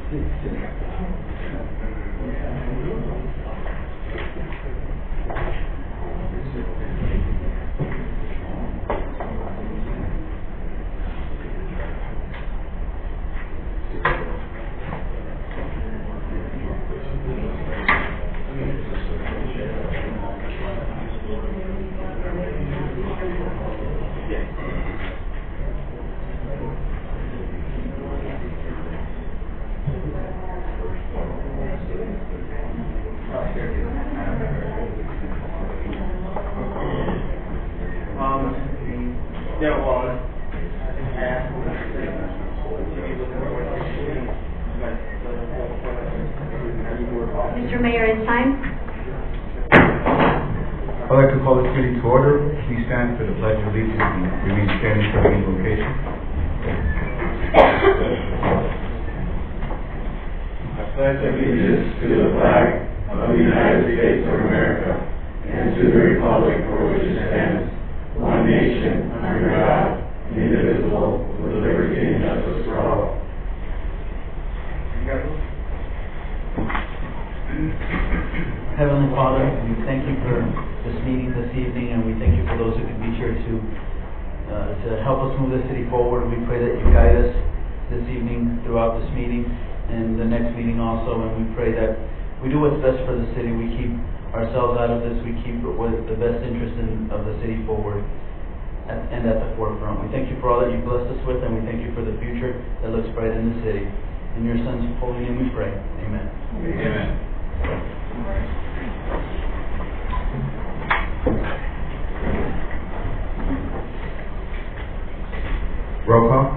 Mr. Mayor, it's time. I'd like to call this meeting to order. Please stand for the Pledge of Allegiance and remain standing for the invocation. I pledge allegiance to the flag of the United States of America and to the republic for which it stands, one nation, under God, indivisible, with liberty and justice for all. Heavenly Father, we thank you for this meeting this evening, and we thank you for those who can be here to help us move the city forward. We pray that you guide us this evening throughout this meeting and the next meeting also, and we pray that we do what's best for the city. We keep ourselves out of this. We keep with the best interest of the city forward and at the forefront. We thank you for all that you blessed us with, and we thank you for the future that looks bright in the city. In your Son's holy name we pray. Amen. Amen. Roll call.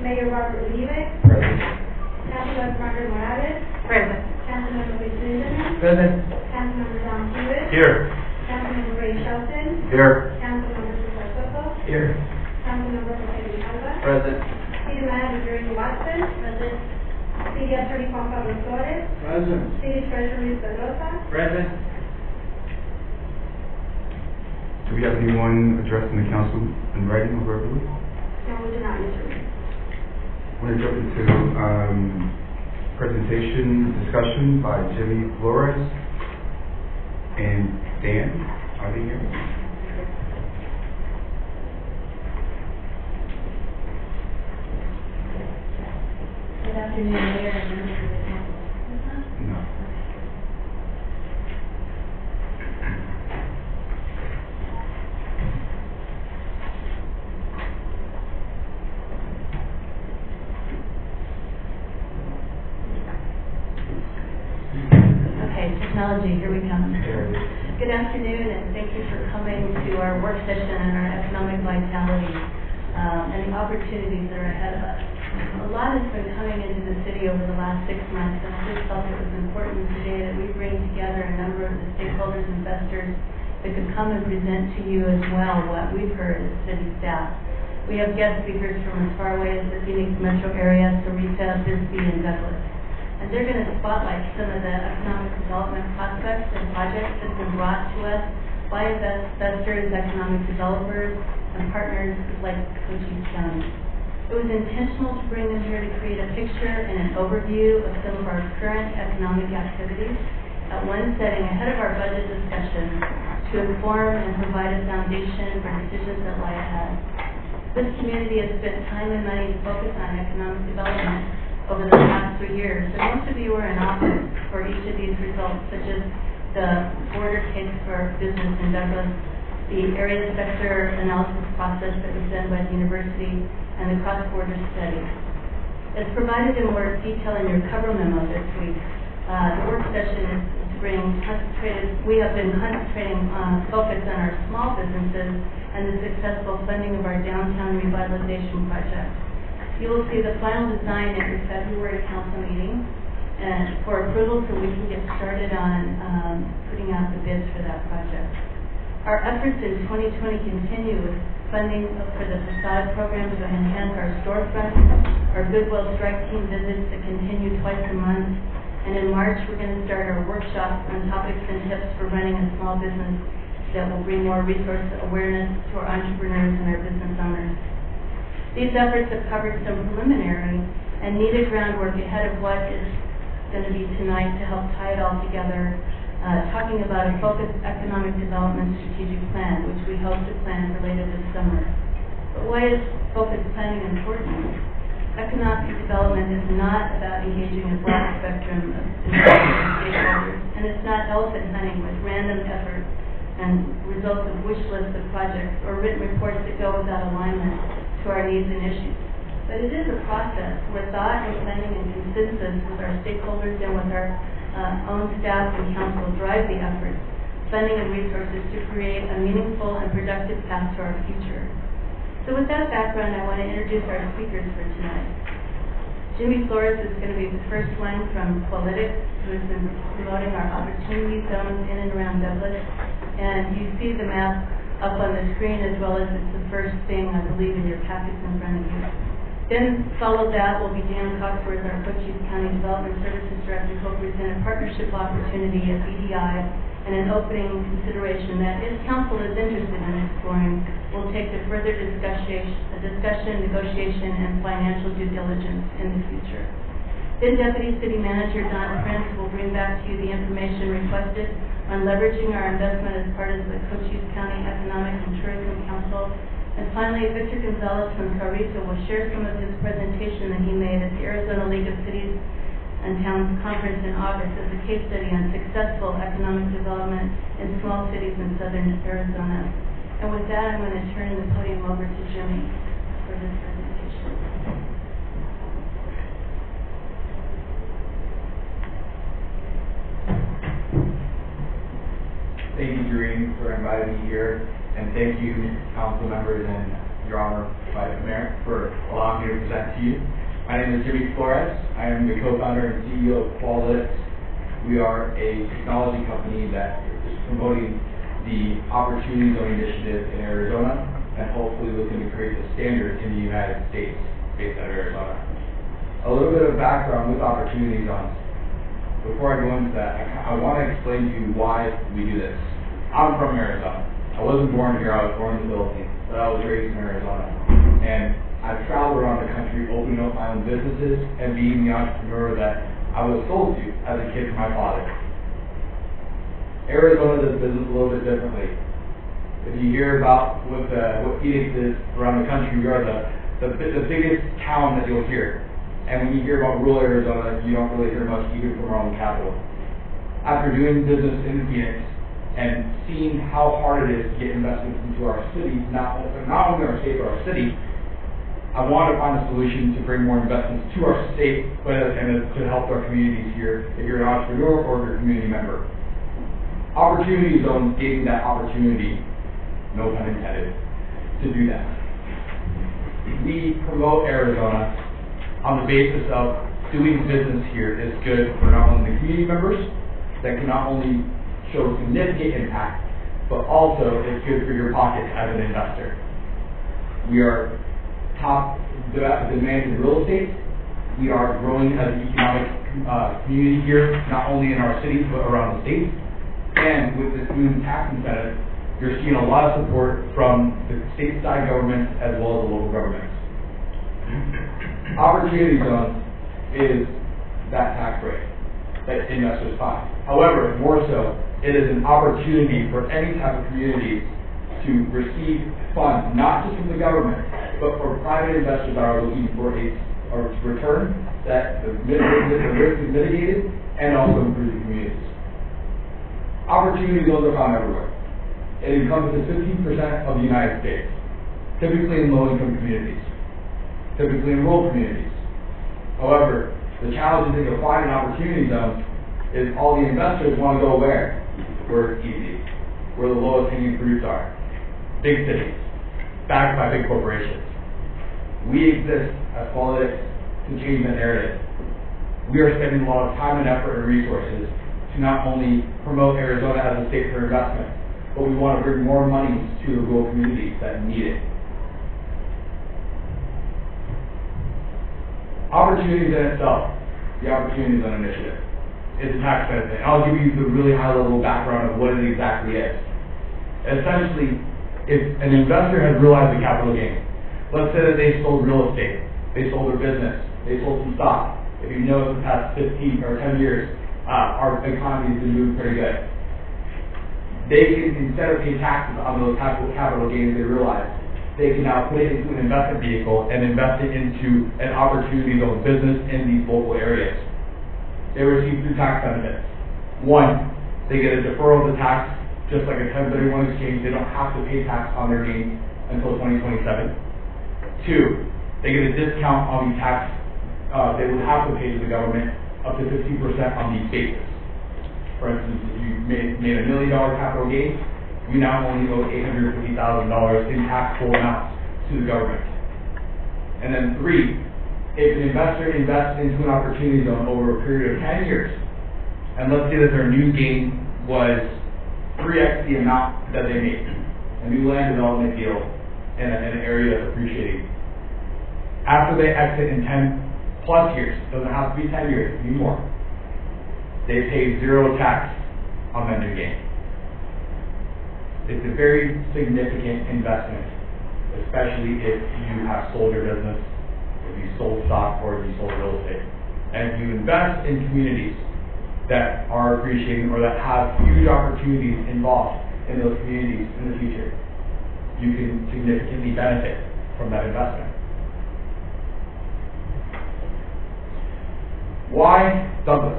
Mayor Robert Uribe. Present. Councilmember Margaret Morales. Present. Councilmember Luis Benjamin. Present. Councilmember Don Hewitt. Here. Councilmember Ray Shelton. Here. Councilmember Cesar Soto. Here. Councilmember Jose Grijalva. Present. City Manager Jerry Watson. Present. City Attorney Juan Pablo Flores. Present. City Treasurer Luis Pedrosa. Present. Do we have anyone addressing the council in writing or verbally? No, we do not, Mr. Mayor. I'm going to jump into presentation discussion by Jimmy Flores and Dan. Are they here? Good afternoon, Mayor and members of the council. No. Okay, technology, here we come. Good afternoon, and thank you for coming to our work session on our economic vitality and the opportunities that are ahead of us. A lot has been coming into the city over the last 6 months, and I just felt it was important today that we bring together a number of the stakeholders, investors, that could come and present to you as well what we've heard as city staff. We have guest speakers from as far away as the Phoenix metro area, Sarita, Bisbee, and Douglas. And they're going to spotlight some of the economic development prospects and projects that have been brought to us by investors, economic developers, and partners like Cochise County. It was intentional to bring them here to create a picture and an overview of some of our current economic activities at one setting ahead of our budget discussion to inform and provide a foundation for decisions that lie ahead. This community has spent time and money to focus on economic development over the past 3 years, and most of you were in office for each of these results, such as the border case for business in Douglas, the area sector analysis process that was done by the university, and the cross-border study. As provided in more detail in your cover memo this week, the work session is to bring we have been concentrating focus on our small businesses and the successful funding of our downtown revitalization project. You will see the final design at your February council meeting and for approval so we can get started on putting out the bids for that project. Our efforts in 2020 continue with funding for the facade program to enhance our storefront, our Goodwill Strike Team visits that continue twice a month, and in March we're going to start our workshop on topics and tips for running a small business that will bring more resource awareness to our entrepreneurs and our business owners. These efforts have covered some preliminary and needed groundwork ahead of what is going to be tonight to help tie it all together, talking about a focused economic development strategic plan, which we hope to plan for later this summer. But why is focused planning important? Economic development is not about engaging a broad spectrum of stakeholders, and it's not elephant hunting with random effort and results of wish lists of projects or written reports that go without alignment to our needs and issues. But it is a process where thought and planning and consensus with our stakeholders and with our own staff and council drive the efforts, funding and resources to create a meaningful and productive path to our future. So with that background, I want to introduce our speakers for tonight. Jimmy Flores is going to be the first one from Qualytics, who has been promoting our opportunity zones in and around Douglas. And you see the map up on the screen, as well as it's the first thing, I believe, in your packets in front of you. Then follow that will be Dan Coxworth, our Cochise County Development Services Director, who will present a partnership opportunity at BDI and an opening consideration that, if council is interested in exploring, will take to further discussion, negotiation, and financial due diligence in the future. Then Deputy City Manager Don Prince will bring back to you the information requested on leveraging our investment as part of the Cochise County Economic and Tourism Council. And finally, Victor Gonzalez from Carrizo will share some of his presentation that he made at the Arizona League of Cities and Towns Conference in August as a case study on successful economic development in small cities in southern Arizona. And with that, I'm going to turn the podium over to Jimmy for this presentation. Thank you, Doreen, for inviting me here, and thank you, council members and Your Honor, Vice Mayor, for allowing me to present to you. My name is Jimmy Flores. I am the co-founder and CEO of Qualytics. We are a technology company that is promoting the Opportunity Zone Initiative in Arizona and hopefully looking to create the standard in the United States based out of Arizona. A little bit of background with Opportunity Zones. Before I go into that, I want to explain to you why we do this. I'm from Arizona. I wasn't born here, I was born in the Philippines, but I was raised in Arizona. And I've traveled around the country opening up my own businesses and being the entrepreneur that I was sold to as a kid from my father. Arizona does business a little bit differently. If you hear about what Phoenix is around the country, we are the biggest town that you'll hear. And when you hear about rural Arizona, you don't really hear much even from our own capital. After doing business in Phoenix and seeing how hard it is to get investments into our city, not only our state but our city, I want to find a solution to bring more investments to our state, and to help our communities here, if you're an entrepreneur or if you're a community member. Opportunity Zones gave me that opportunity, no pun intended, to do that. We promote Arizona on the basis of doing business here is good for not only the community members, that can not only show significant impact, but also it's good for your pocket as an investor. We are top demand in real estate. We are growing as an economic community here, not only in our cities, but around the state. And with this new tax incentive, you're seeing a lot of support from the state side governments as well as the local governments. Opportunity Zone is that tax rate that investors find. However, more so, it is an opportunity for any type of community to receive funds, not just from the government, but for private investors that are looking for a return that the risk is mitigated and also improves the communities. Opportunity zones are found everywhere. It encompasses 15% of the United States, typically in low-income communities, typically in rural communities. However, the challenges that you'll find in opportunity zones is all the investors want to go where? Where it's easy, where the lowest hanging fruits are. Big cities, backed by big corporations. We exist as Qualytics to change that narrative. We are spending a lot of time and effort and resources to not only promote Arizona as a state for investment, but we want to bring more money to the rural communities that need it. Opportunities in itself, the Opportunity Zone Initiative, is a tax benefit. I'll give you the really high-level background of what it exactly is. Essentially, if an investor has realized a capital gain, let's say that they sold real estate, they sold their business, They sold some stock. If you know, the past 15 or 10 years, our economy has been moving pretty good. They can, instead of pay taxes on those capital gains, they realize they can now put it into an investment vehicle and invest it into an opportunity to build business in these local areas. They receive two tax benefits. One, they get a deferral of the tax, just like a 1031 exchange. They don't have to pay tax on their gains until 2027. Two, they get a discount on the tax they would have to pay to the government up to 15% on the basis. For instance, if you made $1 million capital gain, you now only owe $850,000 in taxable amounts to the government. And then three, if an investor invests into an opportunity zone over a period of 10 years, and let's say that their new gain was 3x the amount that they made, a new land development deal in an area that's appreciating. After they exit in 10 plus years, doesn't have to be 10 years, it can be more, they pay zero tax on that new gain. It's a very significant investment, especially if you have sold your business, if you sold stock, or if you sold real estate. And if you invest in communities that are appreciating or that have huge opportunities involved in those communities in the future, you can significantly benefit from that investment. Why Douglas?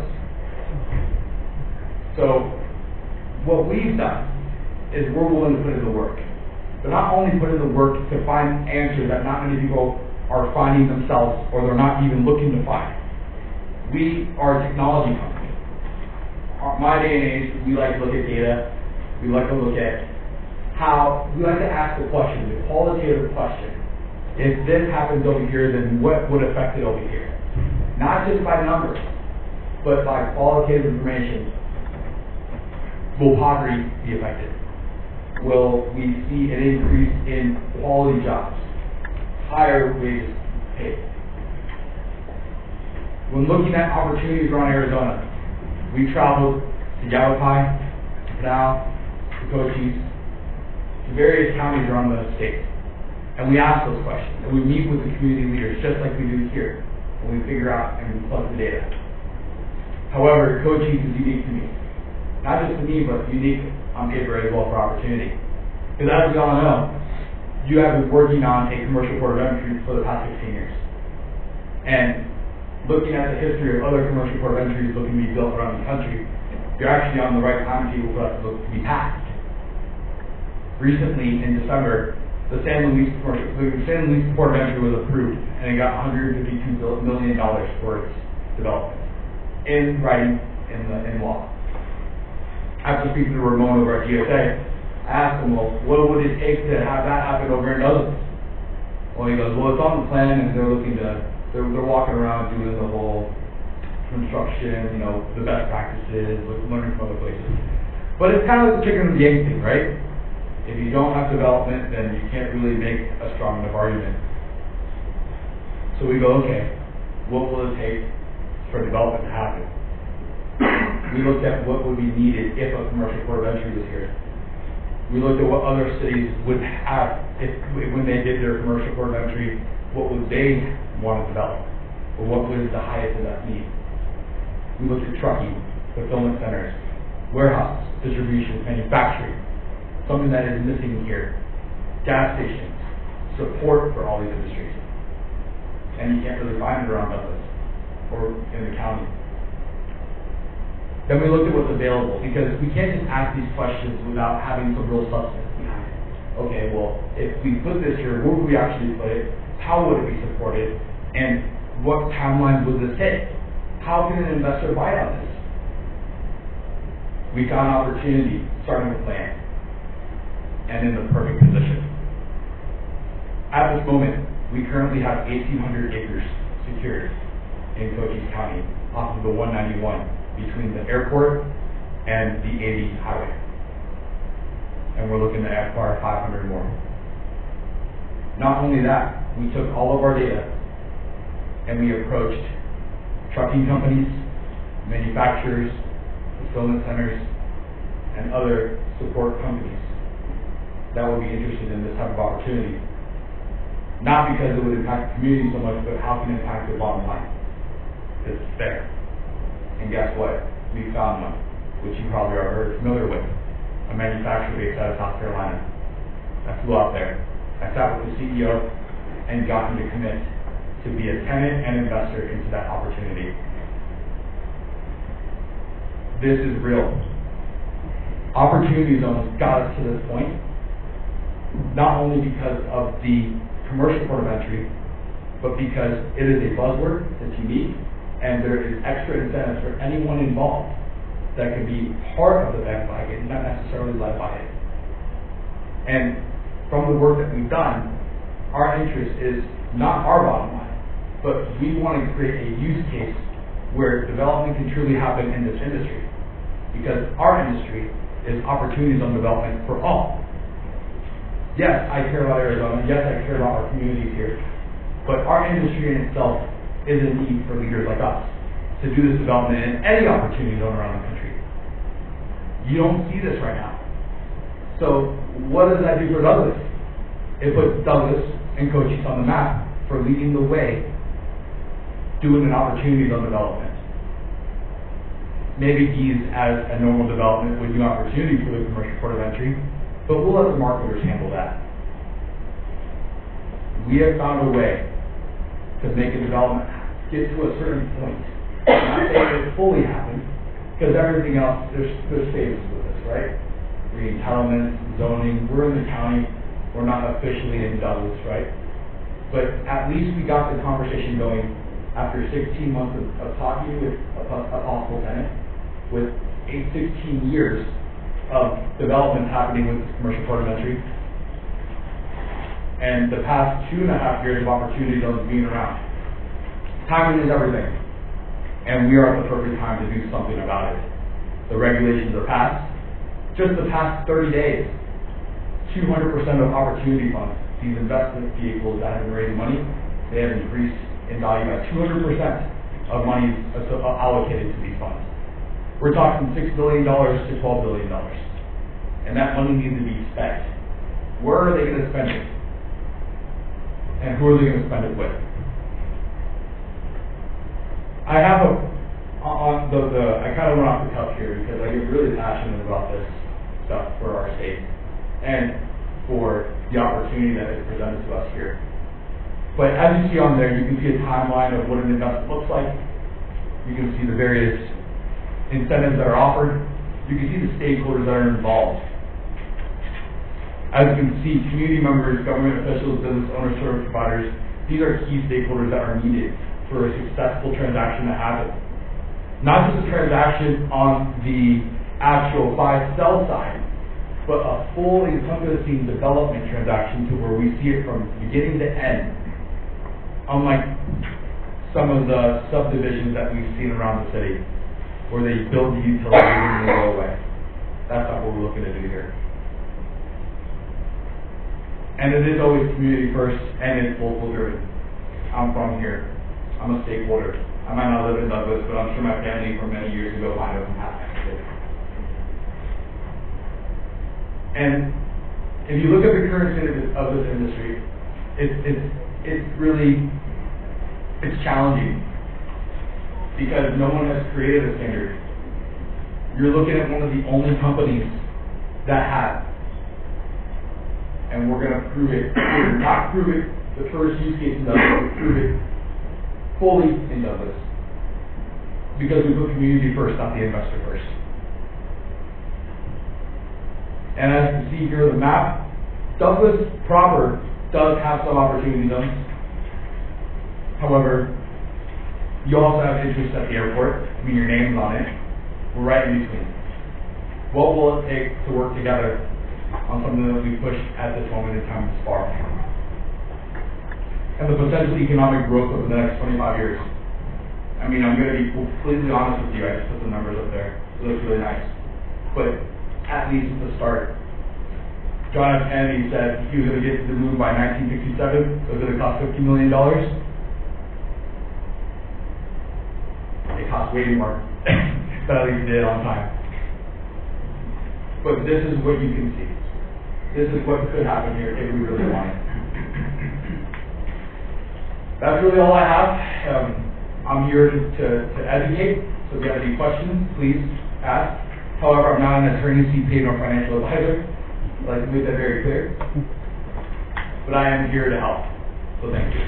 So, what we've done is we're willing to put in the work. But not only put in the work to find answers that not many people are finding themselves or they're not even looking to find. We are a technology company. My day and age, we like to look at data. We like to look at we like to ask the question, the qualitative question. If this happens over here, then what would affect it over here? Not just by numbers, but by qualitative information. Will poverty be affected? Will we see an increase in quality jobs, higher wages paid? When looking at opportunities around Arizona, we traveled to Yavapai, Pinal, to Cochise, to various counties around the state. And we ask those questions, and we meet with the community leaders just like we do here, and we figure out and we plug the data. However, Cochise is unique to me. Not just to me, but unique on paper as well for opportunity. Because as we all know, you have been working on a commercial port of entry for the past 16 years. And looking at the history of other commercial port of entries looking to be built around the country, you're actually on the right timetable for us to be passed. Recently, in December, the San Luis Port of Entry was approved, and it got $152 million for its development, in writing, in law. After speaking to Ramon over at GSA, I asked him, well, what would it take to have that happen over in Douglas? Well, he goes, well, it's on the plan, and they're walking around doing the whole construction, the best practices, learning from other places. But it's kind of like the chicken and the egg thing, right? If you don't have development, then you can't really make a strong enough argument. So we go, okay, what will it take for development to happen? We looked at what would be needed if a commercial port of entry was here. We looked at what other cities would have when they did their commercial port of entry, what would they want to develop, or what was the highest and best need. We looked at trucking, fulfillment centers, warehouses, distribution, manufacturing, something that is missing here, gas stations, support for all these industries. And you can't really find it around Douglas or in the county. Then we looked at what's available, because we can't just ask these questions without having some real substance behind it. Okay, well, if we put this here, where would we actually put it? How would it be supported? And what timeline would this take? How can an investor buy on this? We got an opportunity, starting with land, and in the perfect position. At this moment, we currently have 1,800 acres secured in Cochise County off of the 191 between the airport and the 80 highway. And we're looking to acquire 500 more. Not only that, we took all of our data and we approached trucking companies, manufacturers, fulfillment centers, and other support companies that would be interested in this type of opportunity. Not because it would impact the community so much, but how can it impact the bottom line? It's fair. And guess what? We found one, which you probably are very familiar with. A manufacturer based out of South Carolina. I flew out there. I sat with the CEO and got him to commit to be a tenant and investor into that opportunity. This is real. Opportunity zones got us to this point, not only because of the commercial port of entry, but because it is a buzzword that's unique, and there is extra incentives for anyone involved that can be part of the bandwagon, not necessarily led by it. And from the work that we've done, our interest is not our bottom line, but we want to create a use case where development can truly happen in this industry. Because our industry is opportunities on development for all. Yes, I care about Arizona. Yes, I care about our communities here. But our industry in itself is in need for leaders like us to do this development in any opportunity zone around the country. You don't see this right now. So what does that do for Douglas? It puts Douglas and Cochise on the map for leading the way, doing an opportunity zone development. Maybe Keys, as a normal development, would do opportunity for the commercial port of entry, but we'll let the marketers handle that. We have found a way to make a development get to a certain point. I'm not saying it fully happened, because everything else, there's phases with this, right? Re-entitlement, zoning, we're in the county, we're not officially in Douglas, right? But at least we got the conversation going after 16 months of talking with a possible tenant, with 16 years of development happening with this commercial port of entry, and the past 2.5 years of opportunity zones being around. Timing is everything, and we are at the perfect time to do something about it. The regulations are passed. Just the past 30 days, 200% of opportunity funds, these investment vehicles that have been raising money, they have increased in value by 200% of money allocated to these funds. We're talking $6 billion to $12 billion. And that money needs to be spent. Where are they going to spend it? And who are they going to spend it with? I have I kind of went off the cuff here because I get really passionate about this stuff for our state and for the opportunity that is presented to us here. But as you see on there, you can see a timeline of what an investment looks like. You can see the various incentives that are offered. You can see the stakeholders that are involved. As you can see, community members, government officials, business owners, service providers, these are key stakeholders that are needed for a successful transaction to happen. Not just a transaction on the actual buy-sell side, but a full encompassing development transaction to where we see it from beginning to end. Unlike some of the subdivisions that we've seen around the city, where they build the utilities and they go away. That's not what we're looking to do here. And it is always community first, and it's local driven. I'm from here. I'm a stakeholder. I might not live in Douglas, but I'm sure my family from many years ago might have had that. And if you look at the current state of this industry, it's really challenging because no one has created a standard. You're looking at one of the only companies that have, and we're going to prove it. We're not prove it the first use case in Douglas, we'll prove it fully in Douglas because we put community first, not the investor first. And as you can see here on the map, Douglas proper does have some opportunity zones. However, you also have interests at the airport. I mean, your name's on it. We're right in between. What will it take to work together on something that we push at this moment in time this far? And the potential economic growth over the next 25 years. I mean, I'm going to be completely honest with you. I just put the numbers up there. It looks really nice. But at least at the start, John F. Kennedy said he was going to get to the moon by 1967. It was going to cost $50 million. It cost way more, but at least did on time. But this is what you can see. This is what could happen here if we really want it. That's really all I have. I'm here to educate, so if you have any questions, please ask. However, I'm not an attorney, CPA, nor financial advisor. I'd like to make that very clear. But I am here to help, so thank you.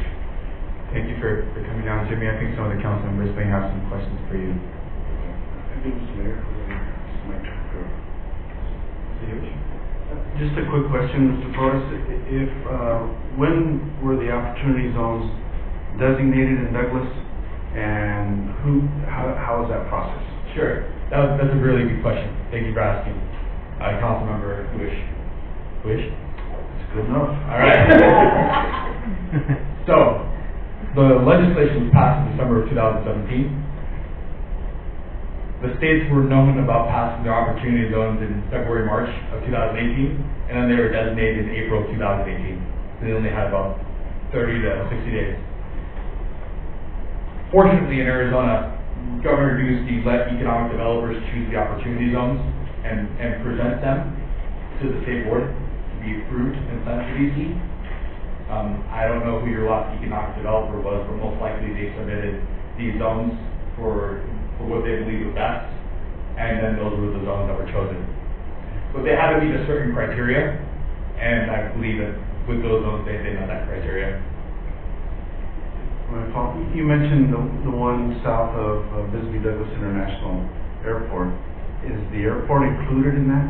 Thank you for coming down, Jimmy. I think some of the council members may have some questions for you. Just a quick question, Mr. Flores. If, when were the opportunity zones designated in Douglas, and how is that process? Sure. That's a really good question. Thank you for asking. Councilmember Wish. It's good enough. All right. So, the legislation was passed in December of 2017. The states were known about passing their opportunity zones in February, March of 2018, and then they were designated in April of 2018. So they only had about 30 to 60 days. Fortunately, in Arizona, Governor Ducey let economic developers choose the opportunity zones and present them to the state board to be approved and sent to DC. I don't know who your last economic developer was, but most likely they submitted these zones for what they believed was best, and then those were the zones that were chosen. But they had to meet a certain criteria, and I believe that with those zones they met that criteria. Paul, you mentioned the one south of Bisbee Douglas International Airport. Is the airport included in that?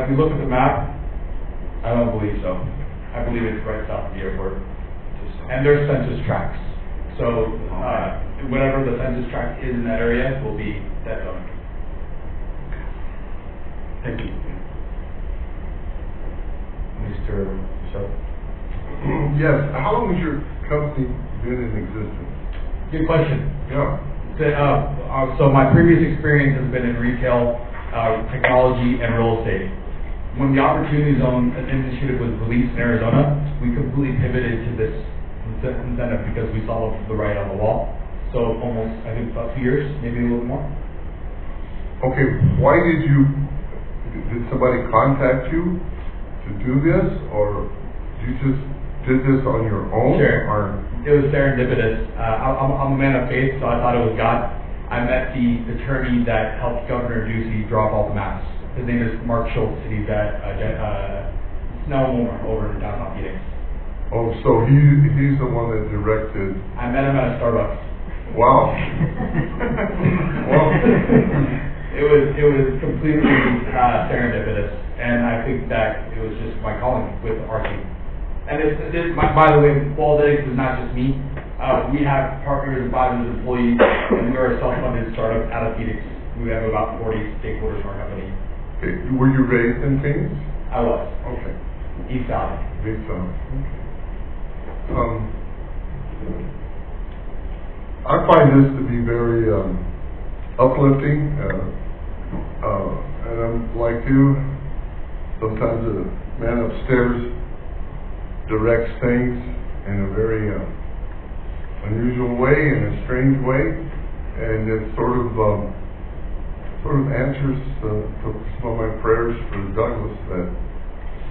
If you look at the map, I don't believe so. I believe it's right south of the airport. And there's census tracts. So whatever the census tract is in that area will be that zone. Thank you. Mr. Bishop? Yes, how long has your company been in existence? Good question. Yeah. So my previous experience has been in retail, technology, and real estate. When the Opportunity Zone initiative was released in Arizona, we completely pivoted to this incentive because we saw the writing on the wall. So almost, I think, about 2 years, maybe a little more. Okay, why did somebody contact you to do this, or you just did this on your own? Sure. Or? It was serendipitous. I'm a man of faith, so I thought it was God. I met the attorney that helped Governor Ducey draw up all the maps. His name is Mark Schultz, and he's at Snell Moore over in downtown Phoenix. Oh, so he's the one that directed. I met him at a Starbucks. Wow. Wow. It was completely serendipitous, and I think that it was just my calling with RT. And by the way, Waldex is not just me. We have partners and 500 employees, and we're a self-funded startup out of Phoenix. We have about 40 stakeholders in our company. Okay. Were you raised in Phoenix? I was. Okay. East Valley. Big time. Okay. I find this to be very uplifting, and I'm like you. Sometimes a man upstairs directs things in a very unusual way, in a strange way, and it sort of answers some of my prayers for Douglas, that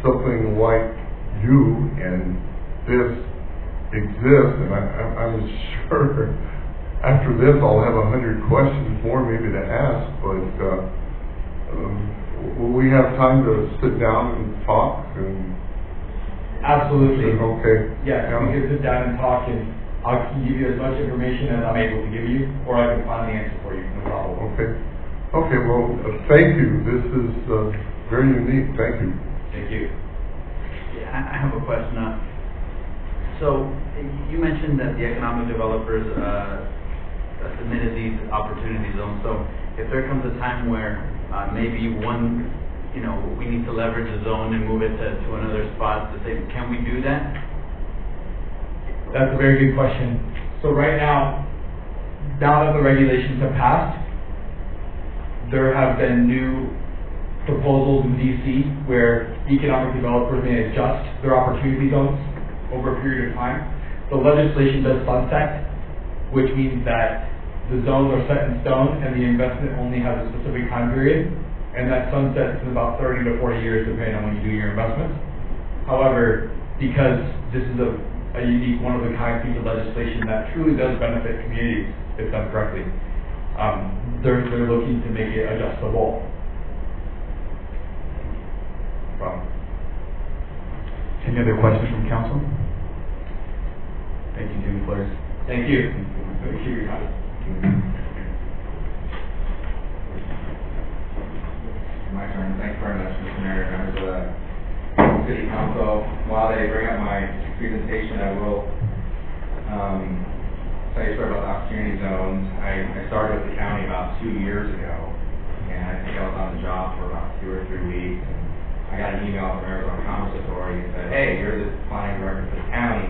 something like you and this exists. And I'm sure after this I'll have 100 questions more maybe to ask, but will we have time to sit down and talk? And absolutely. Okay. Yes, Yeah. we can sit down and talk, and I can give you as much information as I'm able to give you, or I can find the answer for you, no problem. Okay. Okay, well, thank you. This is very unique. Thank you. Thank you. Yeah, I have a question. So you mentioned that the economic developers submitted these opportunity zones. So if there comes a time where maybe we need to leverage a zone and move it to another spot, to say, can we do that? That's a very good question. So right now that the regulations have passed, there have been new proposals in DC where economic developers may adjust their opportunity zones over a period of time. The legislation does sunset, which means that the zones are set in stone and the investment only has a specific time period, and that sunsets in about 30 to 40 years depending on when you do your investments. However, because this is a a unique, one-of-a-kind piece of legislation that truly does benefit communities if done correctly. They're looking to make it adjustable. Any other questions from council? Thank you, Jimmy Flores. Thank you. Thank you. My turn. Thanks very much, Mr. Mayor, members of the City Council. While they bring up my presentation, I will tell you a story about the opportunity zones. I started with the county about 2 years ago, and I think I was on the job for about 2 or 3 weeks. And I got an email from Arizona Commerce Authority and said, hey, you're the planning director for the county.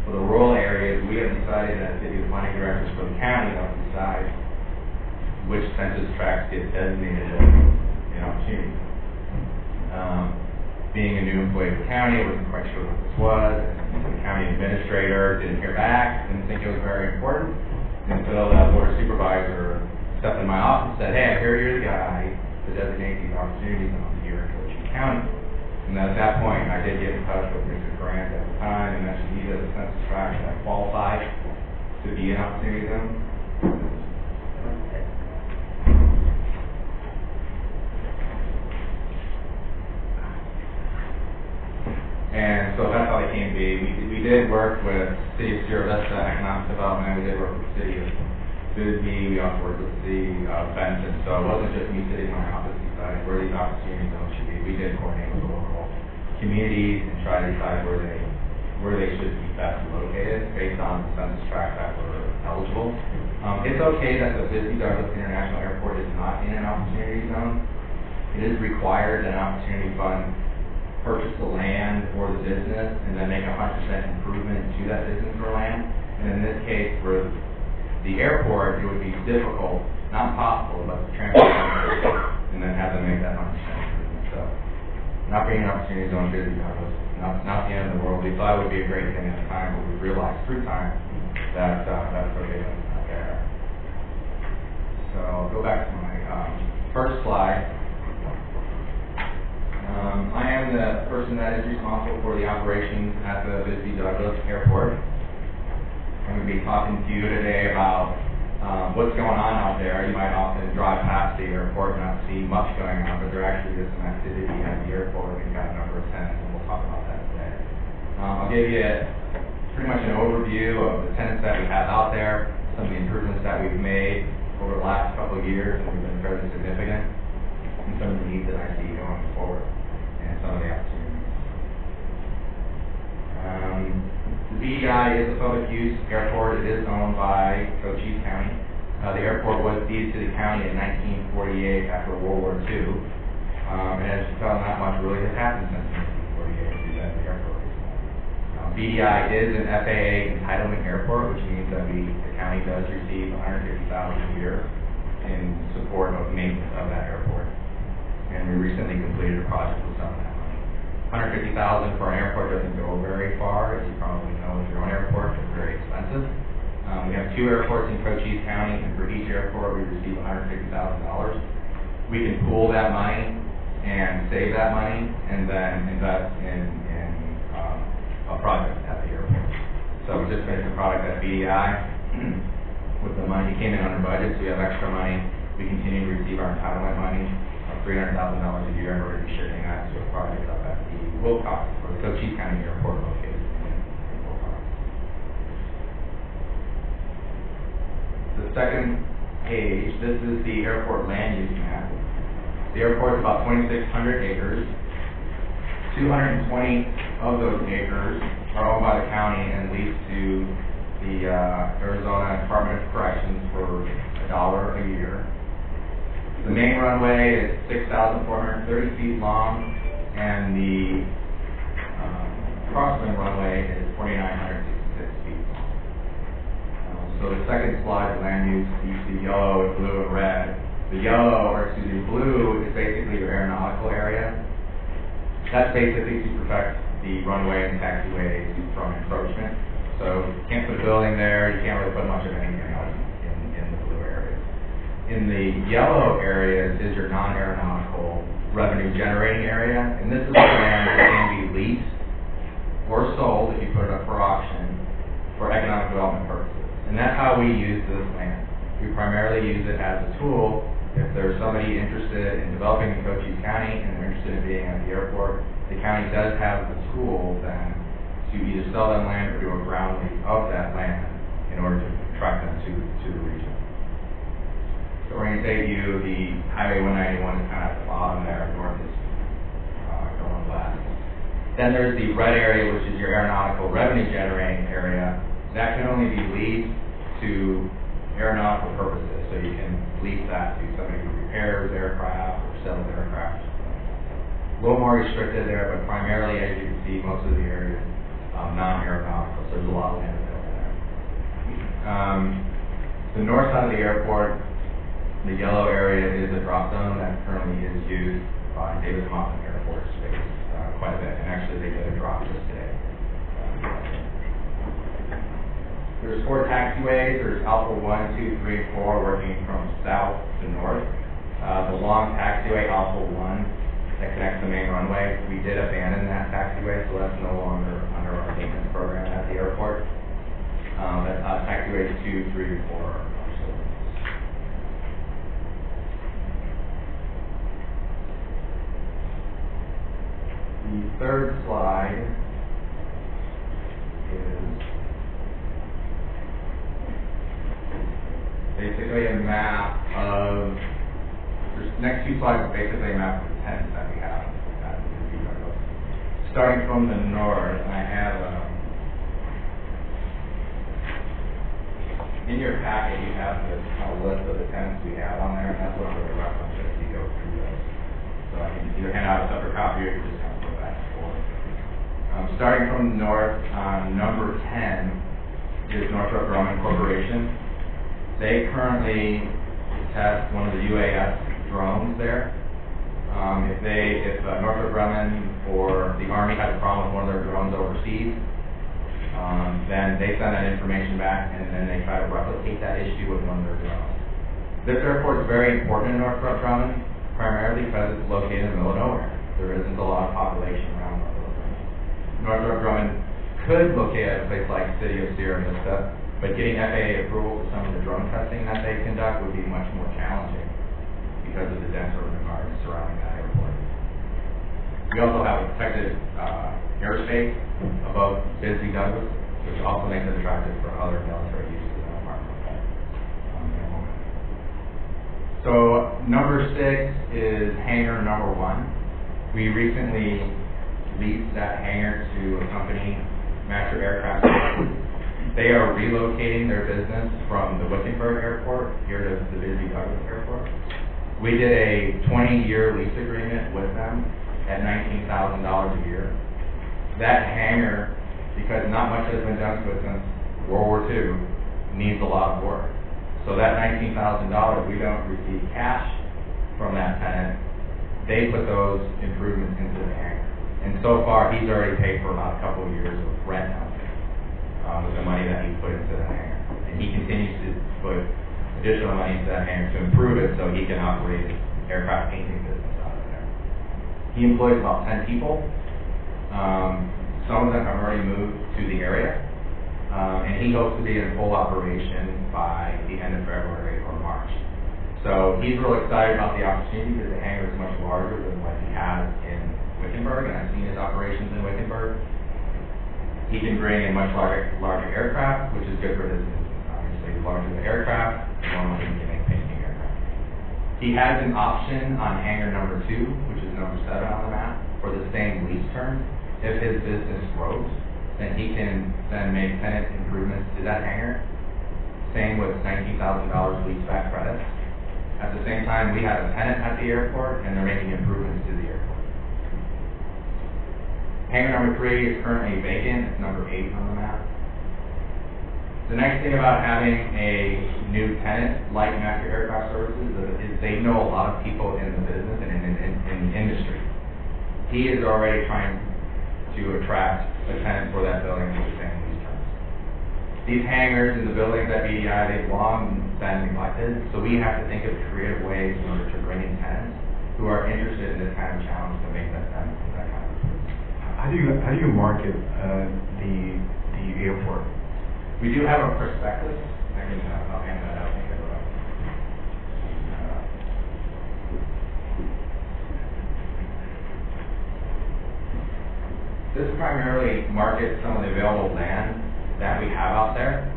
For the rural areas, we have decided that to be the planning directors for the county that will decide which census tracts get designated as an opportunity. Being a new employee of the county, I wasn't quite sure what this was. And the county administrator didn't hear back, didn't think it was very important, until the board supervisor stepped in my office and said, hey, I hear you're the guy to designate these opportunities zones here in Cochise County. And at that point, I did get in touch with Mr. Grant at the time and mentioned he does a census tract that qualified to be an opportunity zone. And so that's how it came to be. We did work with City of Sierra Vista Economic Development. We did work with the City of Bisbee. We also worked with the City of Benton. So it wasn't just me sitting in my office deciding where these opportunity zones should be. We did coordinate with the local communities and try to decide where they should be best located based on the census tract that were eligible. It's okay that the Bisbee Douglas International Airport is not in an opportunity zone. It is required that an opportunity fund purchase the land or the business and then make 100% improvement to that business or land. And in this case, for the airport, it would be difficult, not possible, but to transfer and then have them make that 100% improvement. So, not being an opportunity zone busy, not the end of the world. We thought it would be a great thing at the time, but we realized through time that that's okay, that's not there. So, I'll go back to my first slide. I am the person that is responsible for the operations at the Bisbee Douglas Airport. I'm going to be talking to you today about what's going on out there. You might often drive past the airport and not see much going on, but there actually is some activity at the airport. We've got a number of tenants, and we'll talk about that today. I'll give you pretty much an overview of the tenants that we have out there, some of the improvements that we've made over the last couple of years, and we've been fairly significant, and some of the needs that I see going forward. Some of the opportunities. The BDI is a public use airport. It is owned by Cochise County. The airport was deeded to the county in 1948 after World War II. And as you tell, not much really has happened since 1948 to that the airport is owned. BDI is an FAA entitlement airport, which means that the county does receive $150,000 a year in support of maintenance of that airport. And we recently completed a project with some of that money. $150,000 for an airport doesn't go very far, as you probably know with your own airport. It's very expensive. We have 2 airports in Cochise County, and for each airport we receive $150,000. We can pool that money and save that money, and then invest in a project at the airport. So we just finished a project at BDI with the money came in under budget, so we have extra money. We continue to receive our entitlement money. $300,000 a year in order to be shipping that to a project up at the Wilcox, or the Cochise County Airport located in Wilcox. The second page, this is the airport land use map. The airport is about 2,600 acres. 220 of those acres are owned by the county and leased to the Arizona Department of Corrections for $1 a year. The main runway is 6,430 feet long, and the crosswind runway is 4,966 feet long. So the second slide, the land use, you see yellow and blue and red. The blue is basically your aeronautical area. That's basically to protect the runway and taxiways from encroachment. So you can't put a building there, you can't really put much of anything else in the blue areas. In the yellow areas is your non-aeronautical revenue generating area, and this is the land that can be leased or sold if you put it up for auction how we use this land. We primarily use it as a tool. If there's somebody interested in developing in Cochise County and they're interested in being at the airport, the county does have the tool then to either sell them land or do a ground lease of that land in order to attract them to the region. So we're going to take you, the Highway 191 is kind of at the bottom there, north is going west. Then there's the red area, which is your aeronautical revenue generating area. That can only be leased to aeronautical purposes, so you can lease that to somebody who repairs aircraft or sells aircraft. A little more restricted there, but primarily, as you can see, most of the area is non-aeronautical, so there's a lot of land available there. The north side of the airport, the yellow area is a drop zone that currently is used by Davis Monthan Air Force Base quite a bit, and actually they did a drop just today. There's 4 taxiways. There's Alpha 1, 2, 3, and 4 working from south to north. The long taxiway, Alpha 1, that connects the main runway, we did abandon that taxiway, so that's no longer under our maintenance program at the airport. But taxiways 2, 3, and 4 are still. The third slide is basically a map of, the next 2 slides are basically a map of the tenants that we have at the Disney Douglas. Starting from the north, I have, in your packet you have this list of the tenants we have on there, and that's what I'm going to reference as you go through those. So I can either hand out a separate copy or you can just kind of go back and forth. Starting from the north, number 10 is Northrop Grumman Corporation. They currently test one of the UAS drones there. If Northrop Grumman or the Army has a problem with one of their drones overseas, then they send that information back and then they try to replicate that issue with one of their drones. This airport is very important in Northrop Grumman, primarily because it's located in the middle of nowhere. There isn't a lot of population around Northrop Grumman. Northrop Grumman could locate at a place like City of Sierra Vista, but getting FAA approval for some of the drone testing that they conduct would be much more challenging because of the dense urban environment surrounding that airport. We also have a protected airspace above Disney Douglas, which also makes it attractive for other military uses in the market. So number 6 is hangar number 1. We recently leased that hangar to a company, Master Aircraft. They are relocating their business from the Wickenburg Airport here to the Disney Douglas Airport. We did a 20-year lease agreement with them at $19,000 a year. That hangar, because not much has been done to it since World War II, needs a lot of work. So that $19,000, we don't receive cash from that tenant. They put those improvements into the hangar. And so far, he's already paid for about a couple of years of rent out there with the money that he put into the hangar. And he continues to put additional money into that hangar to improve it so he can operate his aircraft painting business out of there. He employs about 10 people. Some of them have already moved to the area. And he hopes to be in full operation by the end of February or March. So he's real excited about the opportunity because the hangar is much larger than what he has in Wickenburg, and I've seen his operations in Wickenburg. He can bring in much larger aircraft, which is good for his business. Obviously, the larger the aircraft, the more money he can make painting aircraft. He has an option on hangar number 2, which is number 7 on the map, for the same lease term. If his business grows, then he can then make tenant improvements to that hangar. Same with $19,000 lease back credits. At the same time, we have a tenant at the airport, and they're making improvements to the airport. Hangar number 3 is currently vacant. It's number 8 on the map. The nice thing about having a new tenant like Master Aircraft Services is they know a lot of people in the business and in the industry. He is already trying to attract a tenant for that building with the same lease terms. These hangars and the buildings at BDI, they've long been neglected, so we have to think of creative ways in order to bring in tenants who are interested in this kind of challenge to make that kind of How do you market the airport? We do have a prospectus, I'll hand that out. This primarily markets some of the available land that we have out there.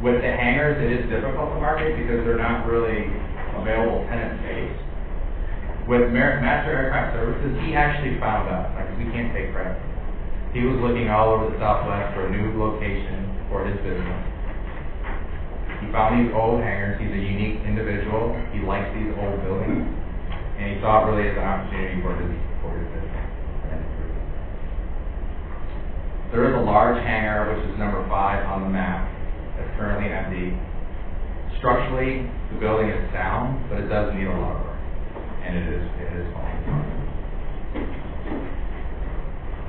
With the hangars, it is difficult to market because they're not really available tenant space. With Master Aircraft Services, he actually found us, like we can't take credit. He was looking all over the Southwest for a new location for his business. He found these old hangars. He's a unique individual. He likes these old buildings, and he saw it really as an opportunity for his business. There is a large hangar, which is number 5 on the map, that's currently empty. Structurally, the building is sound, but it does need a lot of work, and it is falling apart.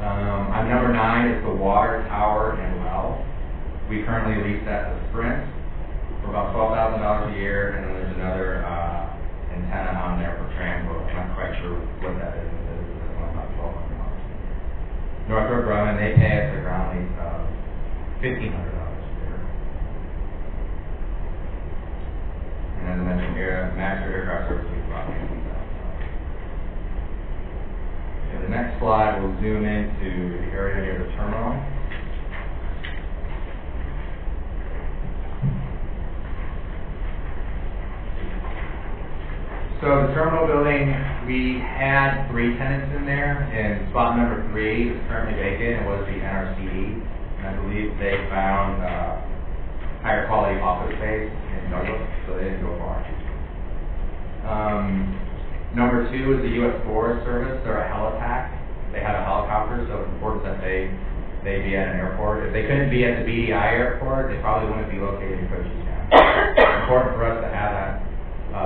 On number 9 is the water tower and well. We currently lease that to Sprint for about $12,000 a year, and then there's another antenna on there for Transworld. I'm not quite sure what that is. It's about $1,200. Northrop Grumman, they pay us a ground lease of $1,500 a year. And as I mentioned here, Master Aircraft Services about $50,000. Okay, the next slide will zoom into the area near the terminal. So the terminal building, we had 3 tenants in there, and spot number 3 is currently vacant. It was the NRCD, and I believe they found higher quality office space in Douglas, so they didn't go far. Number 2 is the U.S. Forest Service. They're a helitack. They have a helicopter, so it's important that they be at an airport. If they couldn't be at the BDI airport, they probably wouldn't be located in Cochise County. It's important for us to have that.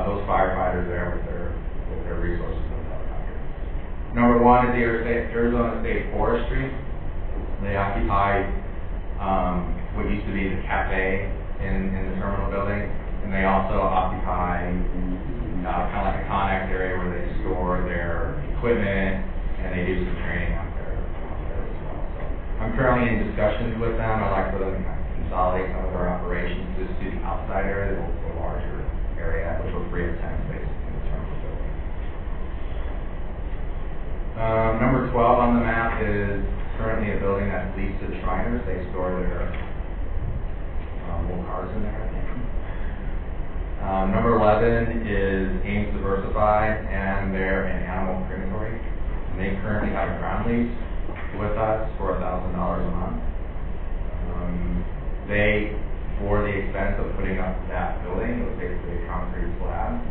Those firefighters there with their resources on the helicopter. Number 1 is the Arizona State Forestry. They occupy what used to be the cafe in the terminal building, and they also occupy kind of like a Connex area where they store their equipment and they do some training out there as well. So I'm currently in discussions with them. I'd like for them to kind of consolidate some of their operations just to the outside area, the larger area, which will free up tenant space in the terminal building. Number 12 on the map is currently a building that's leased to the Shriners. They store their old cars in there, I think. Number 11 is Ames Diversified, and they're an animal crematory. And they currently have a ground lease with us for $1,000 a month. They, for the expense of putting up that building, it was basically a concrete slab.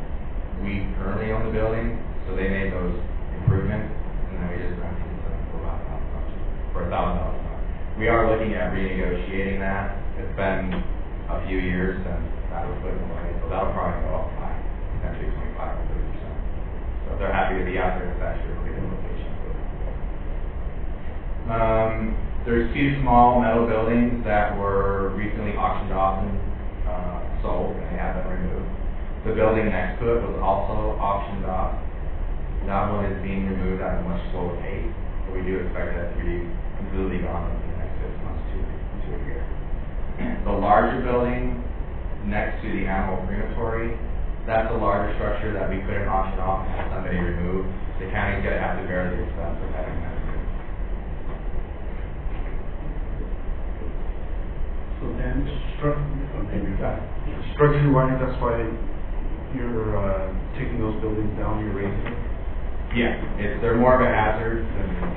We currently own the building, so they made those improvements, and then we just rented it to them for about $1,000 a month. We are looking at renegotiating that. It's been a few years since that was put in place, so that'll probably go up by potentially 25 or 30%. So if they're happy to be out there, it's actually a really good location for them. There's 2 small metal buildings that were recently auctioned off and sold, and they have been removed. The building next to it was also auctioned off. That one is being removed at a much slower pace, but we do expect that to be completely gone within the next 6 months to a year. The larger building next to the animal crematory, that's a larger structure that we couldn't auction off and have somebody remove. The county's going to have to bear the expense of having that removed. So then, structure-wise, that's why you're taking those buildings down, you're raising them? Yeah, they're more of a hazard.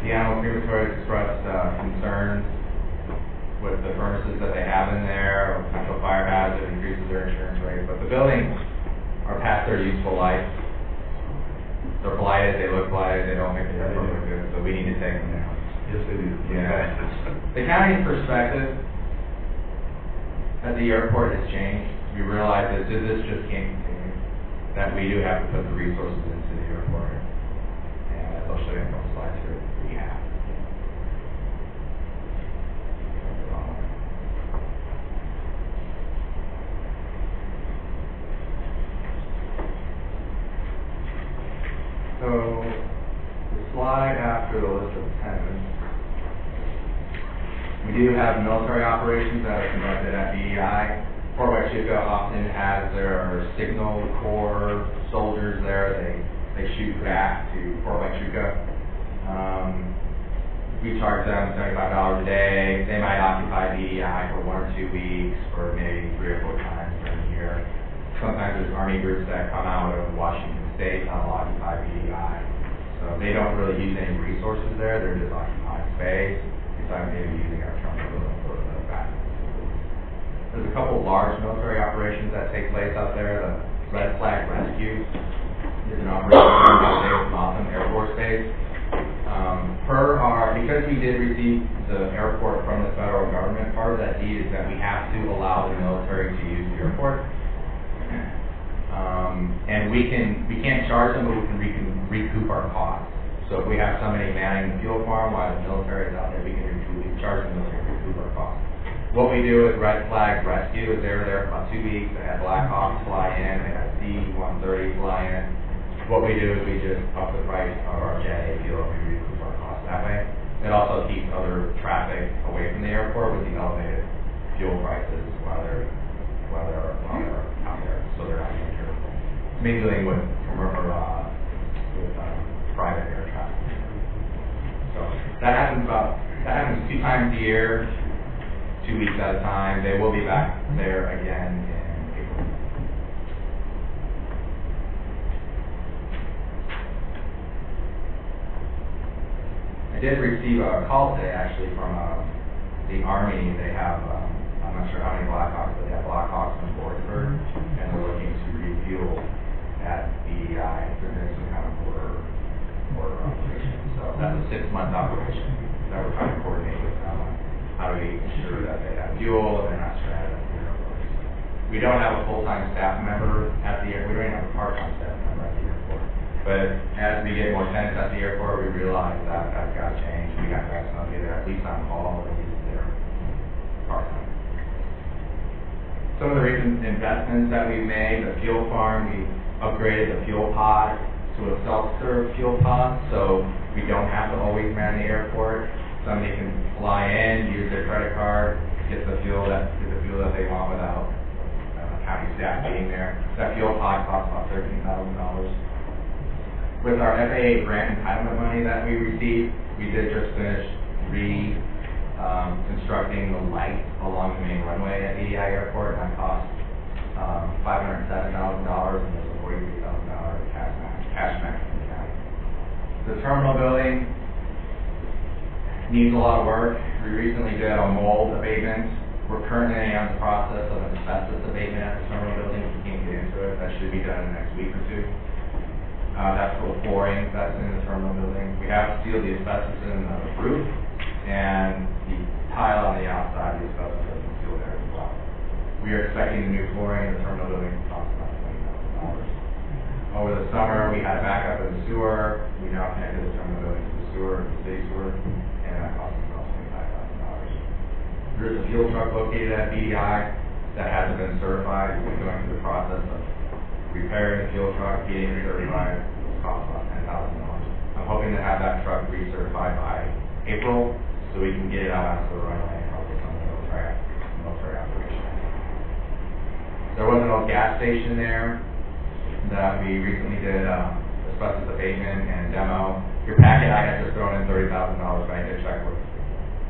The animal crematory expressed concerns with the furnaces that they have in there, or potential fire hazard, increases their insurance rate. But the buildings are past their useful life. They're blighted, they look blighted, they don't make the airport look good, so we need to take them down. Yes, they do. Yeah. The county's perspective as the airport has changed, we realize that this just can't continue, that we do have to put the resources into the airport. And as I'll show you in those slides here, we have. So, the slide after the list of tenants, we do have military operations that are conducted at BDI. Fort Huachuca often has their signal corps soldiers there. They shoot back to Fort Huachuca. We charge them $75 a day. They might occupy BDI for 1 or 2 weeks, or maybe 3 or 4 times during the year. Sometimes there's Army groups that come out of Washington State that will occupy BDI. So they don't really use any resources there. They're just occupying space. Besides maybe using our terminal for the back. There's a couple large military operations that take place out there. The Red Flag Rescue is an operation out there from Motham Air Force Base. Because we did receive the airport from the federal government, part of that deed is that we have to allow the military to use the airport. And we can't charge them, but we can recoup our costs. So if we have somebody manning the fuel farm while the military is out there, we can charge the military to recoup our costs. What we do with Red Flag Rescue is they were there for about 2 weeks. They had Black Hawks fly in, they had C-130 fly in. What we do is we just up the price of our JA fuel and we recoup our costs that way. It also keeps other traffic away from the airport with the elevated fuel prices while they're out there, so they're not getting hurt. Mainly dealing with private air traffic. So that happens 2 times a year, 2 weeks at a time. They will be back there again in April. I did receive a call today actually from the Army. They have, I'm not sure how many Blackhawks, but they have Blackhawks in Fordford, and they're looking to refuel at BDI. They're doing some kind of border operation. So that's a 6-month operation that we're trying to coordinate with them on how do we ensure that they have fuel and they're not stranded at the airport. We don't have a full-time staff member at the airport. We don't even have a part-time staff member at the airport. But as we get more tenants at the airport, we realize that that's got to change. We got to have somebody there at least on call, at least there part-time. Some of the recent investments that we've made, the fuel farm, we upgraded the fuel pod to a self-serve fuel pod, so we don't have to always man the airport. Somebody can fly in, use their credit card, get the fuel that they want without county staff being there. That fuel pod costs about $13,000. With our FAA grant entitlement money that we received, we did just finish constructing the light along the main runway at BDI Airport. That cost $507,000, and there's a $43,000 cash match from the county. The terminal building needs a lot of work. We recently did a mold abatement. We're currently in the process of an asbestos abatement at the terminal building. We can't get into it. That should be done in the next week or 2. That's for the flooring that's in the terminal building. We have sealed the asbestos in the roof, and the tile on the outside, the asbestos doesn't seal there as well. We are expecting the new flooring in the terminal building to cost about $20,000. Over the summer, we had backup in the sewer. We now connected the terminal building to the sewer, the city sewer, and that cost us about $25,000. There's a fuel truck located at BDI that hasn't been certified. We're going through the process of repairing the fuel truck, getting it certified. It costs about $10,000. I'm hoping to have that truck recertified by April so we can get it out onto the runway and help with some of the military operation. There was an old gas station there that we recently did asbestos abatement and demo. Your packet, I had just thrown in $30,000, but I did check with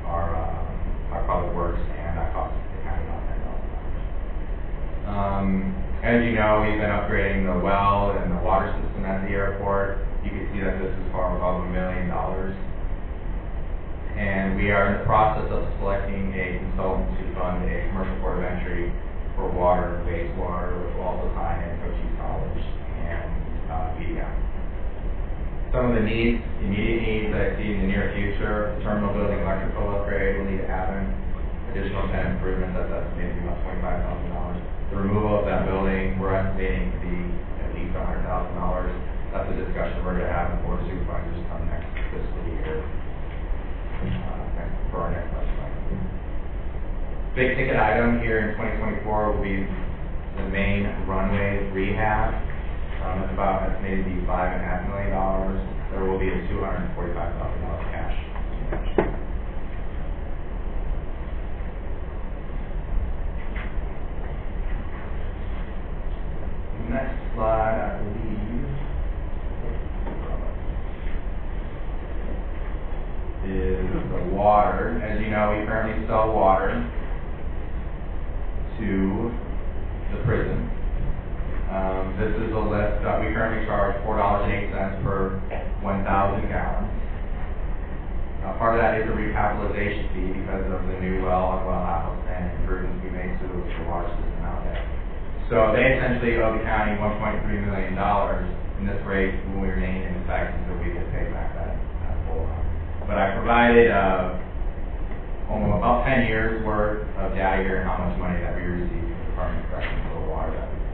our public works, and that cost the county about $10,000. As you know, we've been upgrading the well and the water system at the airport. You can see that this is far above $1 million. And we are in the process of selecting a consultant to fund a commercial port of entry for water and wastewater, which will also tie in Cochise College and BDI. Some of the immediate needs that I see in the near future: the terminal building electrical upgrade will need to happen. Additional tenant improvements, that's estimated to be about $25,000. The removal of that building, we're estimating to be at least $100,000. That's a discussion we're going to have with Board of Supervisors come next fiscal year for our next budget cycle. Big ticket item here in 2024 will be the main runway rehab. It's about estimated to be $5.5 million. There will be a $245,000 cash. we currently sell water to the prison. This is a list that we currently charge $4.08 per 1,000 gallons. Part of that is a recapitalization fee because of the new well and well house and improvements we made to the water system out there. So they essentially owe the county $1.3 million, and this rate will remain in effect until we get paid back that full amount. But I provided almost about 10 years worth of data here and how much money that we received from the Department of Corrections for the water that we pay.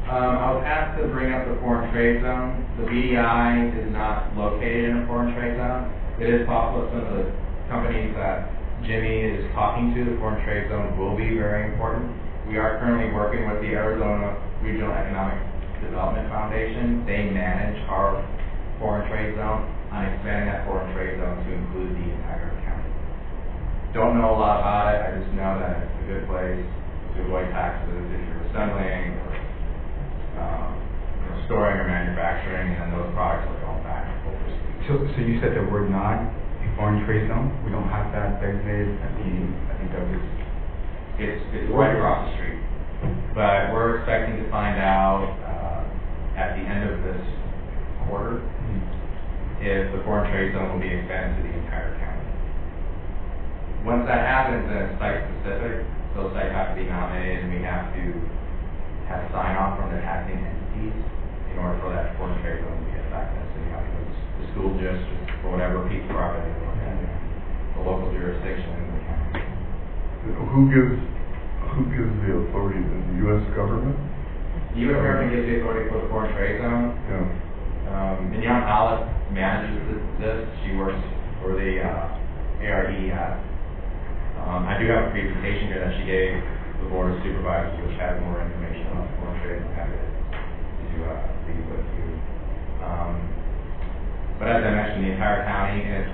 I was asked to bring up the foreign trade zone. The BDI is not located in a foreign trade zone. It is possible some of the companies that Jimmy is talking to, the foreign trade zone will be very important. We are currently working with the Arizona Regional Economic Development Foundation. They manage our foreign trade zone on expanding that foreign trade zone to include the entire county. Don't know a lot about it. I just know that it's a good place to avoid taxes if you're assembling or storing or manufacturing, and then those products are going back overseas. So you said that we're not a foreign trade zone? We don't have that designated at I think that was... It's right across the street. But we're expecting to find out at the end of this quarter if the foreign trade zone will be expanded to the entire county. Once that happens, then it's site specific. Those sites have to be nominated, and we have to have sign off from the taxing entities in order for that foreign trade zone to be effective. So you have to go to the school district or whatever piece of property they look at, the local jurisdiction in the county. Who gives the authority? The U.S. government? The U.S. government gives the authority for the foreign trade zone. Yeah. Mignon Hollis manages this. She works for the ARE. I do have a presentation here that she gave the Board of Supervisors, which has more information on foreign trade and have it to leave with you. But as I mentioned, the entire county, and it's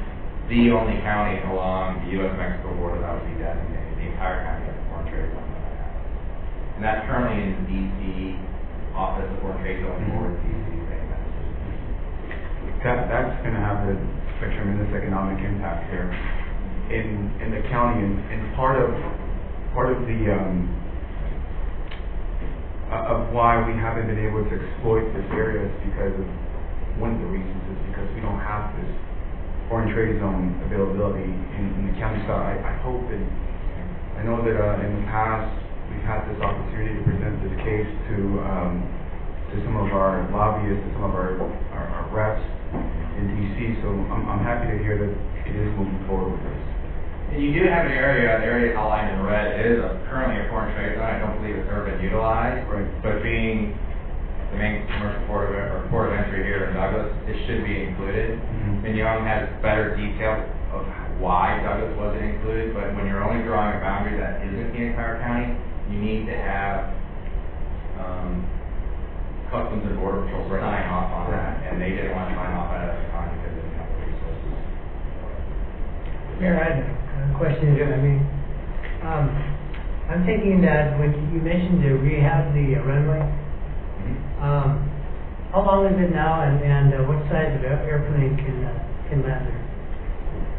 the only county along the U.S.-Mexico border that would be designated. The entire county has a foreign trade zone that I have. And that's currently in the D.C. Office of Foreign Trade Zone Board, D.C. That's going to have a tremendous economic impact here in the county, and part of the of why we haven't been able to exploit this area is because of one of the reasons is because we don't have this foreign trade zone availability in the county. So I hope that I know that in the past we've had this opportunity to present this case to some of our lobbyists, to some of our reps in DC. So I'm happy to hear that it is moving forward with this. And you do have an area outlined in red. It is currently a foreign trade zone. I don't believe it's ever been utilized. Right. But being the main commercial port of entry here in Douglas, it should be included. Mignon has better detail of why Douglas wasn't included, but when you're only drawing a boundary that isn't the entire county, you need to have Customs and Border Patrol sign off on that, and they didn't want to sign off on it at the time because they didn't have the resources. Mayor, I had a question. I mean, I'm thinking that when you mentioned to rehab the runway, how long is it now, and what size of airplane can land there?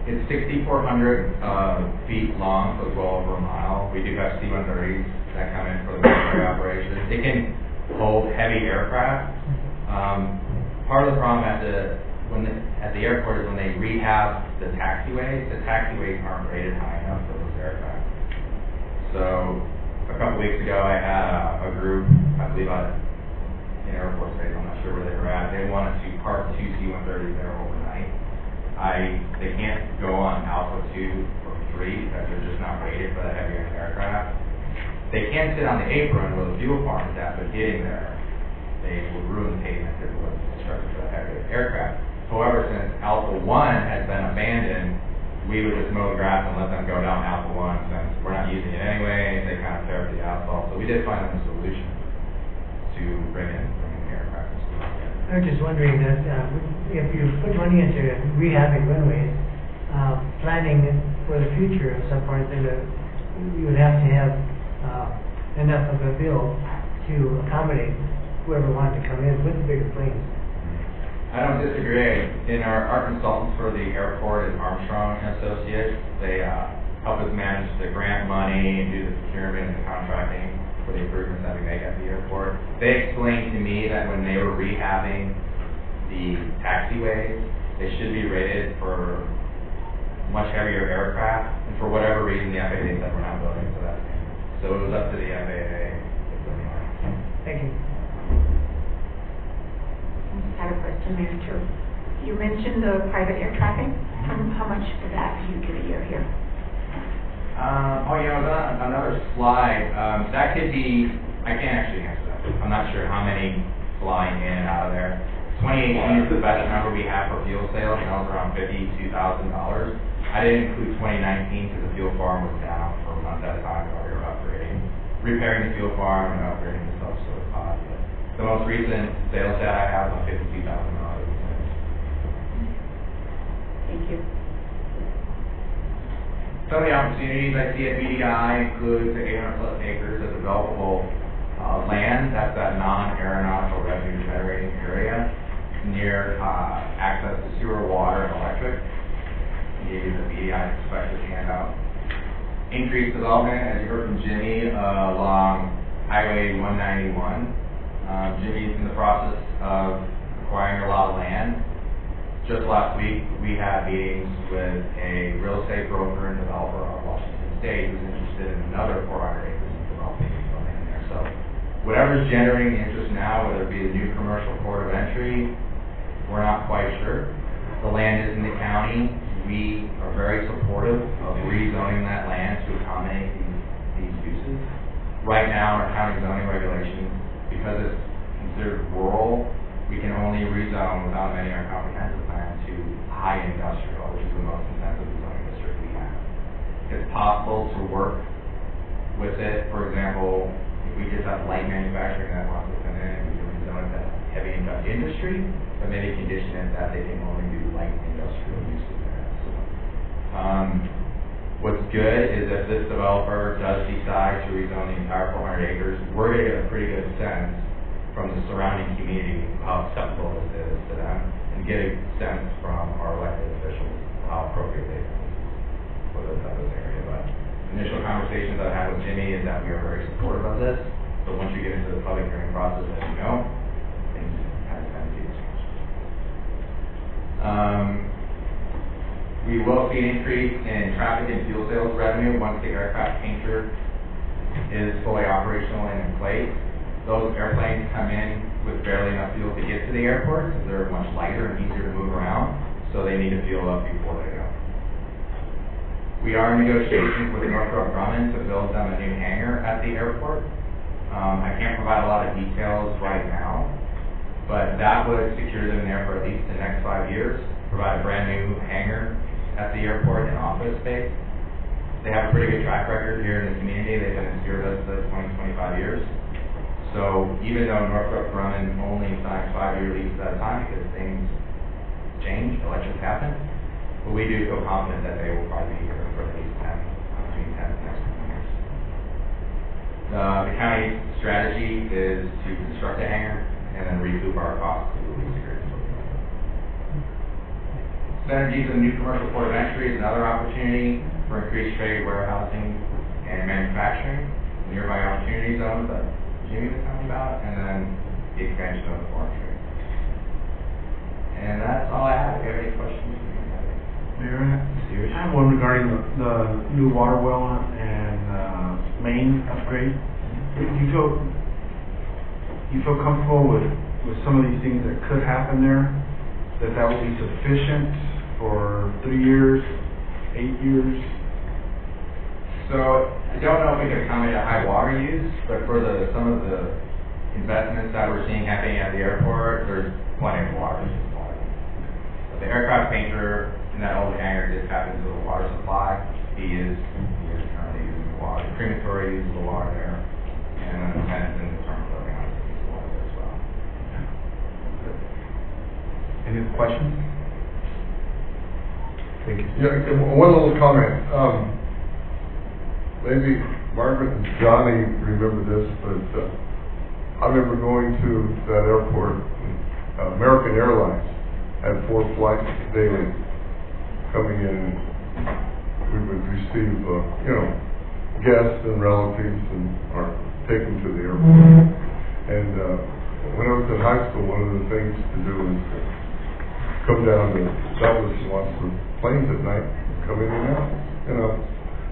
It's 6,400 feet long, so it's well over a mile. We do have C-130s that come in for the military operations. It can hold heavy aircraft. Part of the problem at the airport is when they rehab the taxiways aren't rated high enough for those aircraft. So a couple weeks ago, I had a group, I believe in Air Force Base, I'm not sure where they were at. They wanted to park 2 C-130s there overnight. They can't go on Alpha 2 or 3 because they're just not rated for the heavier aircraft. They can sit on the apron where the fuel farm is at, but getting there, they would ruin the pavement if it wasn't constructed for the heavier aircraft. However, since Alpha 1 has been abandoned, we would just mow the grass and let them go down Alpha 1 since we're not using it anyway. They kind of tear up the asphalt. So we did find them a solution to bring in aircraft. I was just wondering that if you put money into rehabbing runways, planning for the future of some part, then you would have to have enough of a bill to accommodate whoever wanted to come in with the bigger planes. I don't disagree. In our consultants for the airport is Armstrong and Associates. They help us manage the grant money and do the procurement and the contracting for the improvements that we make at the airport. They explained to me that when they were rehabbing the taxiways, they should be rated for much heavier aircraft, and for whatever reason the FAA said we're not building to that standard. So it was up to the FAA. Thank you. I have a question, Mayor, too. You mentioned the private air traffic. How much of that do you get a year here? Another slide. That could be, I can't actually answer that. I'm not sure how many flying in and out of there. 2018 is the best number we have for fuel sales, and that was around $52,000. I didn't include 2019 because the fuel farm was down for a month at a time while we were upgrading, repairing the fuel farm and upgrading the self-storage pod. The most recent sales that I have was $52,000. Thank you. Some of the opportunities I see at BDI include the 800 plus acres of developable land. That's that non-aeronautical revenue generating area near access to sewer, water, and electric. Gave you the BDI perspective handout. Increased development, as you heard from Jimmy, along Highway 191. Jimmy's in the process of acquiring a lot of land. Just last week, we had meetings with a real estate broker and developer out of Washington State who's interested in another 400 acres of developing land there. So whatever's generating the interest now, whether it be the new commercial port of entry, we're not quite sure. The land is in the county. We are very supportive of rezoning that land to accommodate these uses. Right now, our county zoning regulations, because it's considered rural, we can only rezone without amending our comprehensive plan to high industrial, which is the most intensive zoning district we have. It's possible to work with it. For example, if we just have light manufacturing that wants to come in, we can rezone it to heavy industry, but maybe condition it that they can only do light industrial uses there. What's good is if this developer does decide to rezone the entire 400 acres, we're going to get a pretty good sense from the surrounding community how acceptable this is to them, and get a sense from our elected officials how appropriate they think this is for this type of area. But initial conversations I've had with Jimmy is that we are very supportive of this, but once you get into the public hearing process, as you know, things have a tendency to change. We will see an increase in traffic and fuel sales revenue once the aircraft painter is fully operational and in place. Those airplanes come in with barely enough fuel to get to the airport because they're much lighter and easier to move around, so they need to fuel up before they go. We are in negotiations with Northrop Grumman to build them a new hangar at the airport. I can't provide a lot of details right now, but that would secure them there for at least the next 5 years, provide a brand new hangar at the airport and office space. They have a pretty good track record here in the community. They've been in service for 20-25 years. So even though Northrop Grumman only signs 5-year leases at a time because things change, elections happen, but we do feel confident that they will probably be here for at least between 10 and the next 20 years. The county's strategy is to construct a hangar and then recoup our costs through the lease period. Synergies in the new commercial port of entry is another opportunity for increased trade, warehousing, and manufacturing. Nearby opportunity zones that Jimmy was talking about, and then the expansion of the foreign trade. And that's all I have. If you have any questions, Mayor, I have one regarding the new water well and main upgrade. Do you feel comfortable with some of these things that could happen there? That would be sufficient for 3 years, 8 years? So I don't know if we can accommodate a high water use, but for some of the investments that we're seeing happening at the airport, there's plenty of water. But the aircraft painter in that old hangar just tapped into the water supply. He is currently using the water. The crematory uses the water there, and then the tenants in the terminal building obviously use the water there as well. Any other questions? Thank you. Yeah, one little comment. Maybe Margaret and Johnny remember this, but I remember going to that airport, American Airlines had 4 flights daily coming in. We would receive, guests and relatives and take them to the airport. And when I was in high school, one of the things to do was to come down to Douglas and watch the planes at night, come in and out,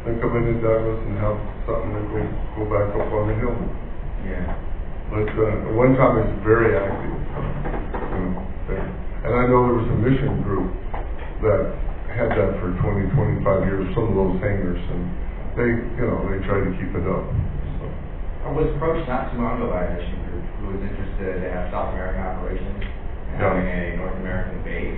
then come into Douglas and have something and go back up on the hill. Yeah. But one time it was very active, there. And I know there was a mission group that had that for 20, 25 years, some of those hangars, and they tried to keep it up. So. I was approached not too long ago by a mission group who was interested to have South American operations and having a North American base,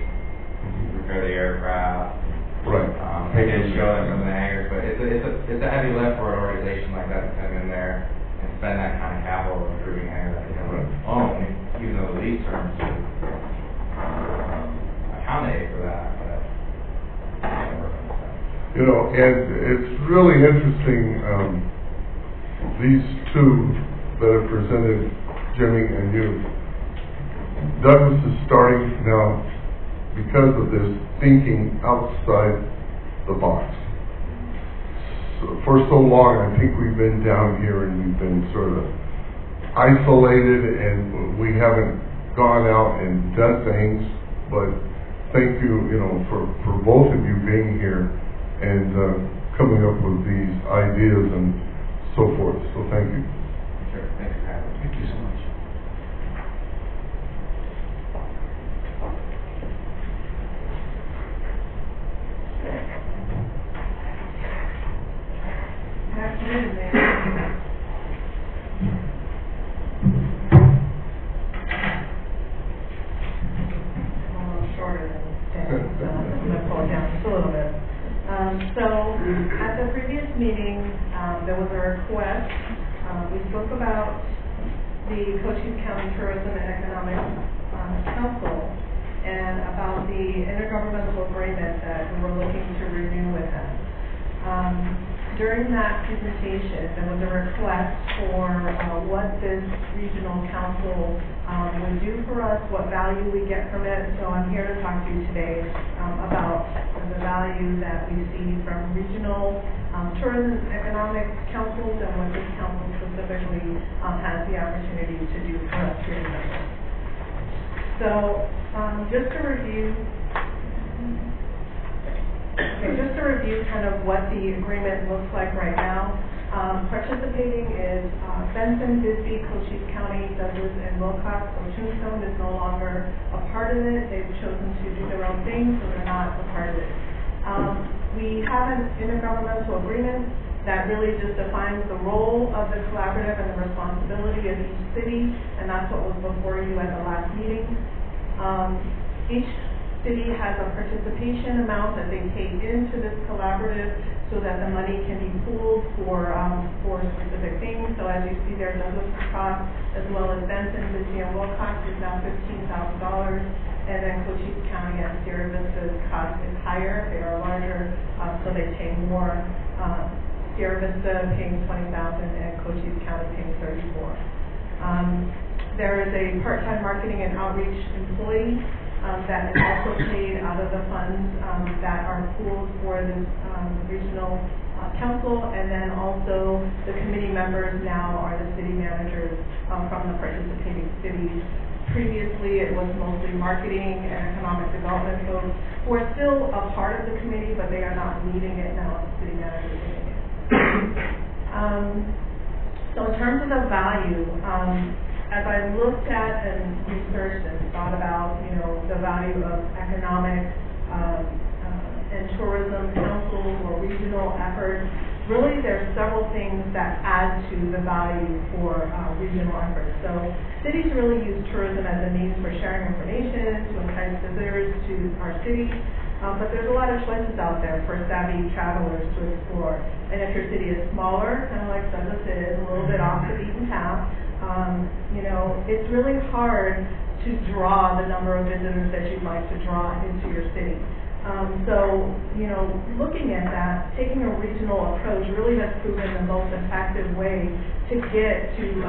repair the aircraft. Right. I did show them some of the hangars, but it's a heavy lift for an organization like that to come in there and spend that kind of capital improving hangars that they don't own, even though the lease terms accommodate for that. But and it's really interesting. These two that have presented, Jimmy and you, Douglas is starting now, because of this, thinking outside the box. So for so long, I think we've been down here and we've been sort of isolated and we haven't gone out and done things, but thank you, for both of you being here and coming up with these ideas and so forth. So thank you. Sure. Thanks for having me. Thank you so much. Good afternoon, Mayor. I'm a little shorter than Dan, so I'm going to pull it down just a little bit. So at the previous meeting, there was a request. We spoke about the Cochise County Tourism and Economic Council and about the intergovernmental agreement that we were looking to renew with them. During that presentation, there was a request for what this regional council would do for us, what value we get from it. So I'm here to talk to you today about the value that we see from regional tourism and economic councils and what this council specifically has the opportunity to do for us here in Douglas. So just to review kind of what the agreement looks like right now. Participating is Benson, Bisbee, Cochise County, Douglas, and Wilcox. So Tombstone is no longer a part of it. They've chosen to do their own thing, so they're not a part of it. We have an intergovernmental agreement that really just defines the role of the collaborative and the responsibility of each city, and that's what was before you at the last meeting. Each city has a participation amount that they take into this collaborative so that the money can be pooled for specific things. So as you see there, Douglas cost, as well as Benson, Bisbee, and Wilcox is now $15,000, and then Cochise County and Sierra Vista's cost is higher. They are larger, so they pay more. Sierra Vista paying $20,000 and Cochise County paying $34,000. There is a part-time marketing and outreach employee that is also paid out of the funds that are pooled for this regional council, and then also the committee members now are the city managers from the participating cities. Previously, it was mostly marketing and economic development folks who are still a part of the committee, but they are not leading it now. The city managers are leading it. So in terms of the value, as I looked at and researched and thought about, the value of economic and tourism councils or regional efforts, really there's several things that add to the value for regional efforts. So cities really use tourism as a means for sharing information, to entice visitors to our city, but there's a lot of choices out there for savvy travelers to explore. And if your city is smaller, kind of like Douglas is, a little bit off the beaten path, it's really hard to draw the number of visitors that you'd like to draw into your city. So, looking at that, taking a regional approach really has proven the most effective way to get to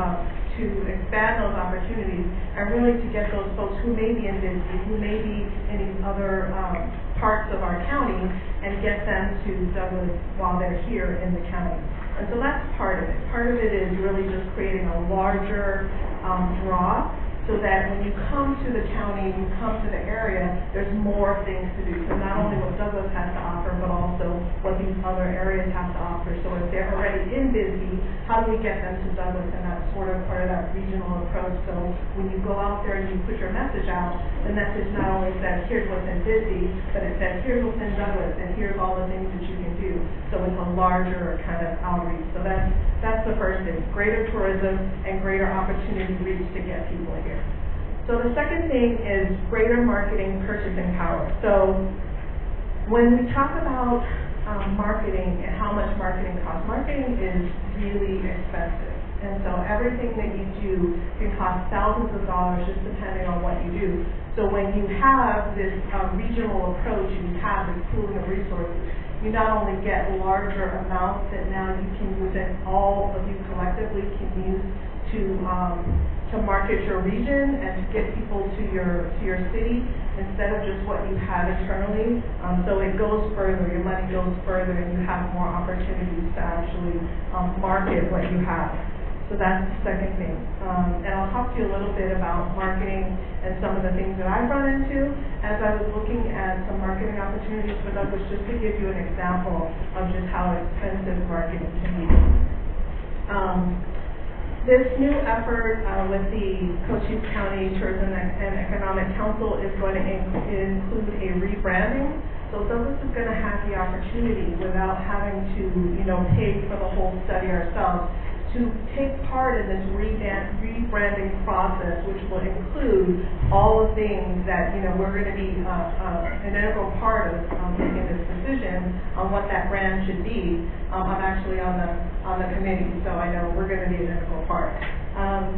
to expand those opportunities and really to get those folks who may be in Bisbee, who may be in these other parts of our county, and get them to Douglas while they're here in the county. And so that's part of it. Part of it is really just creating a larger draw, so that when you come to the county, you come to the area, there's more things to do. So not only what Douglas has to offer, but also what these other areas have to offer. So if they're already in Bisbee, how do we get them to Douglas? And that's sort of part of that regional approach. So when you go out there and you put your message out, the message not only says, here's what's in Bisbee, but it says, here's what's in Douglas, and here's all the things that you can do. So it's a larger kind of outreach. So that's the first thing, greater tourism and greater opportunity reach to get people here. So the second thing is greater marketing purchasing power. So when we talk about marketing and how much marketing costs, marketing is really expensive. And so everything that you do can cost thousands of dollars just depending on what you do. So when you have this regional approach and you have this pooling of resources, you not only get larger amounts that now you can use and all of you collectively can use to market your region and to get people to your city instead of just what you have internally. So it goes further, your money goes further, and you have more opportunities to actually market what you have. So that's the second thing. And I'll talk to you a little bit about marketing and some of the things that I've run into as I was looking at some marketing opportunities for Douglas, just to give you an example of just how expensive marketing can be. This new effort with the Cochise County Tourism and Economic Council is going to include a rebranding. So Douglas is going to have the opportunity, without having to, pay for the whole study ourselves, to take part in this rebranding process, which will include all the things that we're going to be an integral part of making this decision on what that brand should be. I'm actually on the committee, so I know we're going to be an integral part.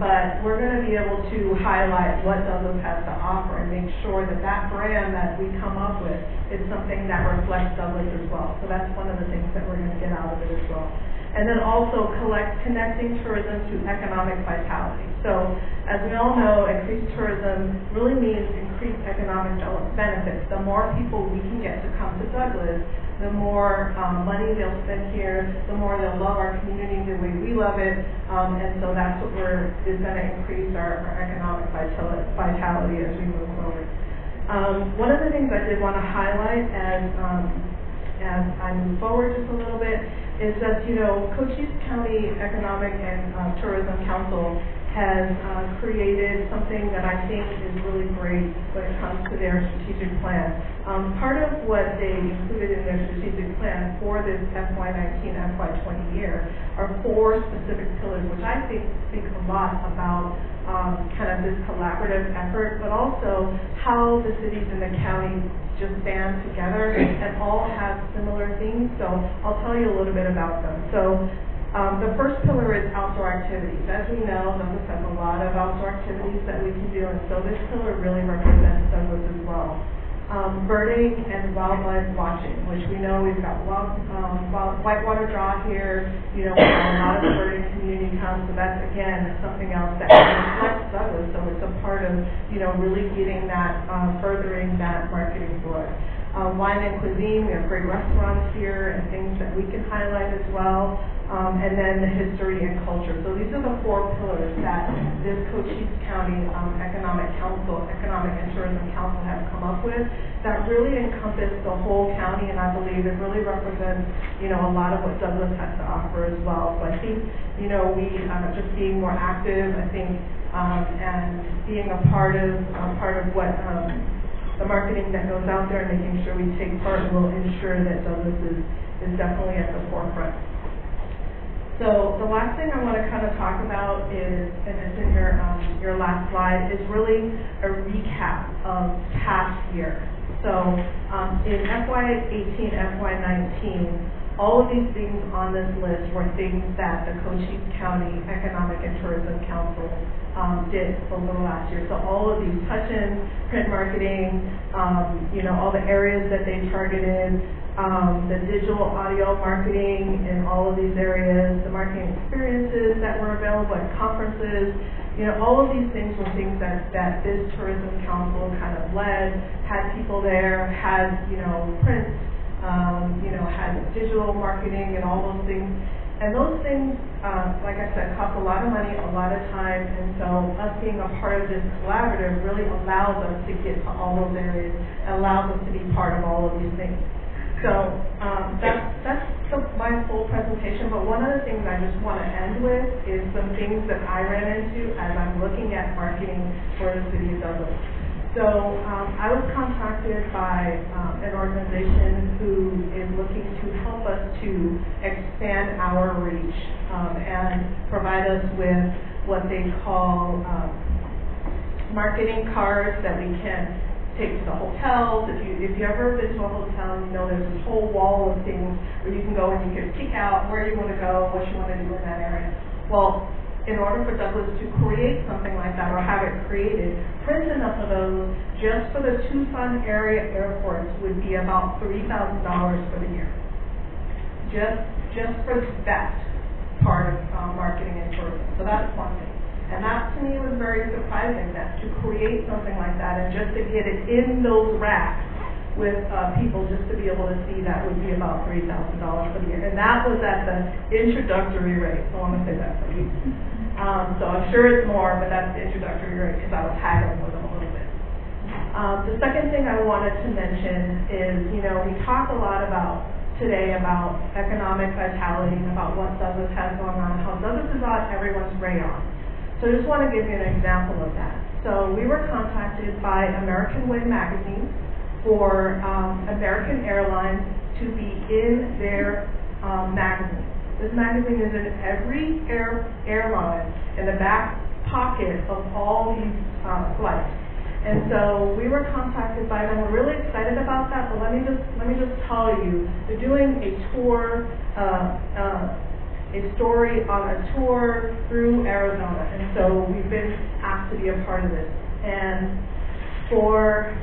But we're going to be able to highlight what Douglas has to offer and make sure that that brand that we come up with is something that reflects Douglas as well. So that's one of the things that we're going to get out of it as well. And then also connecting tourism to economic vitality. So as we all know, increased tourism really means increased economic benefits. The more people we can get to come to Douglas, the more money they'll spend here, the more they'll love our community the way we love it, and so that's what is going to increase our economic vitality as we move forward. One of the things I did want to highlight as I move forward just a little bit is that, Cochise County Economic and Tourism Council has created something that I think is really great when it comes to their strategic plan. Part of what they included in their strategic plan for this FY19, FY20 year are 4 specific pillars, which I think speak a lot about kind of this collaborative effort, but also how the cities in the county just band together and all have similar themes. So I'll tell you a little bit about them. So the first pillar is outdoor activities. As we know, Douglas has a lot of outdoor activities that we can do, and so this pillar really represents Douglas as well. Birding and wildlife watching, which we know we've got whitewater draw here, we have a lot of the birding community come, so that's again something else that reflects Douglas, so it's a part of, really getting that, furthering that marketing for it. Wine and cuisine, we have great restaurants here and things that we can highlight as well. And then the history and culture. So these are the 4 pillars that this Cochise County Economic and Tourism Council have come up with that really encompass the whole county, and I believe it really represents, a lot of what Douglas has to offer as well. So I think, we just being more active, I think, and being a part of what the marketing that goes out there and making sure we take part will ensure that Douglas is definitely at the forefront. So the last thing I want to kind of talk about is, and it's in your last slide, is really a recap of past year. So in FY18, FY19, all of these things on this list were things that the Cochise County Economic and Tourism Council did over the last year. So all of these touch-ins, print marketing, all the areas that they targeted, the digital audio marketing in all of these areas, the marketing experiences that were available at conferences. All of these things were things that this Tourism Council kind of led, had people there, had, print, had digital marketing and all those things. And those things, like I said, cost a lot of money, a lot of time, and so us being a part of this collaborative really allows us to get to all those areas, and allows us to be part of all of these things. So that's my full presentation, but one of the things I just want to end with is some things that I ran into as I'm looking at marketing for the city of Douglas. So I was contacted by an organization who is looking to help us to expand our reach and provide us with what they call marketing cards that we can take to the hotels. If you ever been to a hotel, there's this whole wall of things where you can go and you can pick out where you want to go, what you want to do in that area. Well, in order for Douglas to create something like that or have it created, print enough of those just for the Tucson area airports would be about $3,000 for the year. Just for that part of marketing and tourism. So that's one thing. And that to me was very surprising, that to create something like that and just to get it in those racks with people just to be able to see that would be about $3,000 for the year. And that was at the introductory rate. So I want to say that for you. So I'm sure it's more, but that's the introductory rate because I was haggling with them a little bit. The second thing I wanted to mention is, we talk a lot today about economic vitality and about what Douglas has going on, how Douglas is on everyone's radar. So I just want to give you an example of that. So we were contacted by American Way magazine for American Airlines to be in their magazine. This magazine is in every airline in the back pocket of all these flights. And so we were contacted by them. We're really excited about that, but let me just tell you, they're doing a tour, a story on a tour through Arizona, and so we've been asked to be a part of this. And for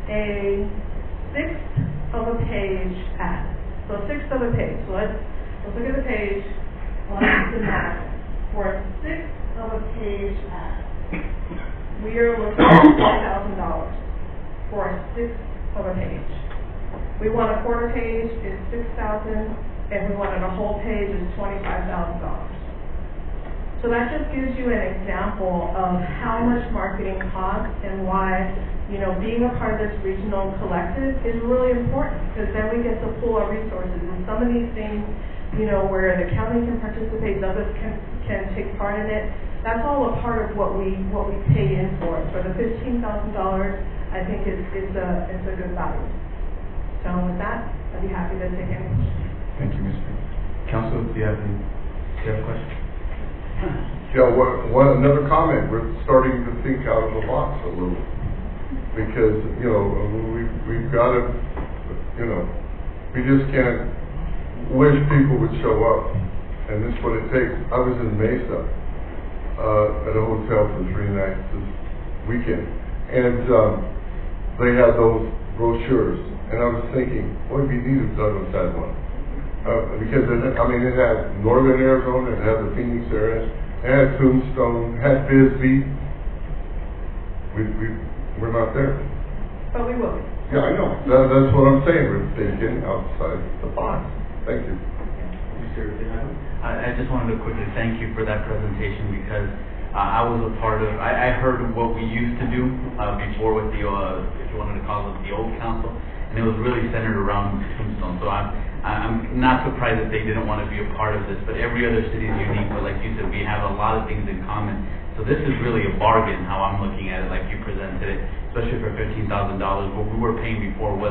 a sixth of a page ad, so a sixth of a page, so let's look at the page, let's imagine, for a sixth of a page ad, we are looking at $4,000 for a sixth of a page. We want a quarter page, it's $6,000. And we wanted a whole page is $25,000. So that just gives you an example of how much marketing costs and why, being a part of this regional collective is really important, because then we get to pool our resources. And some of these things, where the county can participate, others can take part in it. That's all a part of what we pay in for. For the $15,000, I think it's a good value. So with that, I'd be happy to take any questions. Thank you, Mr. Council, do you have a question? Yeah, another comment. We're starting to think out of the box a little, because we've got to, we just can't wish people would show up, and this is what it takes. I was in Mesa at a hotel for 3 nights this weekend, and they had those brochures, and I was thinking, what would be neat if Douglas had one? Because it had northern Arizona, it had the Phoenix area, it had Tombstone, it had Bisbee. We're not there. But we will. Yeah, I know. That's what I'm saying. We're thinking outside the box. Thank you. I just wanted to quickly thank you for that presentation, because I was a part of, I heard what we used to do before with the, if you wanted to call it the old council, and it was really centered around Tombstone. So I'm not surprised that they didn't want to be a part of this, but every other city is unique. But like you said, we have a lot of things in common. So this is really a bargain, how I'm looking at it, like you presented it, especially for $15,000. What we were paying before we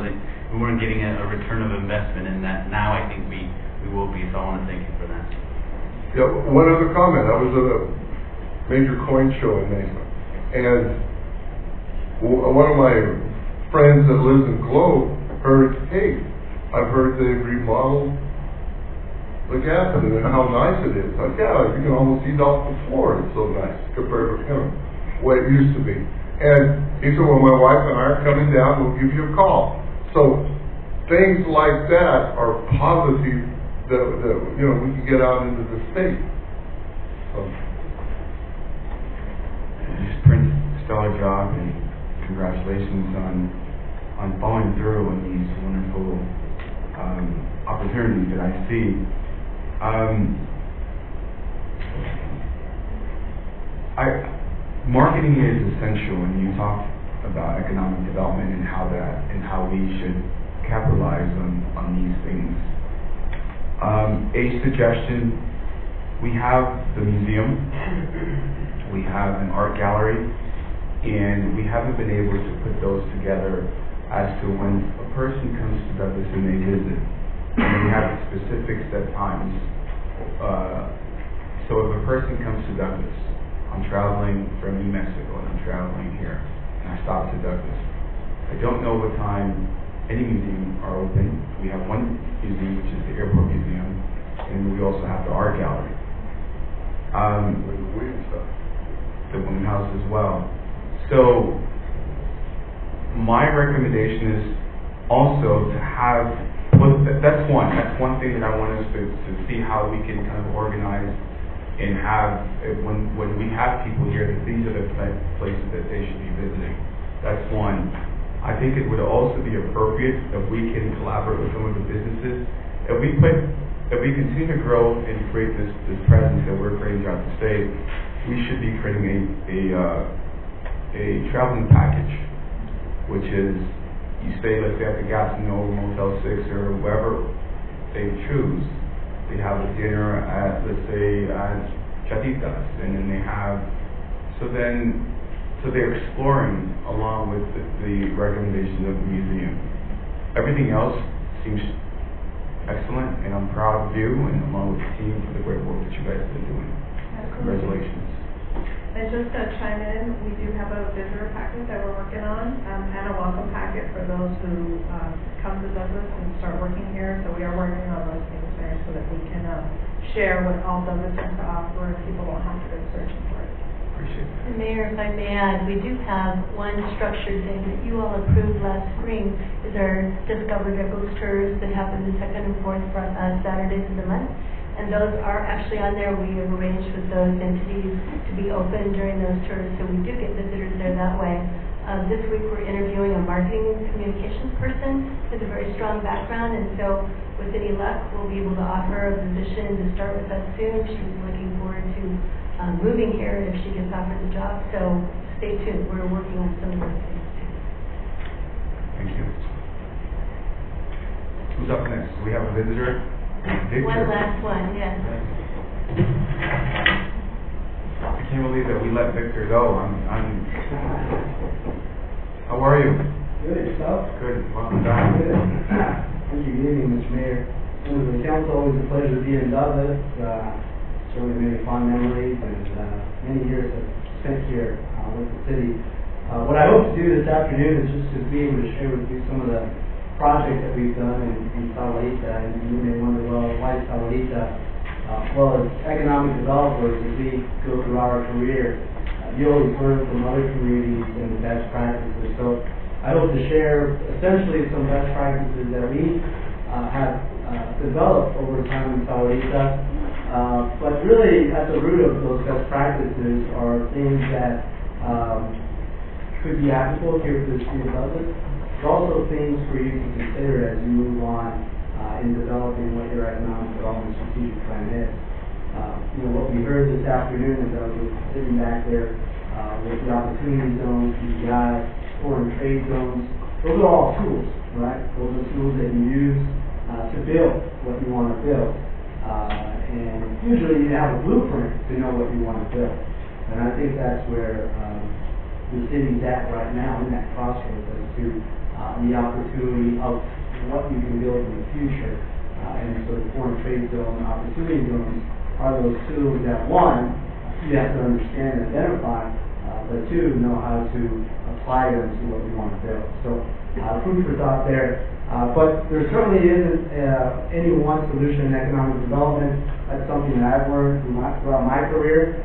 weren't getting a return of investment in that. Now I think we will be. So I want to thank you for that. Yeah, one other comment. I was at a major coin show in Mesa, and one of my friends that lives in Globe heard, hey, I've heard they've remodeled the Gaffin and how nice it is. Like, yeah, you can almost eat off the floor. It's so nice compared to what it used to be. And he said, well, my wife and I are coming down. We'll give you a call. So things like that are positive that you know, we can get out into the state. So. Just Prince, stellar job, and congratulations on following through on these wonderful opportunities that I see. Marketing is essential, and you talk about economic development and how we should capitalize on these things. A suggestion: we have the museum, we have an art gallery, and we haven't been able to put those together as to when a person comes to Douglas and they visit. And we have specific set times. So if a person comes to Douglas, I'm traveling from New Mexico and I'm traveling here, and I stop to Douglas. I don't know what time any museum are open. We have one museum, which is the Airport Museum, and we also have the art gallery. The Women's House as well. So my recommendation is also to have, well, that's one thing that I want us to see how we can kind of organize and have, when we have people here, that these are the places that they should be visiting. That's one. I think it would also be appropriate if we can collaborate with some of the businesses. If we continue to grow and create this presence that we're creating throughout the state, we should be creating a traveling package, which is you stay, let's say, at the Gastineau, Motel 6, or wherever they choose. They have a dinner at, let's say, at Chatitas, and then they have, so they're exploring along with the recommendation of the museum. Everything else seems excellent, and I'm proud of you and along with the team for the great work that you guys have been doing. Congratulations. And just to chime in, we do have a visitor packet that we're working on, and a welcome packet for those who come to Douglas and start working here. So we are working on those things there so that we can share what all Douglas has to offer, and people won't have to go searching for it. Appreciate that. And Mayor, if I may add, we do have one structured thing that you all approved last spring, is our Discover Douglas tours that happen the second and fourth Saturdays of the month. And those are actually on there. We have arranged with those entities to be open during those tours, so we do get visitors there that way. This week we're interviewing a marketing and communications person with a very strong background, and so with any luck, we'll be able to offer a position to start with us soon. She's looking forward to moving here if she gets offered the job, so stay tuned. We're working on some of those things too. Thank you. Who's up next? We have a visitor. Victor. One last one, yes. I can't believe that we let Victor go. How are you? Good, yourself? Good. Welcome back. Good. Thank you, good evening, Mr. Mayor. Members of the council, always a pleasure to be in Douglas. Certainly many fond memories, and many years I've spent here with the city. What I hope to do this afternoon is just to be able to share with you some of the project that we've done in Sahuarita, and you may wonder, well, why Sahuarita? Well, as economic developers, as we go through our career, you always learn from other communities and the best practices. So I hope to share essentially some best practices that we have developed over time in Sahuarita. But really, at the root of those best practices are things that could be applicable here for the city of Douglas. But also things for you to consider as you move on in developing what your economic development strategic plan is. What we heard this afternoon as I was sitting back there with the opportunity zones, PPI, foreign trade zones, those are all tools, right? Those are tools that you use to build what you want to build. And usually you have a blueprint to know what you want to build. And I think that's where the city's at right now, in that crossroads as to the opportunity of what you can build in the future. And so the foreign trade zone opportunity zones are those tools that, one, you have to understand and identify, but two, know how to apply them to what you want to build. So food for thought there. But there certainly isn't any one solution in economic development. That's something that I've learned throughout my career,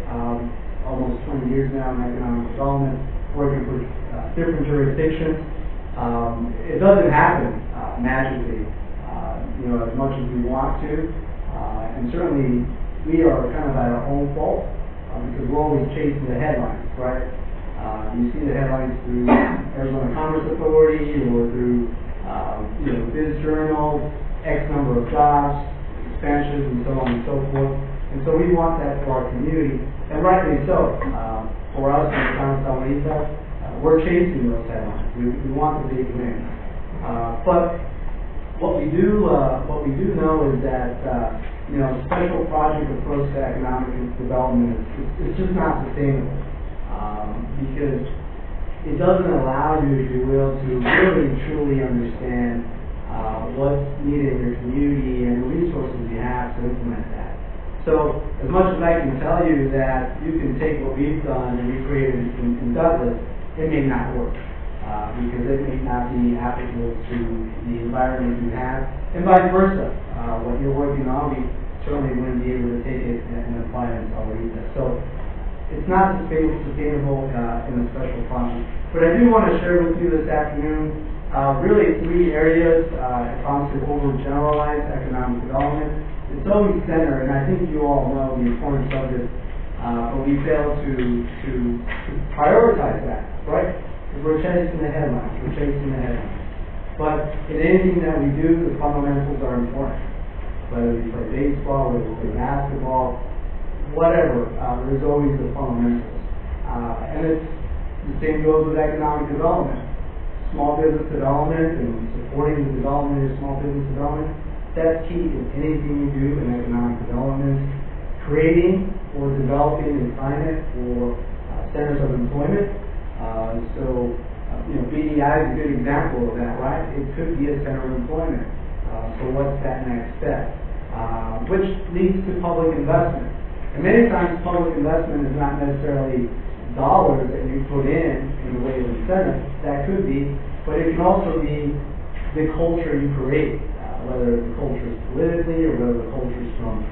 almost 20 years now in economic development, working for different jurisdictions. It doesn't happen magically, as much as we want to. And certainly, we are kind of at our own fault because we're always chasing the headlines, right? You see the headlines through Arizona Commerce Authority or through, Biz Journal, X number of jobs, expansions, and so on and so forth. And so we want that for our community, and rightly so. For us in the town of Sahuarita, we're chasing those headlines. We want the big win. But what we do know is that special project approach to economic development is just not sustainable because it doesn't allow you, if you will, to really truly understand what's needed in your community and the resources you have to implement that. So as much as I can tell you that you can take what we've done and recreate it in Douglas, it may not work. Because it may not be applicable to the environment you have, and vice versa. What you're working on, we certainly wouldn't be able to take it and apply it in Sahuarita. So it's not sustainable in a special project. But I do want to share with you this afternoon really three areas. If I'm to overgeneralize economic development, it's always centered, and I think you all know the importance of it, but we fail to prioritize that, right? We're chasing the headlines. But in anything that we do, the fundamentals are important. Whether we play baseball, whether we play basketball, whatever, there's always the fundamentals. And the same goes with economic development. Small business development and supporting the development of small business development, that's key in anything you do in economic development. Creating or developing a climate for centers of employment. BDI is a good example of that, right? It could be a center of employment. So what's that next step? Which leads to public investment. And many times public investment is not necessarily dollars that you put in the way of incentive. That could be, but it can also be the culture you create, whether the culture is politically or whether the culture is from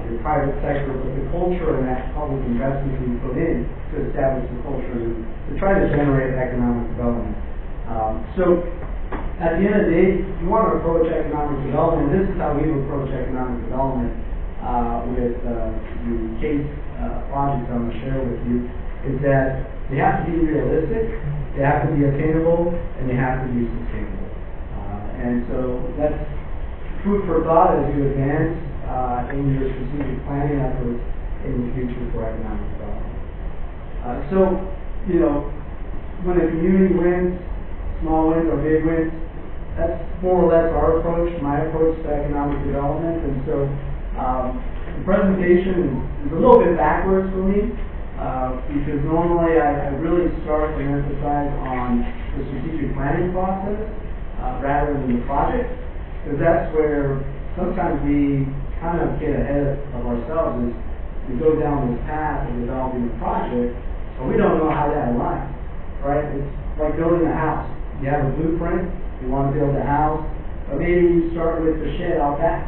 your private sector, but the culture and that public investment that you put in to establish the culture to try to generate economic development. So at the end of the day, you want to approach economic development. This is how we've approached economic development with the case projects I'm going to share with you, is that they have to be realistic, they have to be attainable, and they have to be sustainable. And so that's food for thought as you advance in your strategic planning efforts in the future for economic development. When a community wins, small wins or big wins, that's more or less our approach, my approach to economic development. And so the presentation is a little bit backwards for me because normally I really start and emphasize on the strategic planning process rather than the project, because that's where sometimes we kind of get ahead of ourselves as we go down this path of developing a project, but we don't know how that aligns, right? It's like building a house. You have a blueprint, you want to build a house, but maybe you start with the shed out back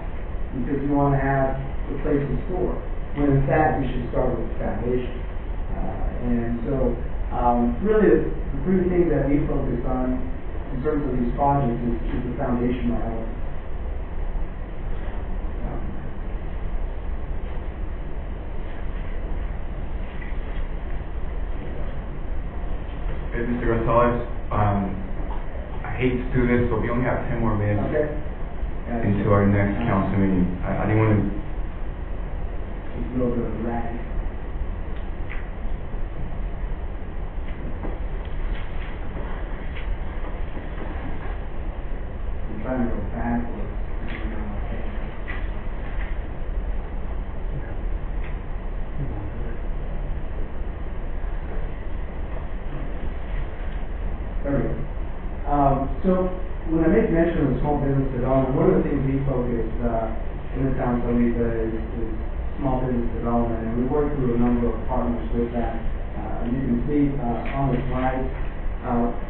because you want to have a place to store, when in fact you should start with the foundation. And so really the three things that we focus on in terms of these projects is the foundational element. Mr. Gonzalez, I hate to do this, but we only have 10 more minutes into our next council meeting. I didn't want to... Just a little bit of a lag. I'm trying to go backwards. So when I make mention of small business development, one of the things we focus in the town of Sahuarita is small business development, and we work through a number of partners with that. You can see on the slide,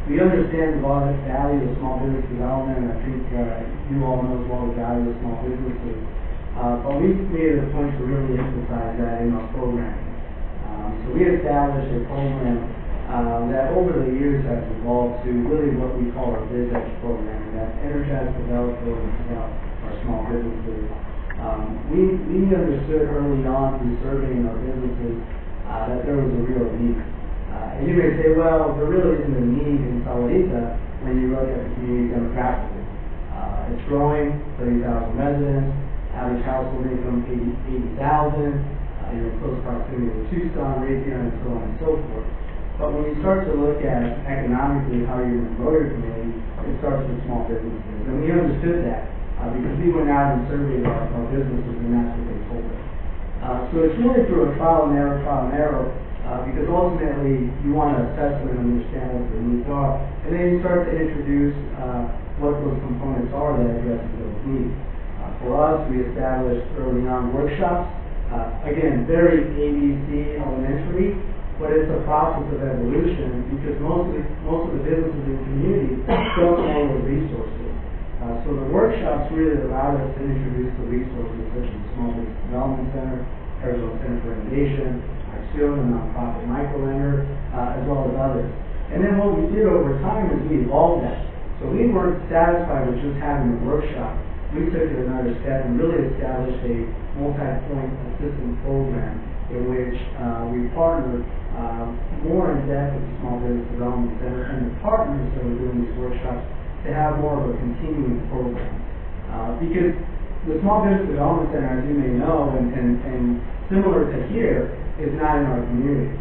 we understand the value of small business development, and I think you all know as well the value of small businesses. But we've made it a point to really emphasize that in our programming. So we established a program that over the years has evolved to really what we call our BizEdge program, that energize, develop, build, and sell our small businesses. We understood early on through surveying our businesses that there was a real need. And you may say, well, there really isn't a need in Sahuarita when you look at the community demographically. It's growing, 30,000 residents, average household income 80,000, close proximity to Tucson, Raytheon, and so on and so forth. But when you start to look at economically how you're going to grow your community, it starts with small businesses. And we understood that because we went out and surveyed our businesses, and that's what they told us. So it's really through a trial and error, because ultimately you want to assess them and understand what their needs are. And then you start to introduce what those components are that address those needs. For us, we established early on workshops. Again, very ABC elementary, but it's a process of evolution because most of the businesses in the community don't know the resources. So the workshops really allowed us to introduce the resources such as the Small Business Development Center, Arizona Center for Innovation, Acción, a nonprofit microlender, as well as others. And then what we did over time is we evolved that. So we weren't satisfied with just having a workshop. We took it another step and really established a multi-point assistance program in which we partnered more in depth with the Small Business Development Center and the partners that were doing these workshops to have more of a continuing program. Because the Small Business Development Center, as you may know, and similar to here, is not in our community.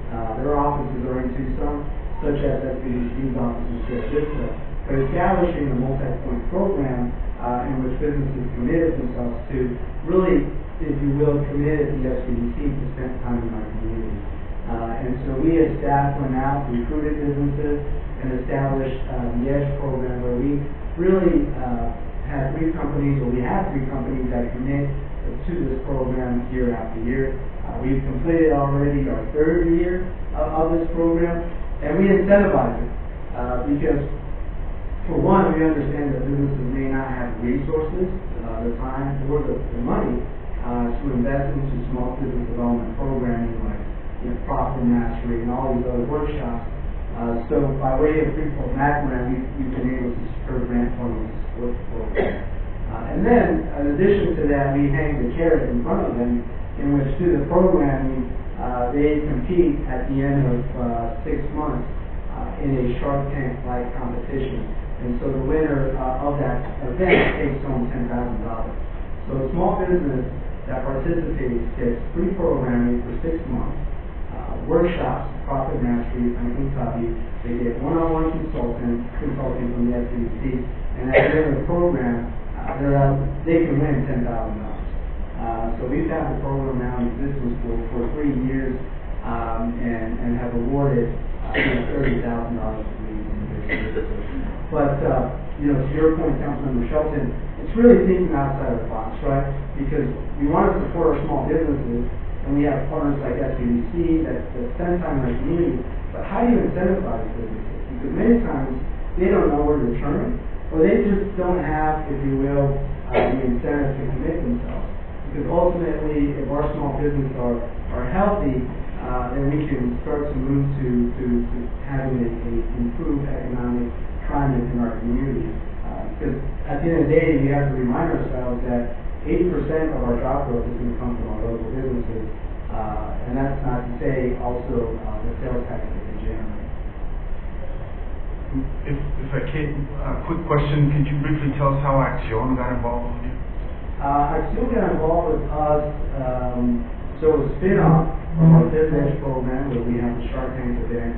Their offices are in Tucson, such as SBDC's office in Sierra Vista. But establishing a multi-point program in which businesses committed themselves to really, if you will, committed the SBDC to spend time in our community. And so we as staff went out, recruited businesses, and established the EDGE program where we really had three companies that commit to this program year after year. We've completed already our third year of this program, and we incentivize it because, for one, we understand that businesses may not have resources, the time, or the money to invest into small business development programming like profit mastery and all these other workshops. So by way of brief background, we've been able to secure grant funding to support the program. And then, in addition to that, we hang the carrot in front of them, in which through the programming, they compete at the end of 6 months in a Shark Tank-like competition. And so the winner of that event takes home $10,000. So a small business that participates gets free programming for 6 months, workshops, profit mastery, and Puntabi. They get one-on-one consulting from the SBDC, and at the end of the program, they can win $10,000. So we've had the program now in existence for 3 years, and have awarded $30,000 for these. But to your point, Councilmember Shelton, it's really thinking outside the box, right? Because we want to support our small businesses, and we have partners like SBDC that spend time in our community. But how do you incentivize businesses? Because many times they don't know where to turn, or they just don't have, if you will, the incentive to commit themselves. Because ultimately, if our small businesses are healthy, then we can start to move to having an improved economic climate in our community. Because at the end of the day, we have to remind ourselves that 80% of our job growth is going to come from our local businesses, and that's not to say also the sales tax that they generate. If I can, quick question, could you briefly tell us how Acción got involved with you? Acción got involved with us, so a spin-off of our BizEdge program where we have the Shark Tank event.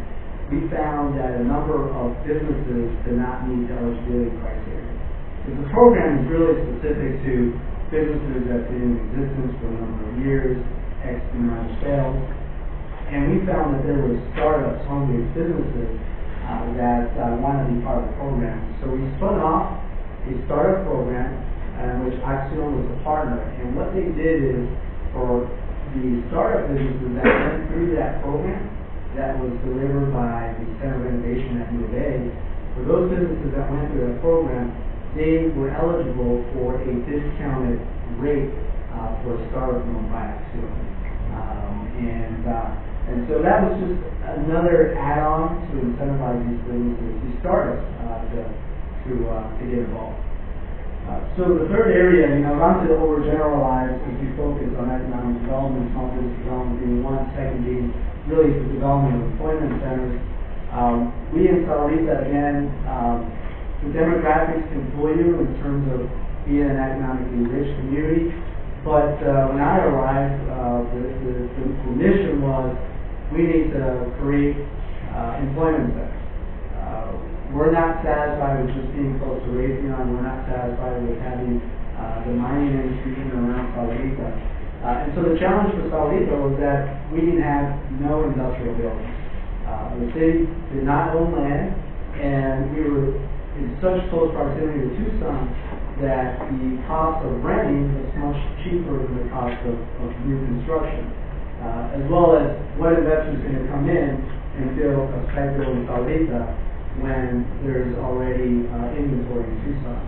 We found that a number of businesses did not meet the eligibility criteria. Because the program is really specific to businesses that have been in existence for a number of years, X amount of sales. And we found that there were startups, hungry businesses that wanted to be part of the program. So we spun off a startup program in which Acción was a partner. And what they did is, for the startup businesses that went through that program, that was delivered by the Center of Innovation at U of A, for those businesses that went through that program, they were eligible for a discounted rate for a startup loan by Acción. And so that was just another add-on to incentivize these businesses, these startups, to get involved. So the third area, not to overgeneralize as we focus on economic development, small business development being one, second being really the development of employment centers. We in Sahuarita, again, the demographics can fool you in terms of being an economically rich community, but when I arrived, the mission was we need to create employment centers. We're not satisfied with just being close to Raytheon. We're not satisfied with having the mining industry in and around Sahuarita. And so the challenge for Sahuarita was that we didn't have no industrial buildings. The city did not own land, and we were in such close proximity to Tucson that the cost of renting was much cheaper than the cost of new construction, as well as what investors going to come in and build a spec building in Sahuarita when there's already inventory in Tucson.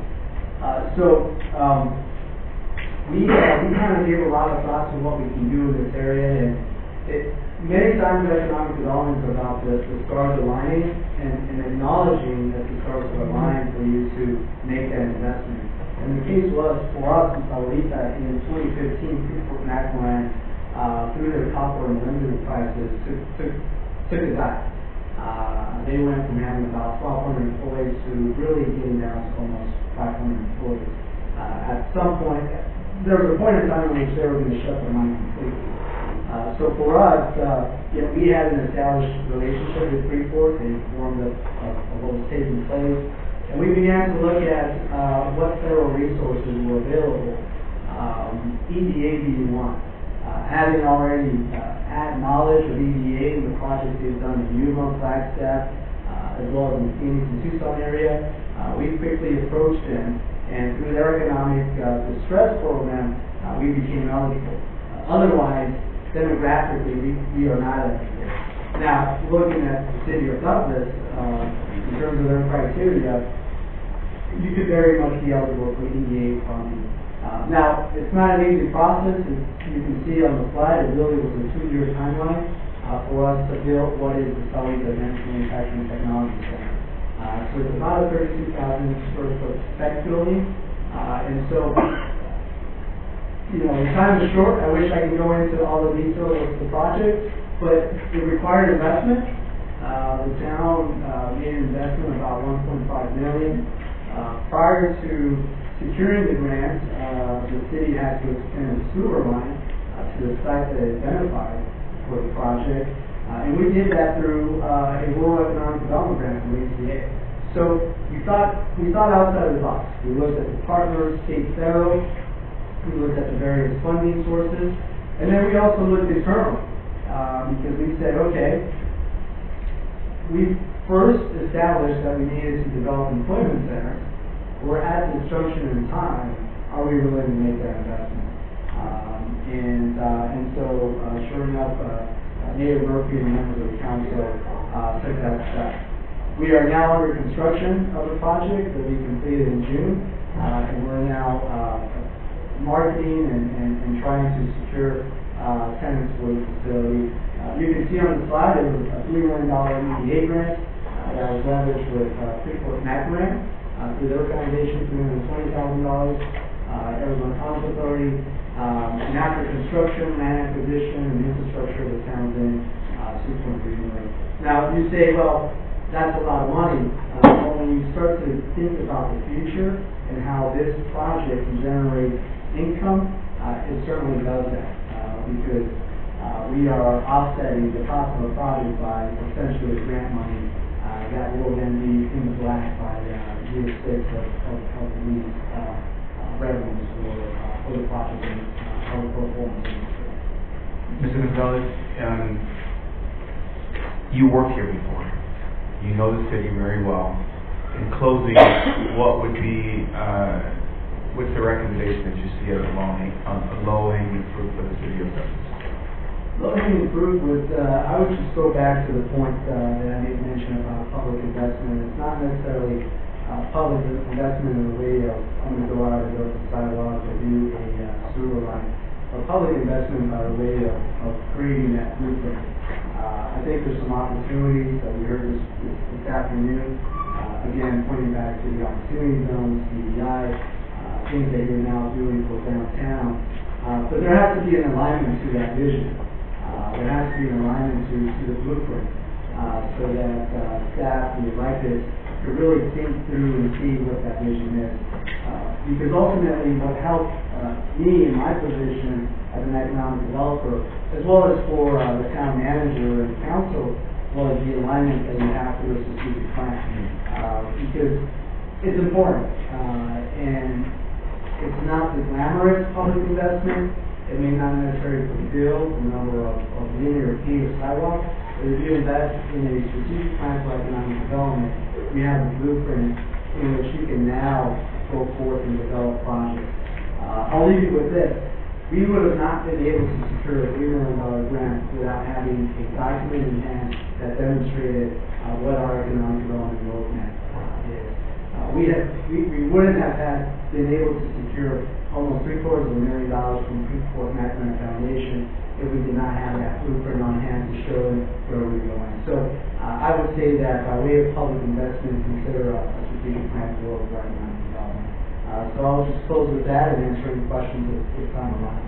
We kind of gave a lot of thought to what we can do in this area, and many times economic development is about the stars aligning and acknowledging that the stars are aligned for you to make that investment. And the case was, for us in Sahuarita, in 2015, Freeport-McMoRan, through their copper and aluminum prices, took a dive. They went from having about 1,200 employees to really getting down to almost 500 employees. At some point, there was a point in time in which they were going to shut their mine completely. So for us, we had an established relationship with Freeport. They informed us of what was taking place. And we began to look at what federal resources were available, EDA being one. Having already had knowledge of EDA and the projects they've done in Yuma, Flagstaff, as well as in the Phoenix and Tucson area, we quickly approached them, and through their economic distress program, we became eligible. Otherwise, demographically, we are not eligible. Now, looking at the city of Douglas, in terms of their criteria, you could very much be eligible for EDA funding. Now, it's not an easy process. You can see on the slide, it really was a 2-year timeline for us to build what is the Sahuarita Advanced Manufacturing Technology Center. So it's about a 32,000 square foot spec building. And so, time is short. I wish I could go into all the details of the project, but it required investment. The town made an investment of about $1.5 million. Prior to securing the grant, the city had to extend a sewer line to the site that it identified for the project, and we did that through a rural economic development grant from ACA. So we thought outside the box. We looked at the partners, state, federal. We looked at the various funding sources, and then we also looked internally because we said, okay, we first established that we needed to develop employment centers. We're at this junction in time, are we willing to make that investment? And so, sure enough, Mayor Murphy and members of the council took that step. We are now under construction of the project that we completed in June, and we're now marketing and trying to secure tenants for the facility. You can see on the slide, it was a $3 million EDA grant that was leveraged with Freeport-McMoRan. Through their foundation, $320,000, Arizona Commerce Authority, and after construction, land acquisition, and infrastructure, the town's in $6.3 million. Now, you say, well, that's a lot of money. But when you start to think about the future and how this project can generate income, it certainly does that because we are offsetting the cost of a project by essentially grant money that will then be in the black by year 6 of these revenues for the project and our performance. Mr. Gonzalez, you worked here before. You know the city very well. In closing, what would be what's the recommendation that you see as a low-hanging fruit for the city of Douglas? Low-hanging fruit would, I would just go back to the point that I made mention about public investment. It's not necessarily public investment in the way of, I'm going to go out and build a sidewalk or do a sewer line, but public investment by the way of creating that blueprint. I think there's some opportunities that we heard this afternoon. Again, pointing back to the opportunity zones, CDI, things that you're now doing for downtown. But there has to be an alignment to that vision. There has to be an alignment to the blueprint so that staff and the elected could really think through and see what that vision is. Because ultimately what helped me in my position as an economic developer, as well as for the town manager and council, was the alignment that you have to a strategic plan. Because it's important. And it's not the glamorous public investment. It may not necessarily fulfill the number of linear feet of sidewalk, but if you invest in a strategic plan for economic development, you have a blueprint in which you can now go forth and develop projects. I'll leave you with this. We would have not been able to secure a $3 million grant without having a document in hand that demonstrated what our economic development roadmap is. We wouldn't have been able to secure almost $750,000 from Freeport McMahon Foundation if we did not have that blueprint on hand to show where we're going. So I would say that by way of public investment, consider a strategic plan for economic development. So I'll just close with that and answer any questions if time allows.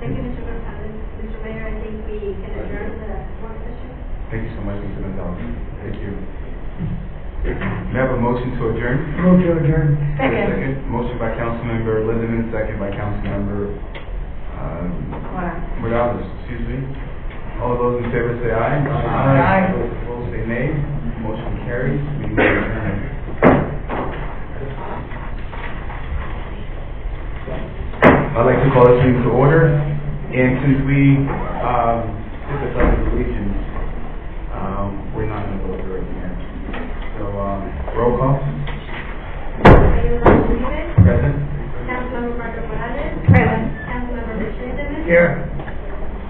Thank you, Mr. Gonzalez. Mr. Mayor, I think we can adjourn the work session. Thank you so much, Mr. Gonzalez. Thank you. May I have a motion to adjourn? Move to adjourn. Second. Motion by Councilmember Lindeman, second by Councilmember Morales, excuse me. All those in favor say aye. Aye. Those opposed say nay. Motion carries. We adjourn. I'd like to call this meeting to order, and since we did the pledge of allegiance, we're not going to go through it again. So, roll call. Mayor Rodriguez. Present. Councilmember Marco Morales. Present. Councilmember Rich Lindeman. Here.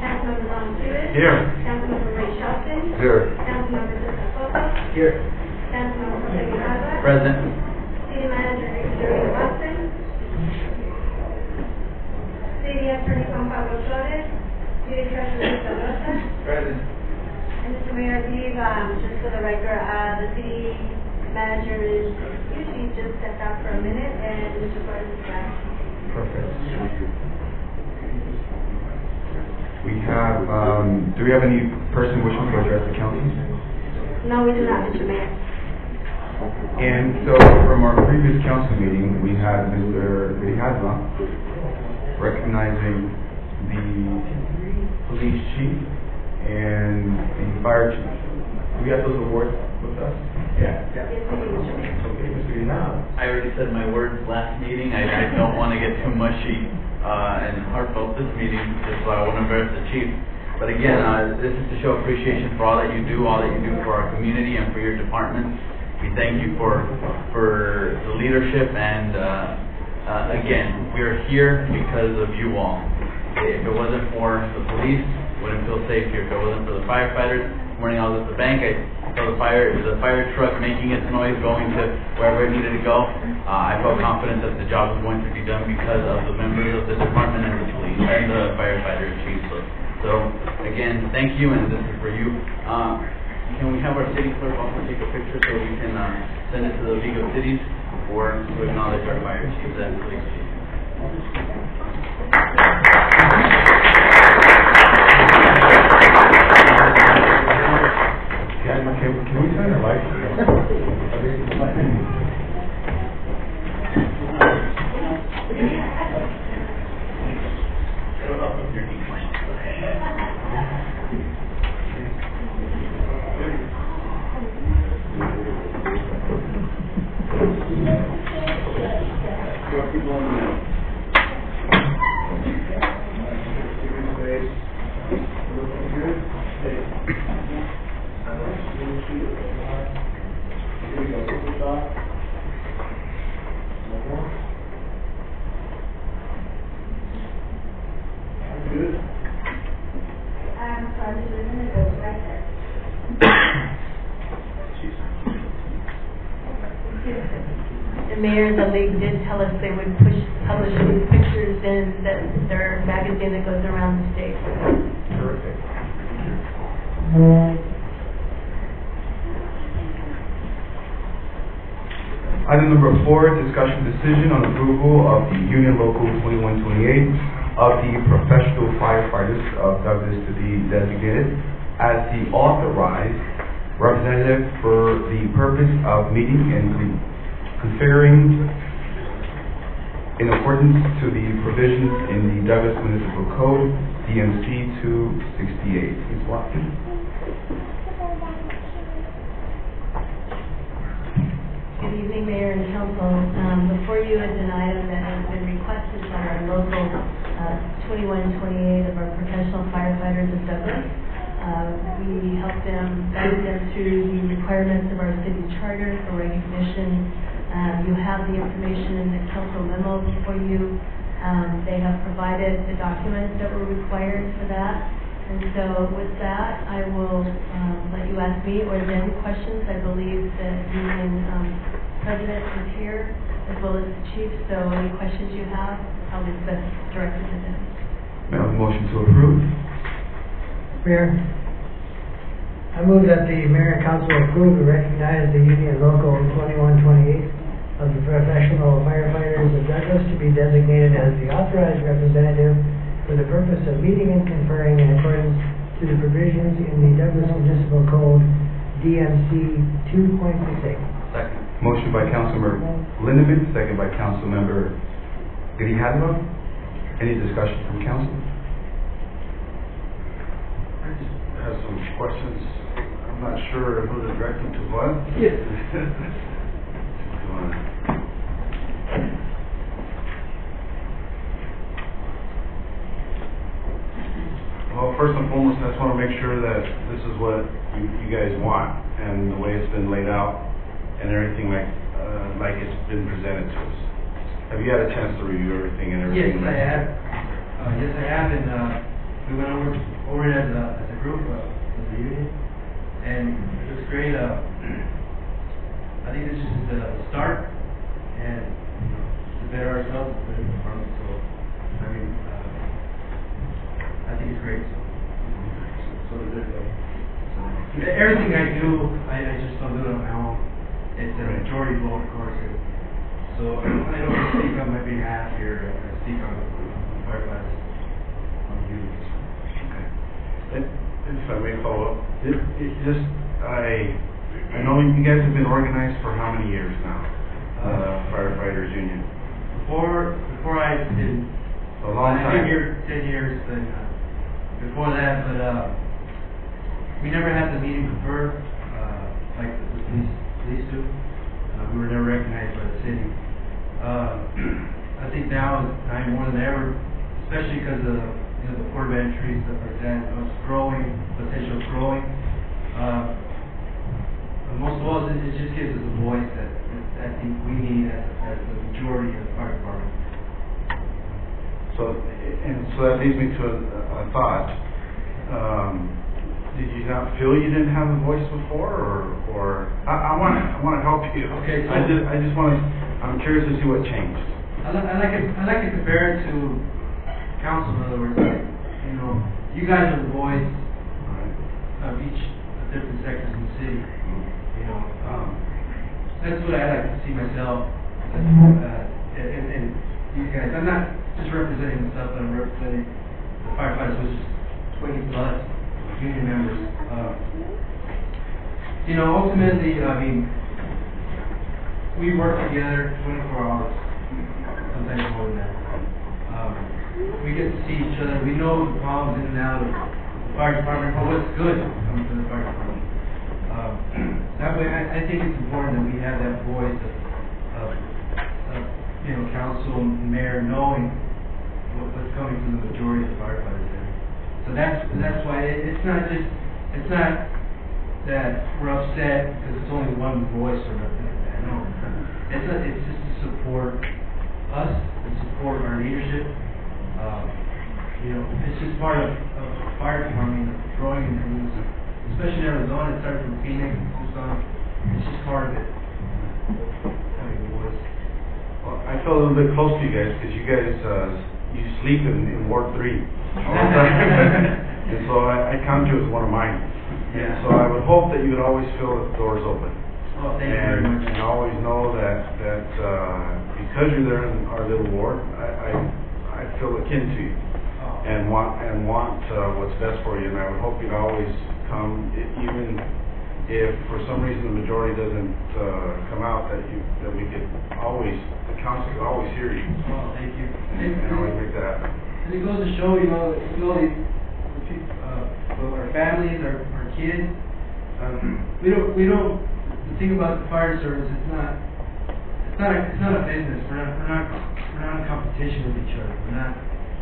Councilmember Ron Stewart. Here. Councilmember Ray Shelton. Here. Councilmember Cesar Soto. Here. Councilmember Jose Guevara. Present. City Manager Victoria Watson. City Attorney Juan Pablo Flores. City Treasurer Lisa Rosa. Present. And Mr. Mayor, I believe, just for the record, the city manager is excused. She just stepped out for a minute, and Mr. Flores is back. Perfect. We have, do we have any person wishing to address the council? No, we do not, Mr. Mayor. And so from our previous council meeting, we had Mr. Rihazma recognizing the police chief and the fire chief. Do we have those awards with us? Yeah. Yes, we do, Mr. Mayor. Okay, Mr. Rihazma. I already said my words last meeting. I don't want to get too mushy and heartfelt this meeting, just so I won't embarrass the chief. But again, this is to show appreciation for all that you do for our community and for your department. We thank you for the leadership, and again, we are here because of you all. If it wasn't for the police, wouldn't feel safe here. If it wasn't for the firefighters, this morning I was at the bank, I saw the fire truck making its noise going to wherever it needed to go. I felt confident that the job was going to be done because of the members of the department and the police and the firefighter chief. So again, thank you, and this is for you. Can we have our city clerk also take a picture so we can send it to the League of Cities or to acknowledge our fire chiefs and police chiefs? Can we turn the lights? The mayor and the league did tell us they would publish these pictures in their magazine that goes around the state. Terrific. Item number 4, discussion decision on approval of the Union Local 2128 of the professional firefighters of Douglas to be designated as the authorized representative for the purpose of meeting and conferring in accordance to the provisions in the Douglas Municipal Code, DMC 268. Ms. Watkins? Good evening, Mayor and Council. Before you is an item that has been requested by our local 2128 of our professional firefighters of Douglas. We help them, guide them through the requirements of our city charter for recognition. You have the information in the council memo before you. They have provided the documents that were required for that. And so with that, I will let you ask me, or if you have any questions. I believe that the Union President is here, as well as the Chief, so any questions you have, I'll be best directed to them. May I have a motion to approve? Mayor, I move that the Mayor and Council approve and recognize the Union Local 2128 of the professional firefighters of Douglas to be designated as the authorized representative for the purpose of meeting and conferring in accordance to the provisions in the Douglas Municipal Code, DMC 2.68. Second. Motion by Councilmember Lindeman, second by Councilmember Grijalva. Any discussion from council? I just have some questions. I'm not sure who to direct them to, what? Yes. Well, first and foremost, I just want to make sure that this is what you guys want, and the way it's been laid out, and everything like it's been presented to us. Have you had a chance to review everything and everything? Yes, I have, and we went over it as a group, as a union, and it was great. I think this is the start, and to better ourselves, to better the department. So, I mean, I think it's great. So everything I do, I just don't do it on my own. It's a majority vote, of course. So I don't speak on my behalf here. I speak on the firefighters, on you. Okay. And if I may follow up, I know you guys have been organized for how many years now? Firefighters Union. Before I did, A long time. 10 years, but before that, but we never had the meeting preferred, like the police do. We were never recognized by the city. I think now is more than ever, especially because of the port of entries that are growing, potential growing. Most of all, it just gives us a voice that I think we need as the majority of the fire department. So that leads me to a thought. Did you not feel you didn't have a voice before, or I want to help you. Okay. So I'm curious to see what changed. I like to compare it to council. In other words, you guys are the voice of each different sectors in the city. That's what I like to see myself, and these guys. I'm not just representing myself, but I'm representing the firefighters, which is 20 plus union members. Ultimately, I mean, we work together 24 hours, sometimes more than that. We get to see each other. We know the problems in and out of the fire department, but what's good coming from the fire department. That way, I think it's important that we have that voice of council and mayor knowing what's coming from the majority of the firefighters there. So that's why it's not that we're upset because it's only one voice or nothing like that. No, it's just to support us, to support our leadership. It's just part of fire department growing in especially in Arizona. It started from Phoenix, Tucson. It's just part of it. Having a voice. Well, I feel a little bit close to you guys because you guys you sleep in Ward 3 all the time, and so I count you as one of mine. And so I would hope that you would always feel that the door is open. Oh, thank you very much. And always know that because you're there in our little ward, I feel akin to you and want what's best for you. And I would hope you'd always come, even if for some reason the majority doesn't come out, that we could always, the council could always hear you. Oh, thank you. And always make that happen. And it goes to show, our families, our kids, we don't. The thing about the fire service, it's not a business. We're not in competition with each other.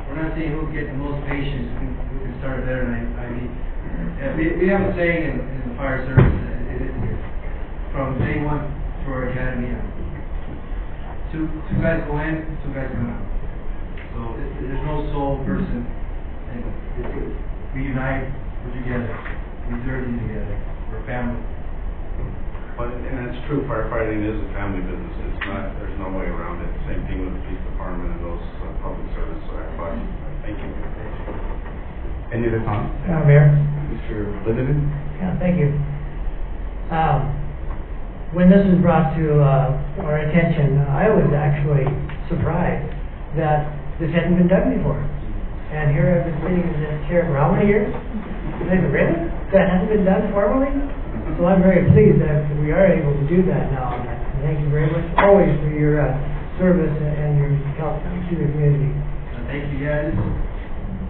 We're not saying who can get the most patients, who can start better. We have a saying in the fire service, from day one to our academy. Two guys go in, two guys come out. So there's no sole person. And we unite, we're together. We serve you together. We're family. And it's true, firefighting is a family business. It's not, there's no way around it. Same thing with the police department and those public service bodies. Thank you. Any other comments? Mayor? Mr. Lindeman? Yeah, thank you. When this was brought to our attention, I was actually surprised that this hadn't been done before. And here I've been sitting in this chair for how many years? Really? That hasn't been done formally? So I'm very pleased that we are able to do that now. And thank you very much always for your service and your help to the community. Thank you, guys.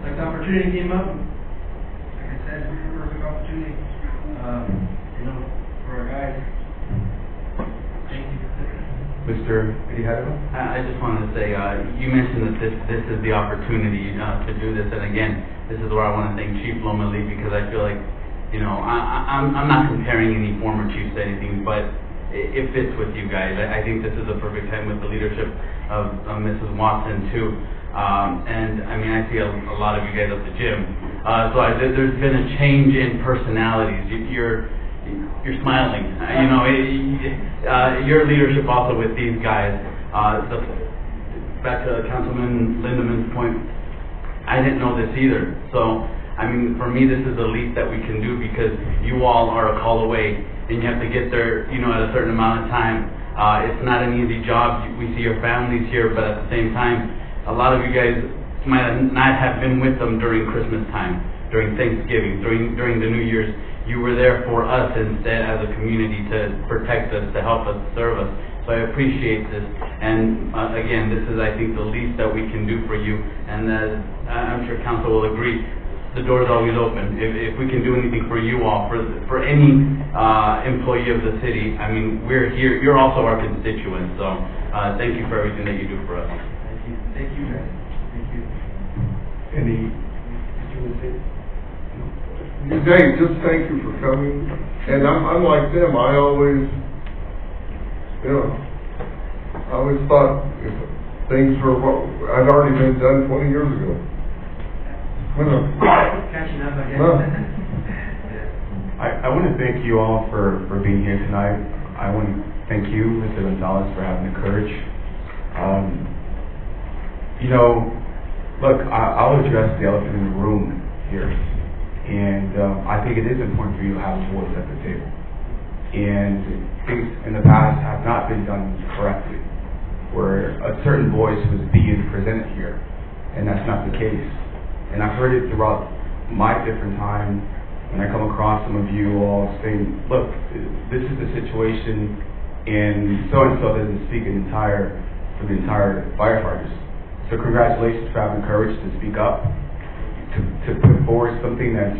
Like the opportunity came up, like I said, it was a perfect opportunity, for our guys. Thank you. Mr. Grijalva? I just wanted to say, you mentioned that this is the opportunity to do this, and again, this is where I want to thank Chief Lomeli, because I feel like, I'm not comparing any former chiefs to anything, but it fits with you guys. I think this is a perfect time with the leadership of Mrs. Watson too. And I mean, I see a lot of you guys at the gym. So there's been a change in personalities. You're smiling. Your leadership also with these guys. Back to Councilman Lindeman's point, I didn't know this either. So, I mean, for me, this is the least that we can do, because you all are a call away, and you have to get there, at a certain amount of time. It's not an easy job. We see your families here, but at the same time, a lot of you guys might not have been with them during Christmas time, during Thanksgiving, during the New Year's. You were there for us instead as a community to protect us, to help us, serve us. So I appreciate this. And again, this is, I think, the least that we can do for you. And I'm sure council will agree. The door is always open. If we can do anything for you all, for any employee of the city, I mean, we're here. You're also our constituents. So thank you for everything that you do for us. Thank you. Thank you, guys. Thank you. Dave, just thank you for coming. And I'm like them. I always thought if things were what had already been done 20 years ago. Catching up, I guess. I want to thank you all for being here tonight. I want to thank you, Mr. Gonzalez, for having the courage. Look, I'll address the elephant in the room here. And I think it is important for you to have a voice at the table. And things in the past have not been done correctly, where a certain voice was being presented here, and that's not the case. And I've heard it throughout my different time when I come across some of you all saying, look, this is the situation, and so-and-so doesn't speak for the entire firefighters. So congratulations for having courage to speak up, to put forward something that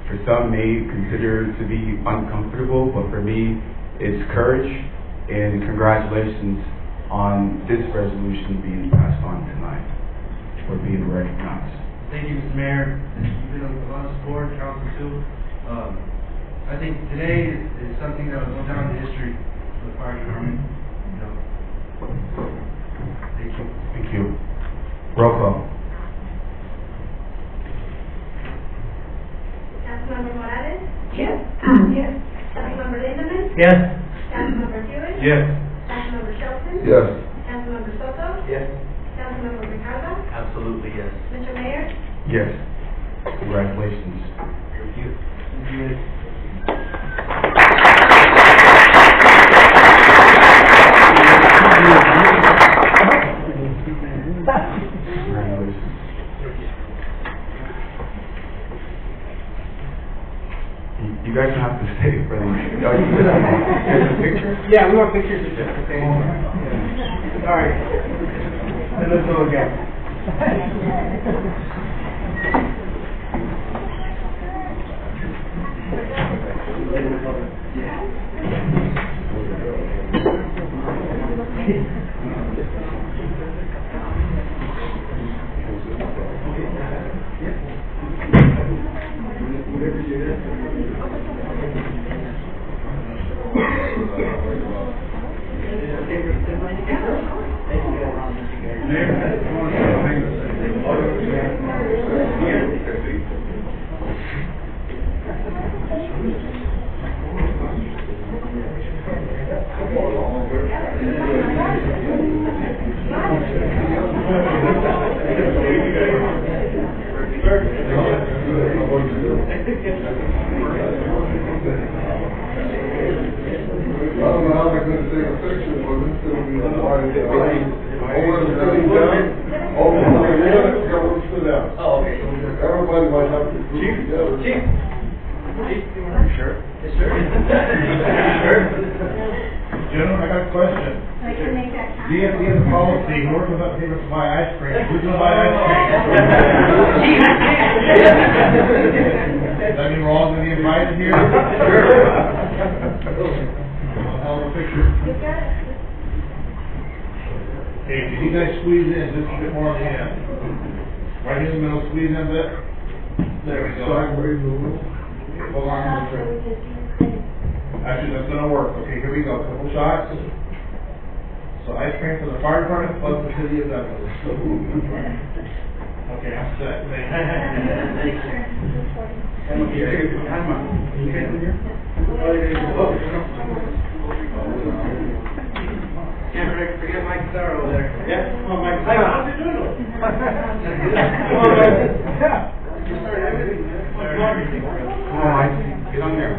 for some may consider to be uncomfortable, but for me, it's courage, and congratulations on this resolution being passed on tonight, or being recognized. Thank you, Mr. Mayor. You've been a lot of support, council too. I think today is something that will go down in history for the fire department. Thank you. Thank you. Roll call. Councilmember Morales? Yes. Yes. Councilmember Lindeman? Yes. Councilmember Hewitt? Yes. Councilmember Shelton? Yes. Councilmember Soto? Yes. Councilmember Grijalva? Absolutely, yes. Mr. Mayor? Yes. Congratulations. Thank you. Thank you. Yeah, we want pictures of this, okay? Sorry. Let's go again. Everybody might have to group together. Chief? Sure. Yes, sir. Gentlemen, I got a question. I can make that count. DFC has a policy, we're going to pay us to buy ice cream. Who's going to buy ice cream? Does that mean we're all going to be invited here? I'll have a picture. Okay, if you guys squeeze in just a bit more on the end. Right in the middle, squeeze in a bit. There we go. Sideways a little. Hold on a second. Actually, that's gonna work. Okay, here we go. Couple shots. So ice cream for the fire department plus the city of Douglas. Okay, I'm set. Thank Can't forget Mike Sarah over there. Yeah, come on, Mike. Hang on, how's it doing? Come on, Mike. Come on, Mike. Get on there.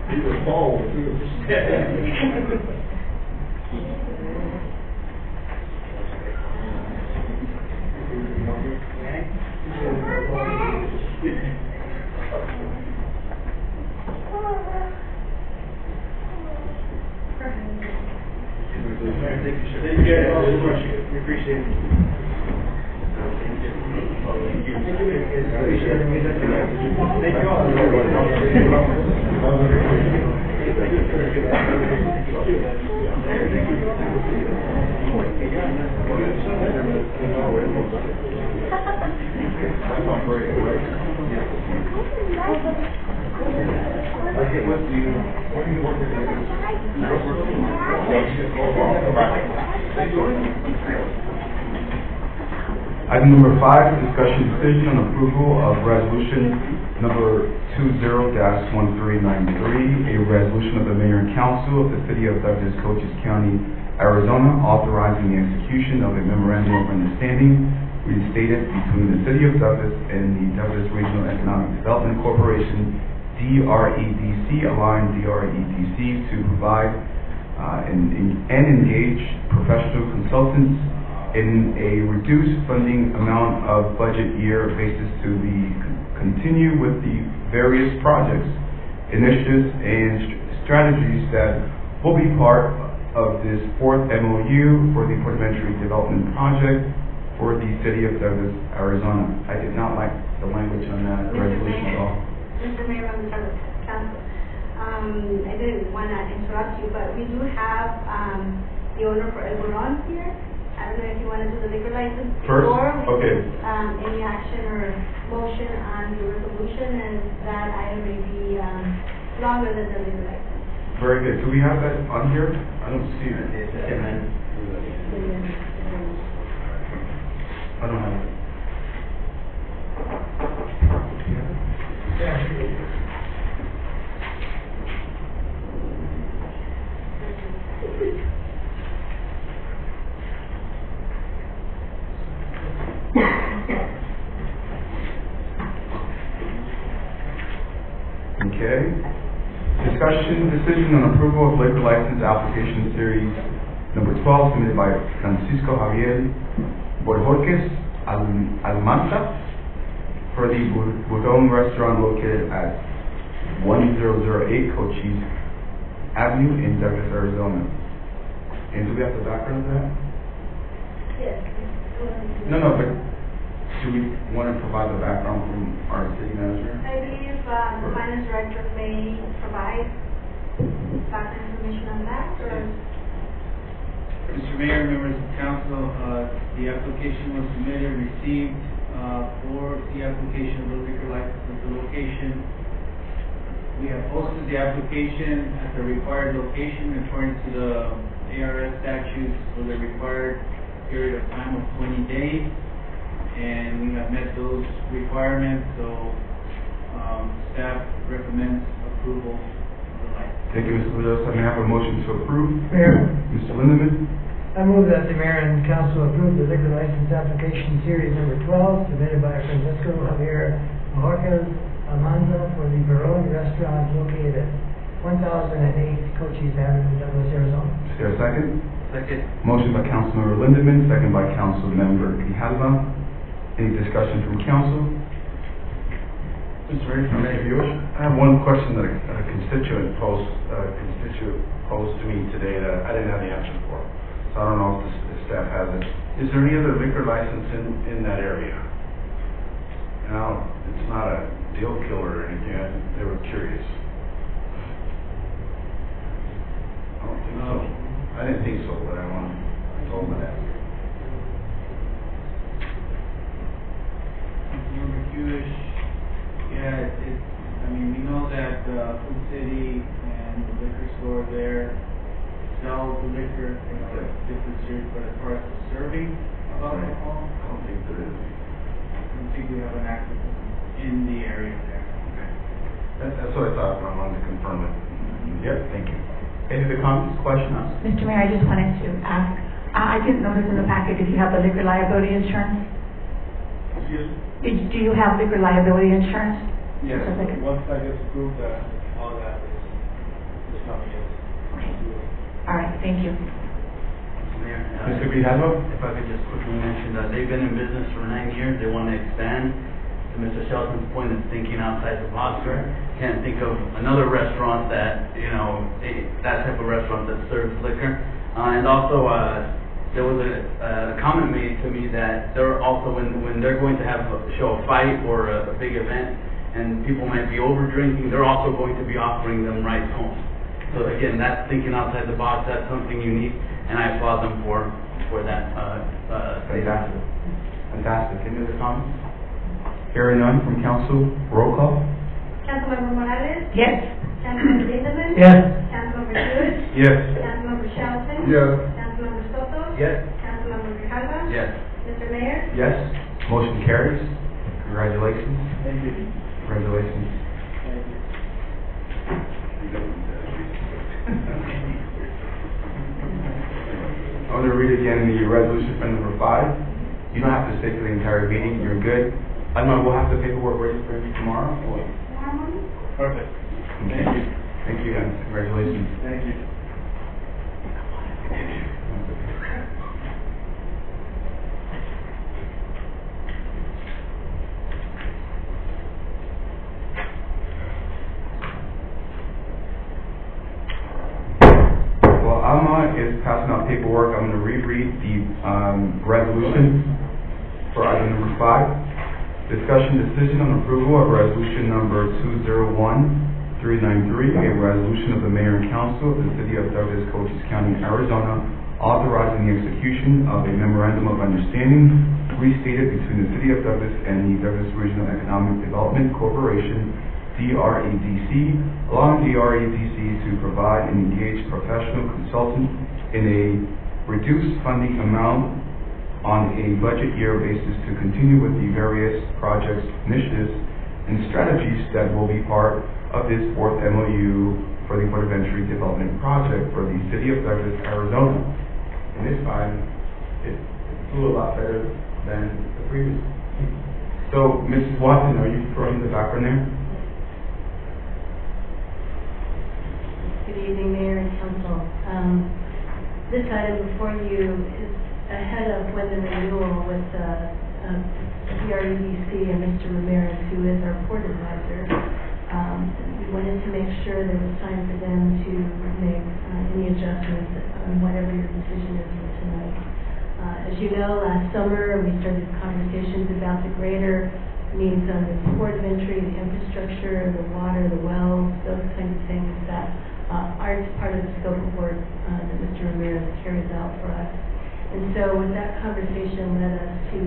He was tall, too. Thank you guys all so much. We appreciate it. Thank you all. Item number 5, discussion decision on approval of resolution number 20-1393, a resolution of the mayor and council of the city of Douglas, Cochise County, Arizona, authorizing the execution of a memorandum of understanding restated between the city of Douglas and the Douglas Regional Economic Development Corporation, DREDC, aligned DREDC, to provide and engage professional consultants in a reduced funding amount of budget year basis to continue with the various projects, initiatives, and strategies that will be part of this fourth MOU for the Portventure Development Project for the city of Douglas, Arizona. I did not like the language on that resolution at all. Mr. Mayor, members of the council, I didn't want to interrupt you, but we do have the owner for El Burron here. I don't know if you want to do the liquor license First? before we Okay. do, any action or motion on the resolution, and that item may be longer than the liquor license. Very good. Do we have that on here? I don't see it. I don't have it. Okay. Discussion, decision on approval of liquor license application series number 12 submitted by Francisco Javier Borjorquez Almanza for the Budon restaurant located at 1008 Cochise Avenue in Douglas, Arizona. And do we have the background of that? Yes. No, but do we want to provide the background from our city manager? I believe the finance director may provide background information on that, or? Mr. Mayor, members of council, the application was submitted, received, for the application of the liquor license at the location. We have posted the application at the required location according to the ARS statutes for the required period of time of 20 days. And we have met those requirements, so, staff recommends approval of the license. Thank you, Mr. Mendoza. May I have a motion to approve? Mayor, Mr. Lindeman? I move that the mayor and council approve the liquor license application series number 12 submitted by Francisco Javier Majorquez Almanza for the Barone Restaurant located at 1008 Cochise Avenue, Douglas, Arizona. Is there a second? Second. Motion by Councilmember Lindeman, second by Councilmember Grijalva. Any discussion from council? Mr. Mayor, if I may, Mr. Buick? I have one question that a constituent posed to me today that I didn't have the answer for. So I don't know if the staff has it. Is there any other liquor license in that area? Now, it's not a deal killer or anything, they were curious. I don't think so. I didn't think so, but I told them that. Councilmember Hewish, yeah, we know that, Food City and the liquor store there sell the liquor, different series, but as far as the serving of alcohol, I don't think there is. I don't think we have an active in the area there. Okay. That's what I thought, but I wanted to confirm it. Yep, thank you. Any other comments, questions? Mr. Mayor, I just wanted to ask, I didn't notice in the packet, did you have the liquor liability insurance? Excuse me? Do you have liquor liability insurance? Yes, Specific? once that gets approved, all that is coming in. All right, thank you. Mayor, Mr. Grijalva? if I could just quickly mention that they've been in business for 9 years, they want to expand. To Mr. Shelton's point of thinking outside the box, can't think of another restaurant that, that type of restaurant that serves liquor. And also, there was a comment made to me that they're also, when they're going to show a fight or a big event, and people might be over drinking, they're also going to be offering them rides home. So again, that's thinking outside the box, that's something unique, and I applaud them for that, Fantastic. Fantastic. Any other comments? Hearing none from council, roll call. Councilmember Morales? Yes. Councilmember Lindemann? Yes. Councilmember Hewish? Yes. Councilmember Shelton? Yes. Councilmember Soto? Yes. Councilmember Grijalva? yes. Mr. Mayor? Yes. Motion carries. Congratulations. Thank you. Congratulations. Thank you. I'm going to read again the resolution for number 5. You don't have to stay for the entire meeting. You're good. I know we'll have the paperwork ready for you tomorrow. Or? Perfect. Thank you. Thank you, guys. Congratulations. Thank you. Well, Alma is passing out paperwork. I'm going to reread the resolution for item number 5. Discussion decision on approval of resolution number 201393, a resolution of the mayor and council of the city of Douglas, Cochise County, Arizona, authorizing the execution of a memorandum of understanding restated between the city of Douglas and the Douglas Regional Economic Development Corporation, DREDC, allowing DREDC to provide and engage professional consultants in a reduced funding amount on a budget year basis to continue with the various projects, initiatives, and strategies that will be part of this fourth MOU for the Port of Entry Development Project for the city of Douglas, Arizona. And this time, it flew a lot better than the previous. So, Mrs. Watson, are you throwing the background there? Good evening, Mayor and Council. This item before you is ahead of when the renewal with DREDC and Mr. Ramirez, who is our port advisor, We wanted to make sure there was time for them to make any adjustments on whatever your decision is for tonight. As you know, last summer we started conversations about the greater needs on the port of entry, the infrastructure, the water, the wells, those kinds of things that aren't part of the scope of work that Mr. Ramirez carries out for us. And so with that conversation led us to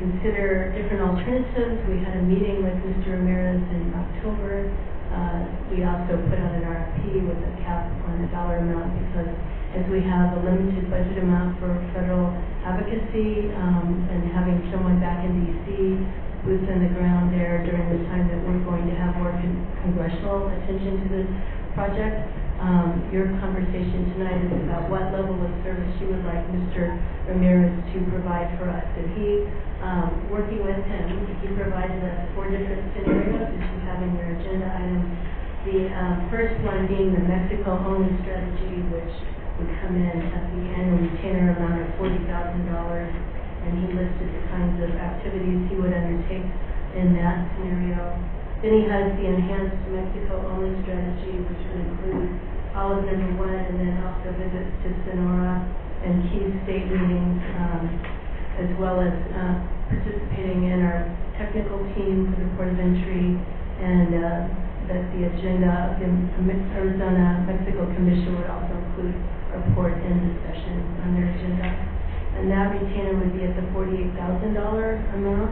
consider different alternatives. We had a meeting with Mr. Ramirez in October. We also put out an RFP with a cap on the dollar amount because as we have a limited budget amount for federal advocacy and having someone back in D.C., boots on the ground there during the time that we're going to have more congressional attention to this project. Your conversation tonight is about what level of service you would like Mr. Ramirez to provide for us. And he, working with him, he provided us 4 different scenarios that you have in your agenda items. The first one being the Mexico-only strategy, which would come in at the annual retainer amount of $40,000, and he listed the kinds of activities he would undertake in that scenario. Then he has the enhanced Mexico-only strategy, which would include all of number 1, and then also visits to Sonora and key state meetings, as well as participating in our technical team for the Port of Entry, and that the agenda of the Arizona-Mexico Commission would also include a port in discussion on their agenda. And that retainer would be at the $48,000 amount.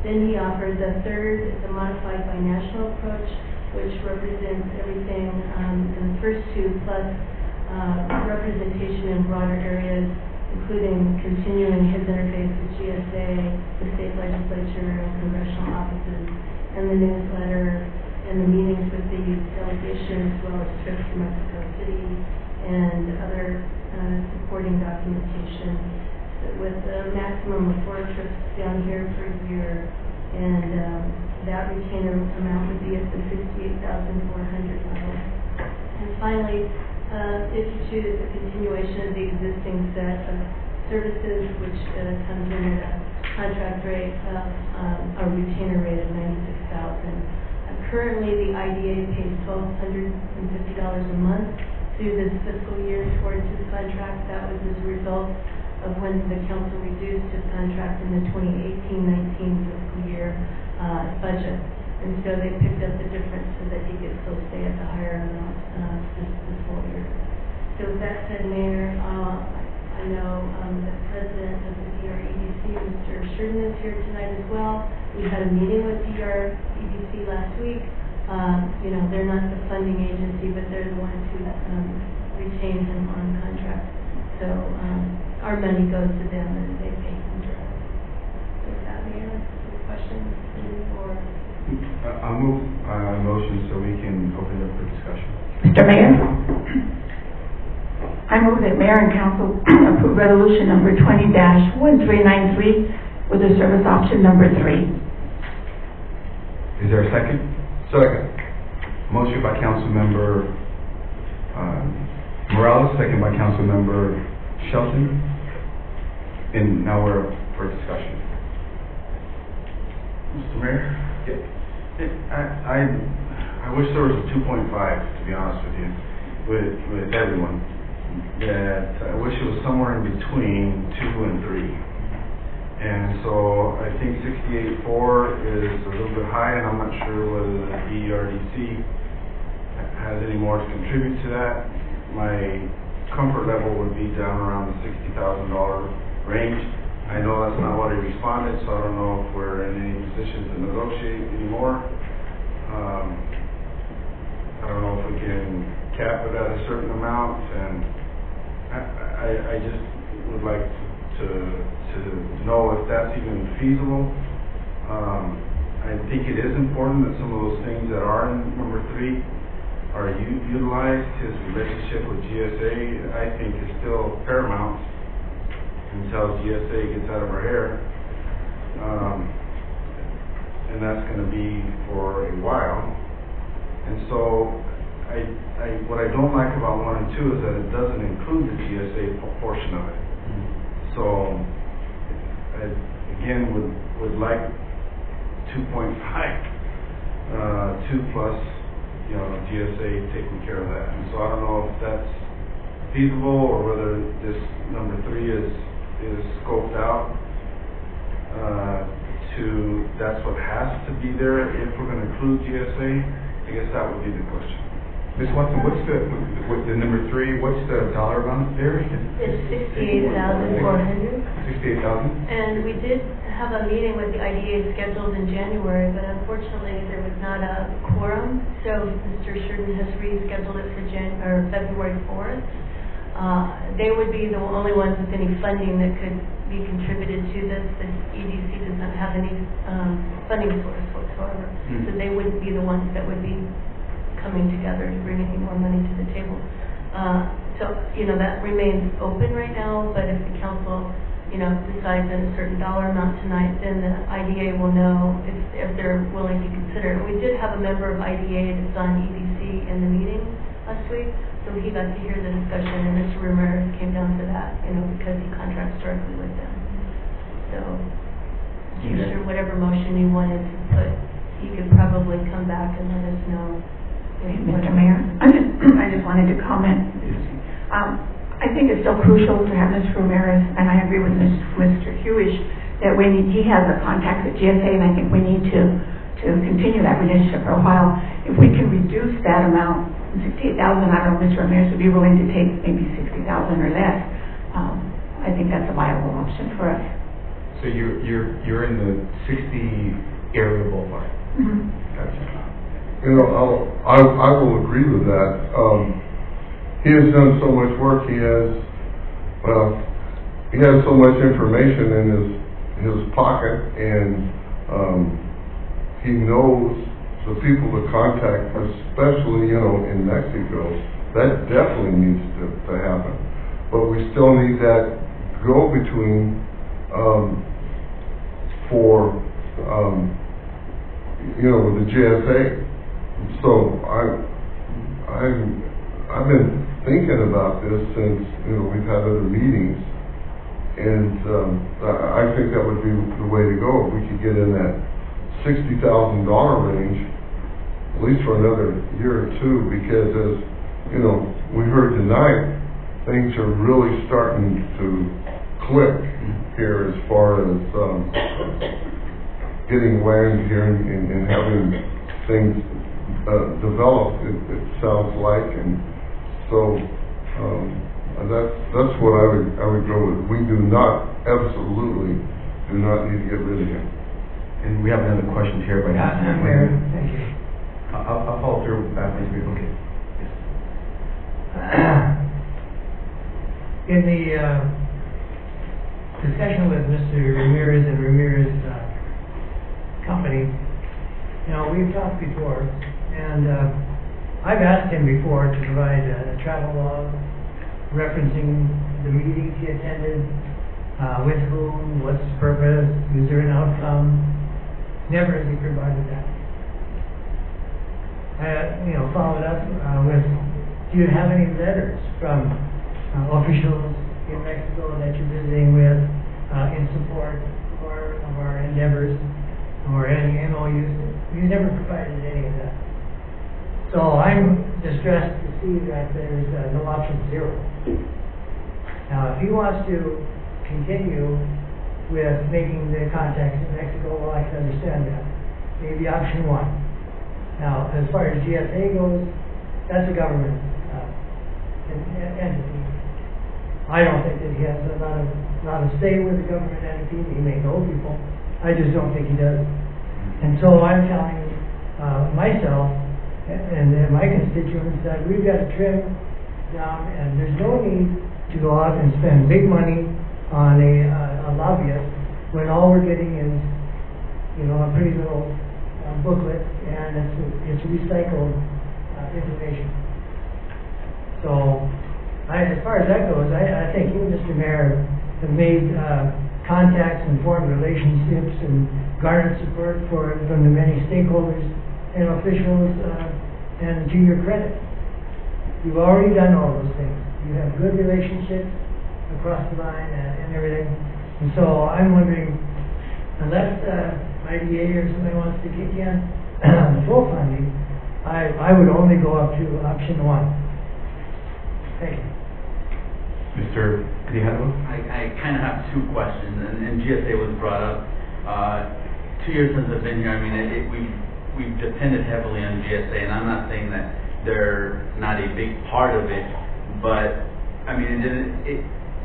Then he offers a third, it's a modified binational approach, which represents everything in the first 2, plus representation in broader areas, including continuing his interface with GSA, the state legislature, and congressional offices, and the newsletter, and the meetings with the delegation, as well as trips to Mexico City, and other supporting documentation, with a maximum of 4 trips down here per year, and that retainer amount would be at the $68,400 level. And finally, if you choose a continuation of the existing set of services, which comes in at a contract rate of a retainer rate of $96,000. Currently, the IDA pays $1,250 a month through this fiscal year towards his contract. That was as a result of when the council reduced his contract in the 2018-19 fiscal year budget. And so they picked up the difference so that he could still stay at the higher amount this whole year. So with that said, Mayor, I know the president of the DREDC, Mr. Sheridan, is here tonight as well. We had a meeting with DREDC last week. You know, they're not the funding agency, but they're the ones who retain him on contract. So our money goes to them and they pay him direct. With that, Mayor, any questions or? I'll move motion so we can open it up for discussion. Mr. Mayor, I move that Mayor and Council approve resolution number 20-1393 with the service option number 3. Is there a second? Second. Motion by Councilmember Morales, second by Councilmember Shelton. And now we're up for discussion. Mr. Mayor? Yep. I wish there was a 2.5, to be honest with you, with everyone. That I wish it was somewhere in between 2 and 3. And so I think 68.4 is a little bit high, and I'm not sure whether the DRDC has any more to contribute to that. My comfort level would be down around the $60,000 range. I know that's not what he responded, so I don't know if we're in any position to negotiate anymore. I don't know if we can cap it at a certain amount, and I just would like to know if that's even feasible. I think it is important that some of those things that are in number 3 are utilized. His relationship with GSA, I think, is still paramount until GSA gets out of our hair. And that's going to be for a while. And so what I don't like about 1 and 2 is that it doesn't include the GSA portion of it. So I again would like 2.5 2 plus, GSA taking care of that. And so I don't know if that's feasible or whether this number 3 is scoped out that's what has to be there if we're going to include GSA. I guess that would be the question. Ms. Watson, what's the number 3, what's the dollar amount there? It's $68,400. 68,000? And we did have a meeting with the IDA scheduled in January, but unfortunately there was not a quorum, so Mr. Sheridan has rescheduled it for February 4th. They would be the only ones with any funding that could be contributed to this. The EDC does not have any funding source whatsoever, so they wouldn't be the ones that would be coming together to bring any more money to the table. So, that remains open right now, but if the council, decides on a certain dollar amount tonight, then the IDA will know if they're willing to consider it. We did have a member of IDA that's on EDC in the meeting last week, so he got to hear the discussion, and Mr. Ramirez came down to that, because he contracts directly with them. So, I'm sure whatever motion you wanted to put, you could probably come back and let us know. Mr. Mayor, I just wanted to comment. I think it's so crucial to have Mr. Ramirez, and I agree with Mr. Hewish, that he has a contact at GSA, and I think we need to continue that relationship for a while. If we can reduce that amount, 68,000, I don't know, Mr. Ramirez would be willing to take maybe 60,000 or less. I think that's a viable option for us. So you're in the 60 area ballpark. Mm-hmm. Gotcha. I will agree with that. He has done so much work. He has so much information in his pocket, and he knows the people to contact, especially in Mexico. That definitely needs to happen. But we still need that go-between for with the GSA. So I've been thinking about this since we've had other meetings, and I think that would be the way to go if we could get in that $60,000 range, at least for another year or two, because as we heard tonight, things are really starting to click here as far as getting land here and having things develop, it sounds like, and so that's what I would go with. We absolutely do not need to get rid of him. And we have another question here, but Mayor, thank you. I'll follow through after you. Okay. In the discussion with Mr. Ramirez and Ramirez company, we've talked before, and I've asked him before to provide a travel log referencing the meetings he attended, with whom, what's the purpose, is there an outcome. Never has he provided that. I followed up with, do you have any letters from officials in Mexico that you're visiting with in support of our endeavors or any MOUs? You never provided any of that. So I'm distressed to see that there's no option 0. Now, if he wants to continue with making the contacts in Mexico, well, I can understand that. Maybe option 1. Now, as far as GSA goes, that's a government entity. I don't think that he has a lot of say with the government entity. He may know people. I just don't think he does. And so I'm telling myself and my constituents that we've got to trim down, and there's no need to go out and spend big money on a lobbyist when all we're getting is, a pretty little booklet, and it's recycled information. So, as far as that goes, I think you, Mr. Mayor, have made contacts and formed relationships and garnered support from the many stakeholders and officials, and to your credit, you've already done all those things. You have good relationships across the line and everything. And so I'm wondering, unless IDA or somebody wants to kick in, the full funding, I would only go up to option 1. Thank you. Mr. Grijalvo? I kind of have two questions, and GSA was brought up. 2 years since I've been here, I mean, we've depended heavily on GSA, and I'm not saying that they're not a big part of it, but, I mean,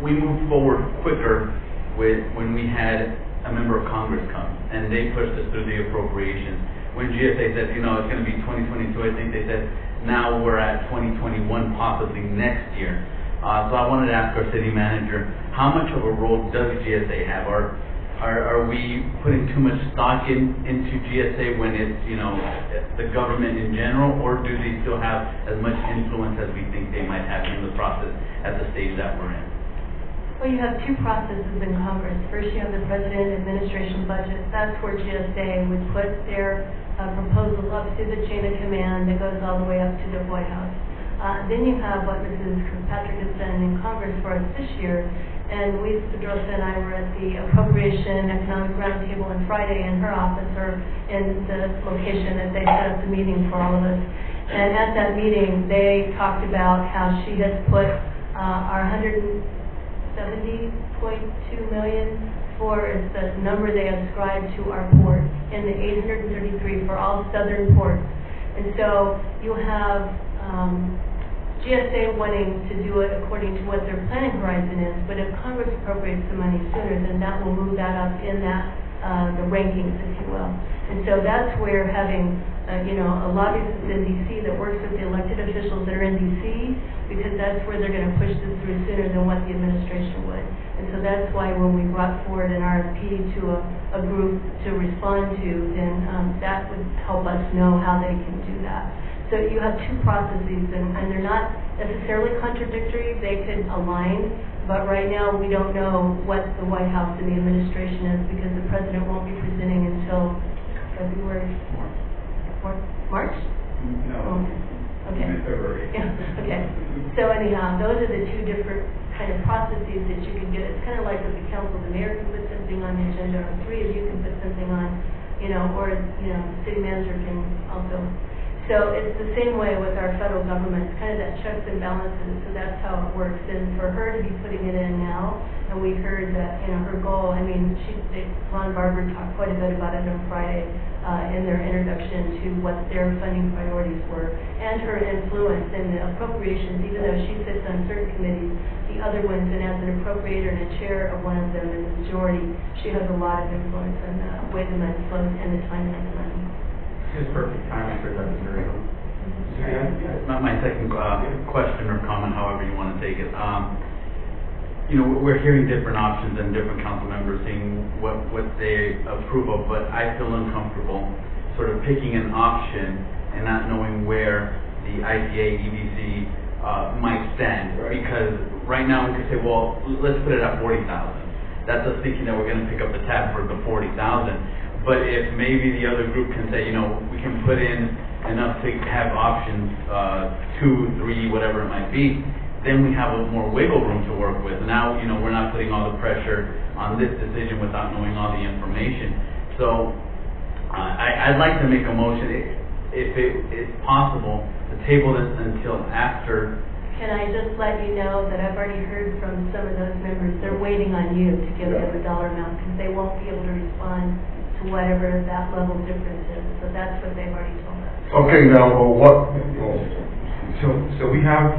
we moved forward quicker when we had a member of Congress come, and they pushed us through the appropriations. When GSA said, you know, it's going to be 2022, I think they said, now we're at 2021, possibly next year. So I wanted to ask our city manager, how much of a role does GSA have? Are we putting too much stock into GSA when it's, you know, the government in general, or do they still have as much influence as we think they might have in the process at the stage that we're in? Well, you have two processes in Congress. First, you have the President Administration budget. That's where GSA would put their proposal up to the chain of command that goes all the way up to the White House. Then you have what Mrs. Kirkpatrick has done in Congress for us this year, and Luis Pedrosa and I were at the Appropriation Economic Roundtable on Friday in her office, or in the location that they set up the meeting for all of us. And at that meeting, they talked about how she has put our $170.2 million for the number they ascribed to our port, and the 833 for all southern ports. And so you have GSA wanting to do it according to what their planning horizon is, but if Congress appropriates the money sooner, then that will move that up in that the rankings, if you will. And so that's where having a lobbyist in D.C. that works with the elected officials that are in D.C., because that's where they're going to push this through sooner than what the administration would. And so that's why when we brought forward an RFP to a group to respond to, then that would help us know how they can do that. So you have two processes, and they're not necessarily contradictory. They could align, but right now we don't know what the White House and the administration is, because the president won't be presenting until February, March? No. Okay. February. Yeah, okay. So anyhow, those are the two different kind of processes that you can get. It's kind of like with the council, the mayor can put something on the agenda, or three of you can put something on, or, the city manager can also. So it's the same way with our federal government. It's kind of that checks and balances, so that's how it works. And for her to be putting it in now, and we heard that, her goal, Ron Barber talked quite a bit about it on Friday in their introduction to what their funding priorities were, and her influence in the appropriations, even though she sits on certain committees, the other ones, and as an appropriator and a chair of one of them in the majority, she has a lot of influence on the way the money flows and the timing of the money. It's perfect timing for that, Mr. Rico. My second question or comment, however you want to take it. We're hearing different options and different council members saying what they approve of, but I feel uncomfortable sort of picking an option and not knowing where the ITA, EDC might stand. Right. Because right now we could say, well, let's put it at 40,000. That's us thinking that we're going to pick up the tab for the 40,000. But if maybe the other group can say, we can put in enough to have options, 2, 3, whatever it might be, then we have a more wiggle room to work with. Now, we're not putting all the pressure on this decision without knowing all the information. So, I'd like to make a motion, if it's possible, to table this until after. Can I just let you know that I've already heard from some of those members, they're waiting on you to give them a dollar amount, because they won't be able to respond to whatever that level difference is. So that's what they've already told us. Okay, now, what? So we have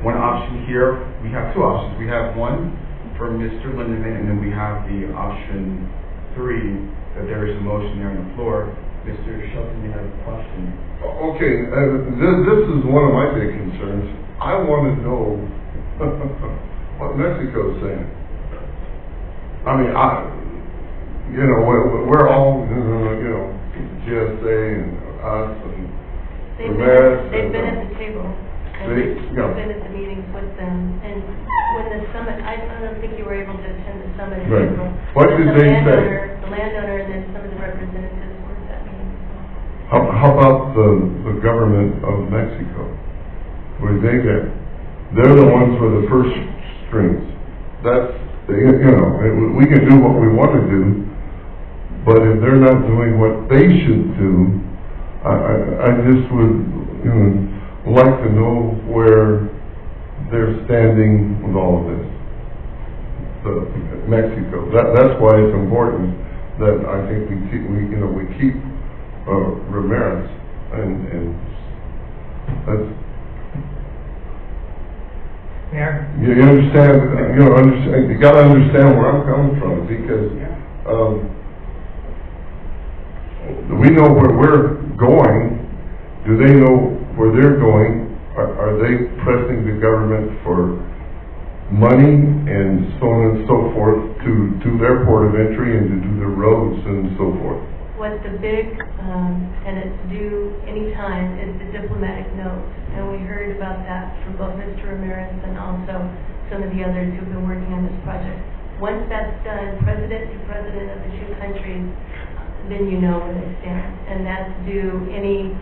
one option here. We have two options. We have one for Mr. Lindeman, and then we have the option 3, that there is a motion there on the floor. Mr. Shelton, you have a question. Okay, this is one of my big concerns. I want to know what Mexico's saying. I mean, we're all, GSA and us and Ramirez. They've been at the table. They've been at the meetings with them. And when the summit, I don't think you were able to attend the summit in right. April. What did they say? The landowner and then some of the representatives were at that meeting. How about the government of Mexico? What do they get? They're the ones with the purse strings. That's, we can do what we want to do, but if they're not doing what they should do, I just would, like to know where they're standing with all of this. Mexico. That's why it's important that I think we keep Ramirez, and that's. Mayor? You understand? You got to understand where I'm coming from, because we know where we're going. Do they know where they're going? Are they pressing the government for money and so on and so forth to their port of entry and to do their roads and so forth? What's the big, and it's due anytime, is the diplomatic note. And we heard about that from both Mr. Ramirez and also some of the others who've been working on this project. Once that's done, president to president of the two countries, then you know where they stand. And that's due any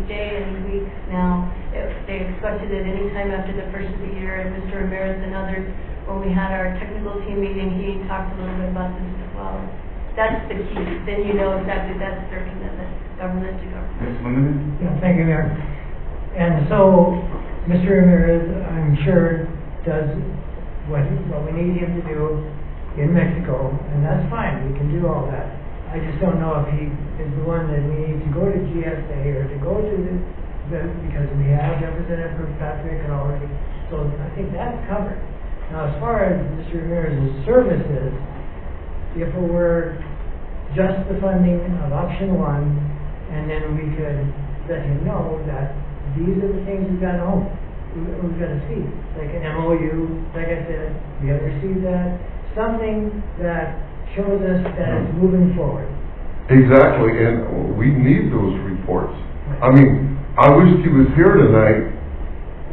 day, any week now. If they expected it any time after the first of the year, and Mr. Ramirez and others, when we had our technical team meeting, he talked a little bit about this as well. That's the key. Then you know exactly that's their commitment, government to government. Ms. Limited? Yeah, thank you, Mayor. And so, Mr. Ramirez, I'm sure, does what we need him to do in Mexico, and that's fine, we can do all that. I just don't know if he is the one that we need to go to GSA or to go to because we have Representative Kirkpatrick and already, so I think that's covered. Now, as far as Mr. Ramirez's services, if it were just the funding of option one, and then we could let him know that these are the things we've got to home, we've got to see, like an MOU, like I said, we have received that, something that shows us that it's moving forward. Exactly, and we need those reports. I mean, I wish he was here tonight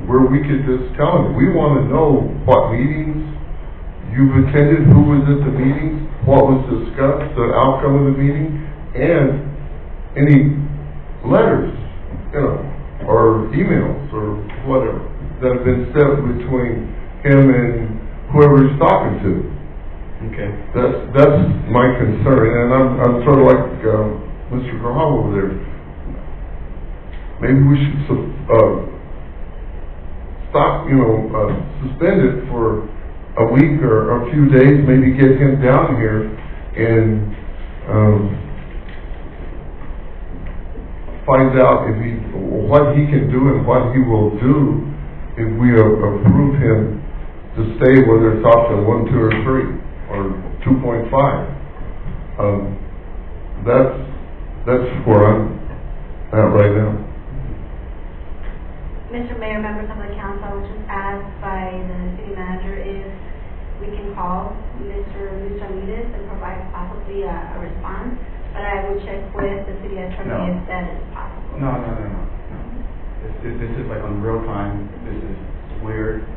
where we could just tell him, we want to know what meetings you've attended, who was at the meetings, what was discussed, the outcome of the meeting, and any letters, or emails, or whatever, that have been sent between him and whoever he's talking to. Okay. That's my concern, and I'm sort of like Mr. Graham over there. Maybe we should stop, suspend it for a week or a few days, maybe get him down here and find out what he can do and what he will do if we approve him to stay, whether it's option 1, 2, or 3, or 2.5. That's where I'm at right now. Mr. Mayor, members of the council, I was just asked by the city manager if we can call Mr. Ramirez and provide possibly a response, but I will check with the city attorney if that is possible. No. This is like on real time. This is weird.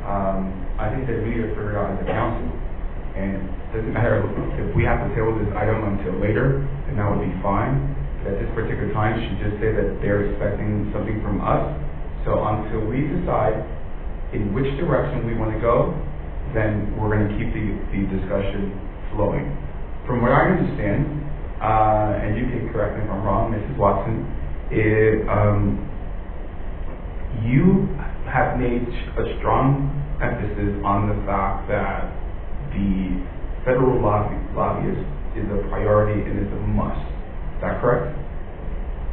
I think that we need to figure it out as a council. And it doesn't matter if we have to table this item until later, then that would be fine. But at this particular time, she just said that they're expecting something from us. So until we decide in which direction we want to go, then we're going to keep the discussion flowing. From what I understand, and you can correct me if I'm wrong, Mrs. Watson, you have made a strong emphasis on the fact that the federal lobbyist is a priority and is a must. Is that correct?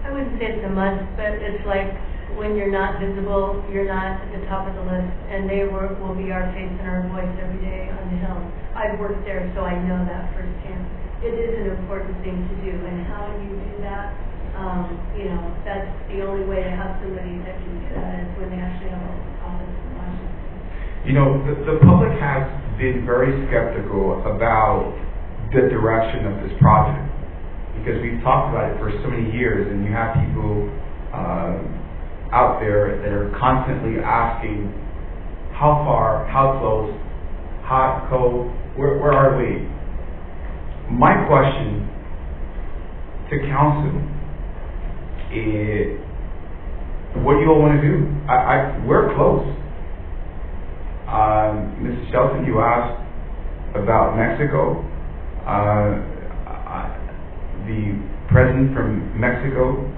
I wouldn't say it's a must, but it's like when you're not visible, you're not at the top of the list, and they will be our face and our voice every day on the Hill. I've worked there, so I know that firsthand. It is an important thing to do, and how you do that, that's the only way to have somebody that can do that is when they actually have an office in Washington. The public has been very skeptical about the direction of this project because we've talked about it for so many years, and you have people out there that are constantly asking how far, how close, hot, cold, where are we? My question to council is, what do you all want to do? We're close. Mrs. Shelton, you asked about Mexico. The president from Mexico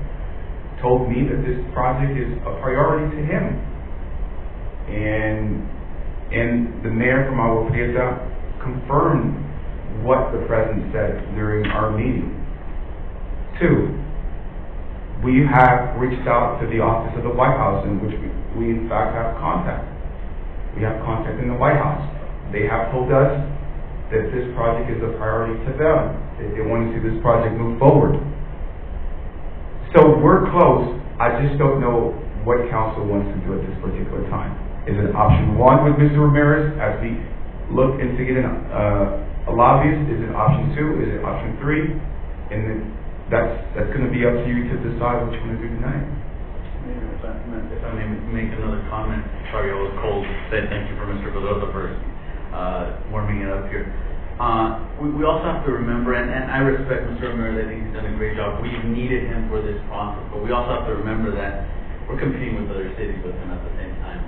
told me that this project is a priority to him. And the mayor from Agua Prieta confirmed what the president said during our meeting. 2, we have reached out to the office of the White House, in which we in fact have contact. We have contact in the White House. They have told us that this project is a priority to them. They want to see this project move forward. So we're close. I just don't know what council wants to do at this particular time. Is it option 1 with Mr. Ramirez as we look into getting a lobbyist? Is it option 2? Is it option 3? And then that's going to be up to you to decide what you want to do tonight. If I may make another comment, sorry I was cold, say thank you for Mr. Pedrosa for warming it up here. We also have to remember, and I respect Mr. Ramirez, I think he's done a great job. We've needed him for this process, but we also have to remember that we're competing with other cities with him at the same time.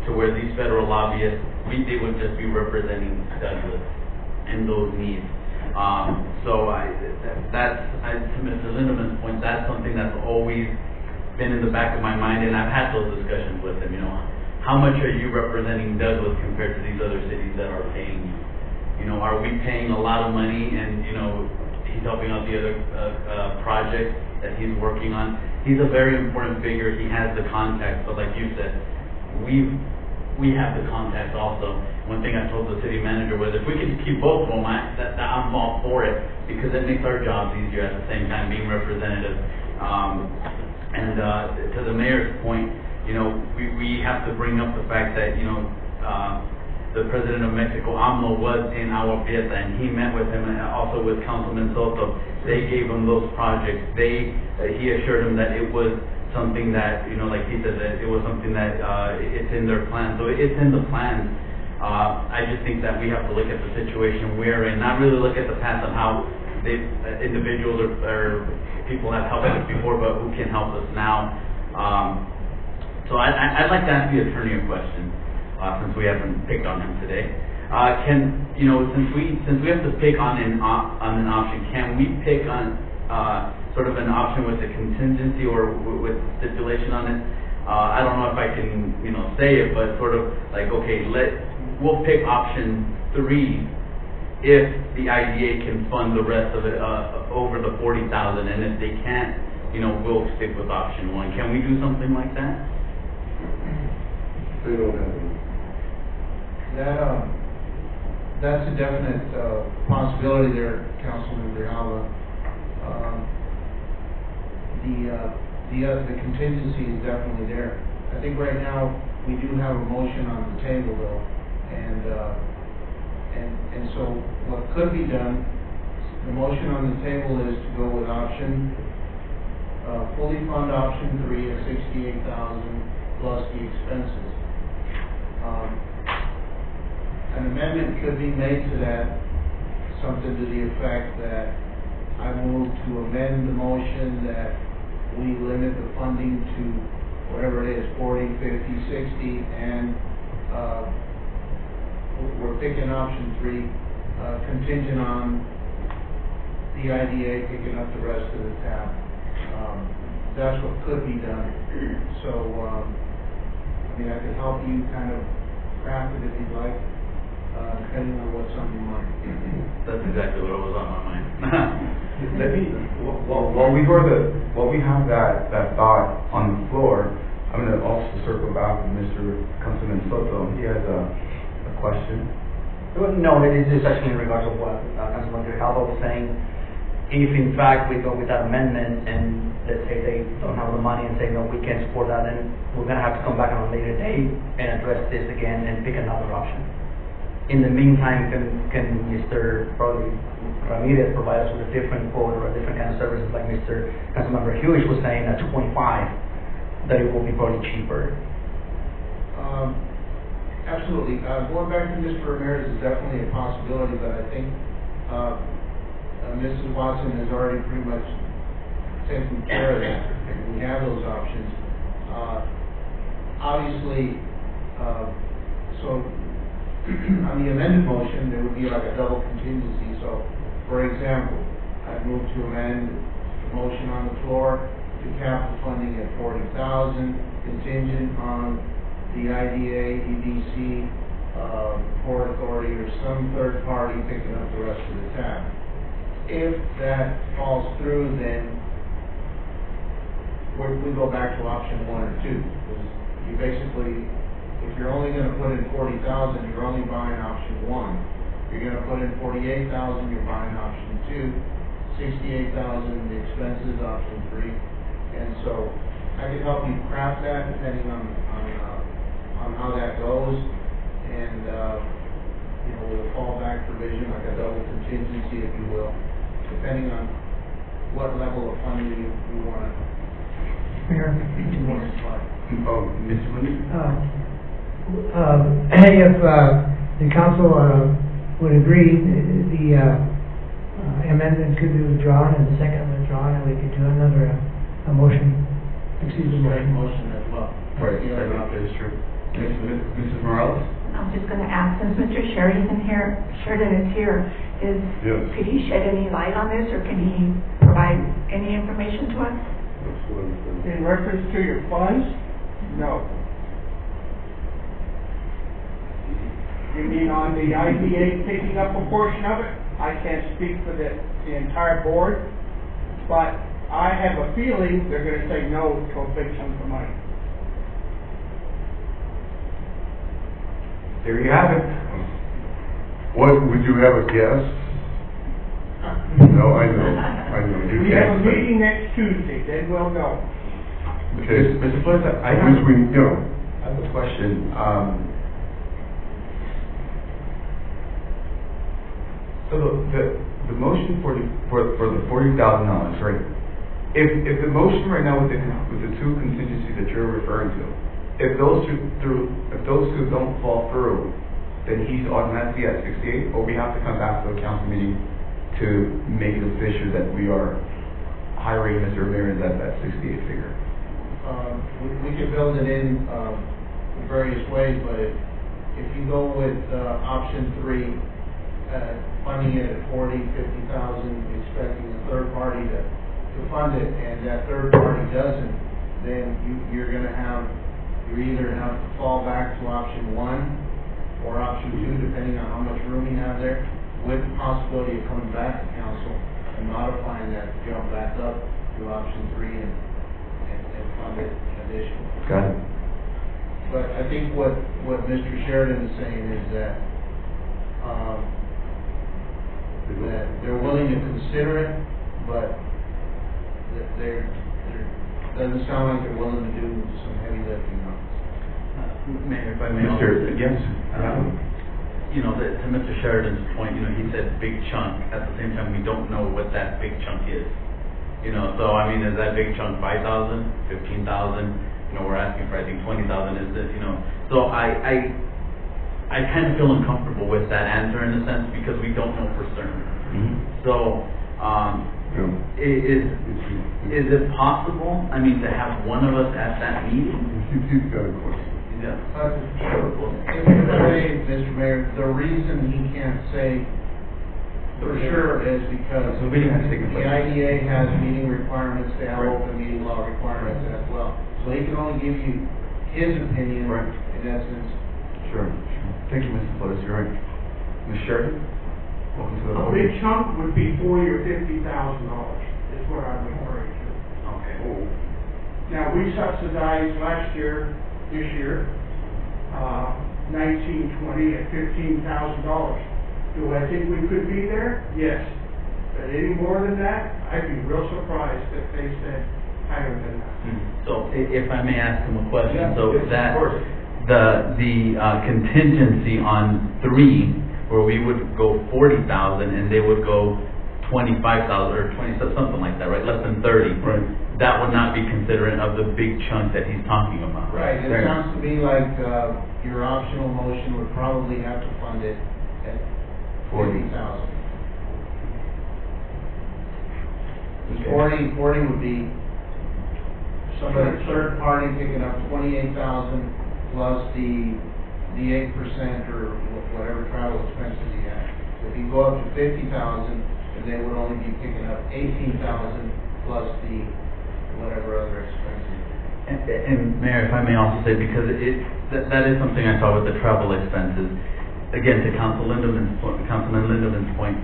To where these federal lobbyists, they would just be representing Douglas and those needs. To Mr. Lindeman's point, that's something that's always been in the back of my mind, and I've had those discussions with him. How much are you representing Douglas compared to these other cities that are paying you? Are we paying a lot of money, and he's helping out the other projects that he's working on? He's a very important figure. He has the contacts, but like you said, we have the contacts also. One thing I told the city manager was, if we could keep both of them, I'm all for it, because it makes our jobs easier at the same time, being representative. To the mayor's point, we have to bring up the fact that, the president of Mexico, AMLO, was in Agua Prieta, and he met with him, and also with Councilman Soto. They gave him those projects. He assured him that it was something that, like he said, that it was something that it's in their plan. So it's in the plans. I just think that we have to look at the situation we're in, not really look at the past and how individuals or people have helped us before, but who can help us now. So I'd like to ask the attorney a question, since we haven't picked on him today. Since we have to pick on an option, can we pick on sort of an option with a contingency or with stipulation on it? I don't know if I can, say it, but sort of like, okay, we'll pick option 3 if the IDA can fund the rest of it over the 40,000, and if they can't, we'll stick with option 1. Can we do something like that? That's a definite possibility there, Councilman Grijalva. The contingency is definitely there. I think right now we do have a motion on the table though, and so what could be done, the motion on the table is to go with option, fully fund option 3 at 68,000 plus the expenses. An amendment could be made to that, something to the effect that I move to amend the motion that we limit the funding to whatever it is, 40, 50, 60, and we're picking option 3, contingent on the IDA picking up the rest of the tab. That's what could be done. So, I could help you kind of craft it if you'd like, depending on what's on your mind. That's exactly what was on my mind. While we have that thought on the floor, I'm going to also circle back with Mr. Councilman Soto. He has a question. No, it is actually in regards to what Councilman Grijalva was saying. If in fact we go with that amendment and let's say they don't have the money and say no, we can't support that, then we're going to have to come back on a later date and address this again and pick another option. In the meantime, can Mr. probably Ramirez provide us with a different quote or a different kind of services like Mr. Councilmember Hewish was saying at 2.5, that it will be probably cheaper? Absolutely. Going back to Mr. Ramirez is definitely a possibility, but I think Mrs. Watson has already pretty much taken care of that. We have those options. Obviously, so on the amended motion, there would be like a double contingency. So, for example, I move to amend the motion on the floor to cap the funding at 40,000, contingent on the IDA, EDC, Port Authority, or some third party picking up the rest of the tab. If that falls through, then we go back to option 1 or 2. Because you basically, if you're only going to put in 40,000, you're only buying option 1. You're going to put in 48,000, you're buying option 2. 68,000, the expenses, option 3. And so I can help you craft that depending on how that goes. And, with a fallback provision, like a double contingency, if you will, depending on what level of funding you want to supply. Mr. Mooney? If the council would agree, the amendment could be withdrawn and the second withdrawn, and we could do another motion. Motion as well. Right, that is true. Mrs. Morales? I'm just going to ask, since Mr. Sheridan is here, Yes. could he shed any light on this, or can he provide any information to us? That's what I'm saying. In reference to your funds, no. You mean on the IDA picking up a portion of it? I can't speak for the entire board, but I have a feeling they're going to say no to a big chunk of money. There you have it. What, would you have a guess? No, I know. You We have a can't say. meeting next Tuesday, then we'll know. Okay. Mr. Flores, I Which we, have a question. So the motion for the $40,000, right? If the motion right now with the two contingencies that you're referring to, if those two don't fall through, then he's automatically at 68, or we have to come back to the council meeting to make it official that we are hiring Mr. Ramirez at that 68 figure. We can build it in various ways, but if you go with option 3, funding it at 40,000, 50,000, expecting a third party to fund it, and that third party doesn't, then you either have to fall back to option 1 or option 2, depending on how much room you have there, with the possibility of coming back to council and modifying that jump back up to option 3 and fund it additionally. Got it. But I think what Mr. Sheridan is saying is that they're willing to consider it, but they're doesn't sound like they're willing to do some heavy lifting on it. Mayor, if I may. Yes. To Mr. Sheridan's point, he said big chunk. At the same time, we don't know what that big chunk is. So I mean, is that big chunk 5,000, 15,000? We're asking for, I think, 20,000 is this, So I kind of feel uncomfortable with that answer in a sense because we don't know for certain. Mm-hmm. So, is it possible, to have one of us at that meeting? He's got a question. Yeah. Mr. Mayor, the reason he can't say for sure is because the IDA has meeting requirements, they have open meeting law requirements as well. So he can only give you his opinion in essence. Sure. Thank you, Mr. Flores. You're right. Ms. Sheridan? Welcome to the A podium. big chunk would be $40,000 or $50,000 is what I'm referring to. Okay. Now, we subsidized this year, 1920 at $15,000. Do I think we could be there? Yes. But any more than that, I'd be real surprised if they said higher than that. So if I may ask him a question, Yeah, so yes, that of course. the contingency on 3, where we would go 40,000 and they would go 25,000 or 20, something like that, right? Less than 30. Right. That would not be considerate of the big chunk that he's talking about. Right. It sounds to me like your optional motion would probably have to fund it at 40,000. 40 would be somebody third party picking up 28,000 plus the 8% or whatever travel expenses he has. If you go up to 50,000, then they would only be picking up 18,000 plus the whatever other expenses. And Mayor, if I may also say, because that is something I saw with the travel expenses. Again, to Councilman Lindemann's point,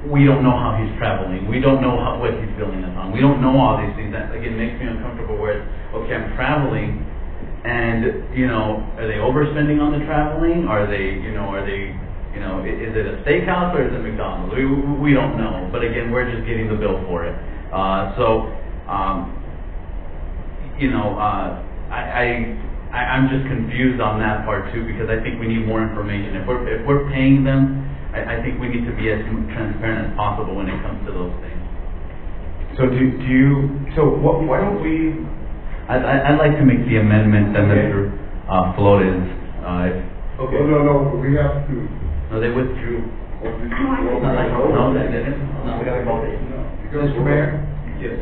we don't know how he's traveling. We don't know what he's billing us on. We don't know all these things. That, again, makes me uncomfortable where, okay, I'm traveling, and, are they overspending on the traveling? Is it a steakhouse or is it McDonald's? We don't know. But again, we're just getting the bill for it. I'm just confused on that part too, because I think we need more information. If we're paying them, I think we need to be as transparent as possible when it comes to those things. So why don't we? I'd like to make the amendment that Mr. Flores. Okay. No, we have to. No, they withdrew. No, they didn't. No, we got to vote it. Mr. Mayor? Yes.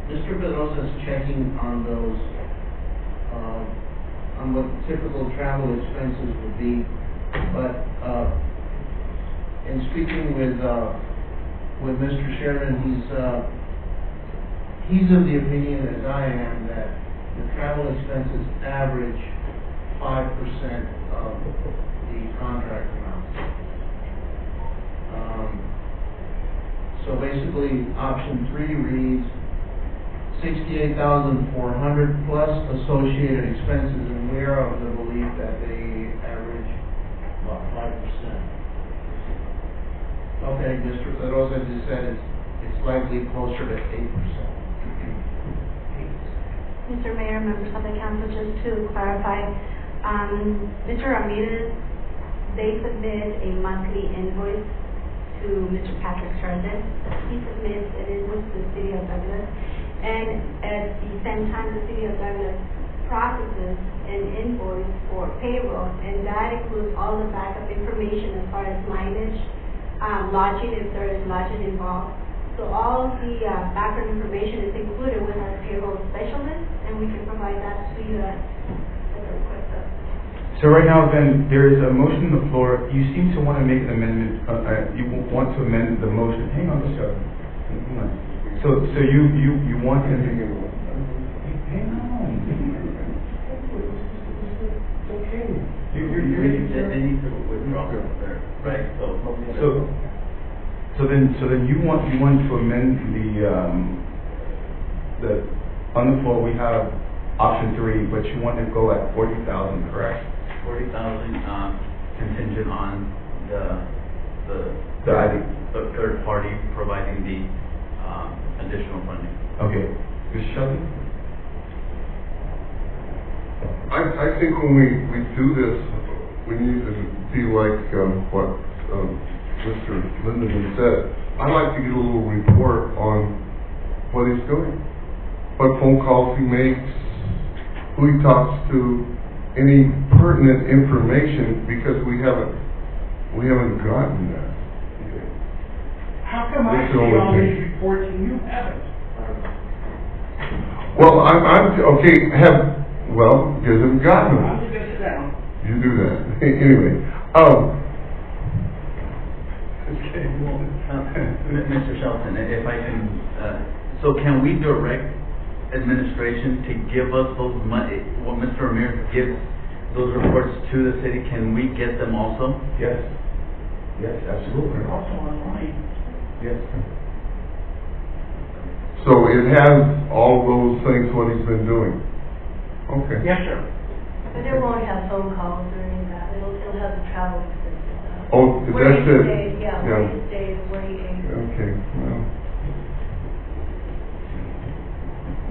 Mr. Pedrosa is checking on those, on what typical travel expenses would be, but, in speaking with Mr. Sherman, he's of the opinion, as I am, that the travel expenses average 5% of the contract amount. So basically, option 3 reads $68,400 plus associated expenses, and we are of the belief that they average about 5%. Okay, Mr. Pedrosa just said it's likely closer to 8%. Mr. Mayor, members of the council, just to clarify, Mr. Ramirez, they submit a monthly invoice to Mr. Patrick Sardes. He submits an invoice to the City of Douglas, and at the same time, the City of Douglas processes an invoice for payroll, and that includes all the backup information as far as mileage, lodging, if there is lodging involved. So all of the background information is included with our payroll specialist, and we can provide that to you at the request of. So right now, then, there is a motion on the floor. You seem to want to make an amendment. You want to amend the motion. Hang on, Mr. Hang on. So you want to. Hang on. Okay. They need to withdraw there, right? So then you want to amend the on the floor we have option 3, but you want to go at 40,000, correct? 40,000 contingent on the third party providing the additional funding. Okay, Mr. Shelby. I think when we do this, we need to be like what Mr. Lindemann said. I'd like to get a little report on what he's doing, what phone calls he makes, who he talks to, any pertinent information, because we haven't gotten that. How come I see all these reports and you haven't? Well, I'm okay. Because I've gotten them. I'm just gonna sit down. You do that anyway. Mr. Shelton, if I can, so can we direct administration to give us those money, what Mr. Ramirez gives those reports to the city, can we get them also? Yes. Yes, absolutely. They're also online. Yes. So it has all those things, what he's been doing. Okay. Yes, sir. But it won't have phone calls or any of that. It'll have the travel expenses. Oh, Where that's he it. stayed, where he stayed, where he ate. Okay. Well.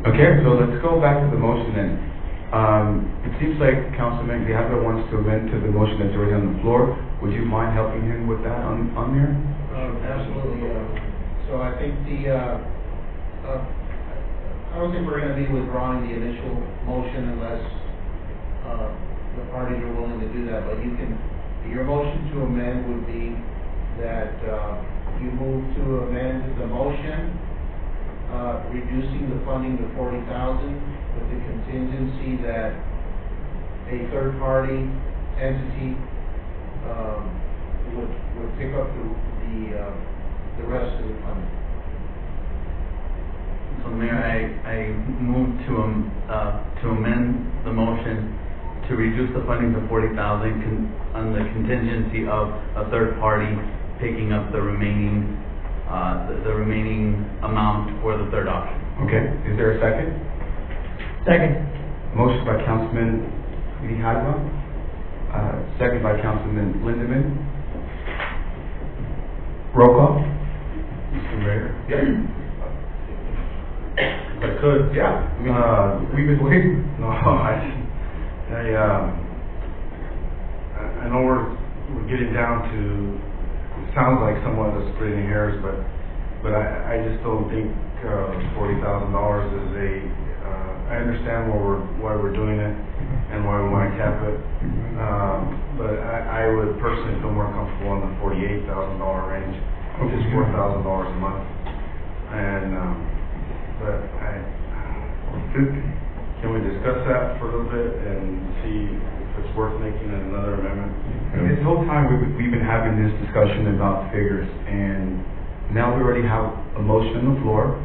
Okay, so let's go back to the motion then. It seems like Councilman Grijalva wants to amend to the motion that's already on the floor. Would you mind helping him with that on there? Absolutely. So I think I don't think we're going to be withdrawing the initial motion unless the parties are willing to do that. But your motion to amend would be that you move to amend the motion, reducing the funding to 40,000 with the contingency that a third party entity would pick up the rest of the funding. So Mayor, I move to amend the motion to reduce the funding to 40,000 on the contingency of a third party picking up the remaining amount for the third option. Okay, is there a second? Second. Motion by Councilman Grijalva, second by Councilman Lindemann. Roll call? Mr. Mayor? Yeah. If I could. Yeah. We've been waiting. No, I know we're getting down to, it sounds like somewhat of splitting hairs, but I just don't think $40,000 is I understand why we're doing it and why we want to cap it. But I would personally feel more comfortable in the $48,000 range, which is $4,000 a month. And but or 50. Can we discuss that for a little bit and see if it's worth making another amendment? This whole time we've been having this discussion about figures, and now we already have a motion on the floor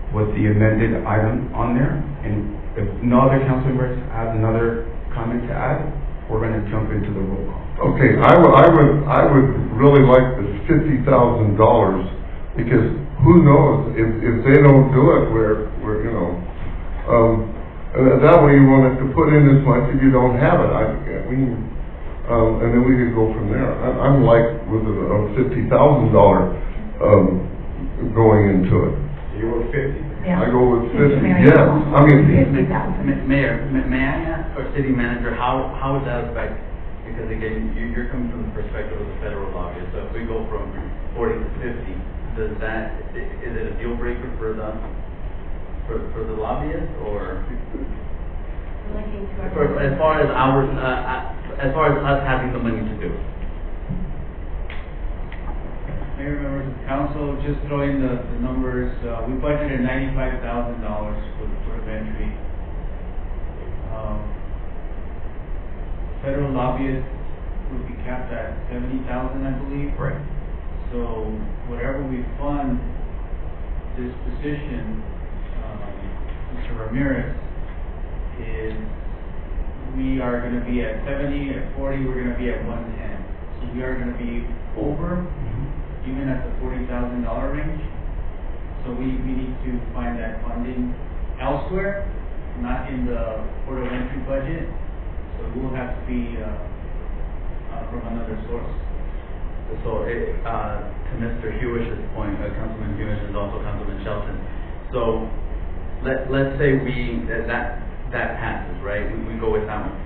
with the amended item on there, and if no other council members have another comment to add, we're going to jump into the roll call. Okay, I would really like the $50,000, because who knows, if they don't do it, we're you know, that way you want to put in as much if you don't have it. I mean, and then we could go from there. I'm like with a $50,000 going into it. You were 50. Yeah. I go with 50. Mayor, Yes, I mean. Mayor, may I ask our city manager how would that affect? Because again, you're coming from the perspective of the federal lobbyist. So if we go from 40 to 50, is it a deal breaker for the lobbyist, or Linking to our. as far as us having the money to do it? Mayor, members of council, just throwing the numbers, we budgeted $95,000 for the port of entry. Federal lobbyists would be capped at 70,000, I believe. Right. So whatever we fund this position, Mr. Ramirez, is we are going to be at 70, at 40, we're going to be at 110. So we are going to be over, even at the $40,000 range. So we need to find that funding elsewhere, not in the port of entry budget. So it will have to be from another source. So to Mr. Hewish's point, Councilman Hewish and also Councilman Shelton. So let's say that passes, right? We go with that one.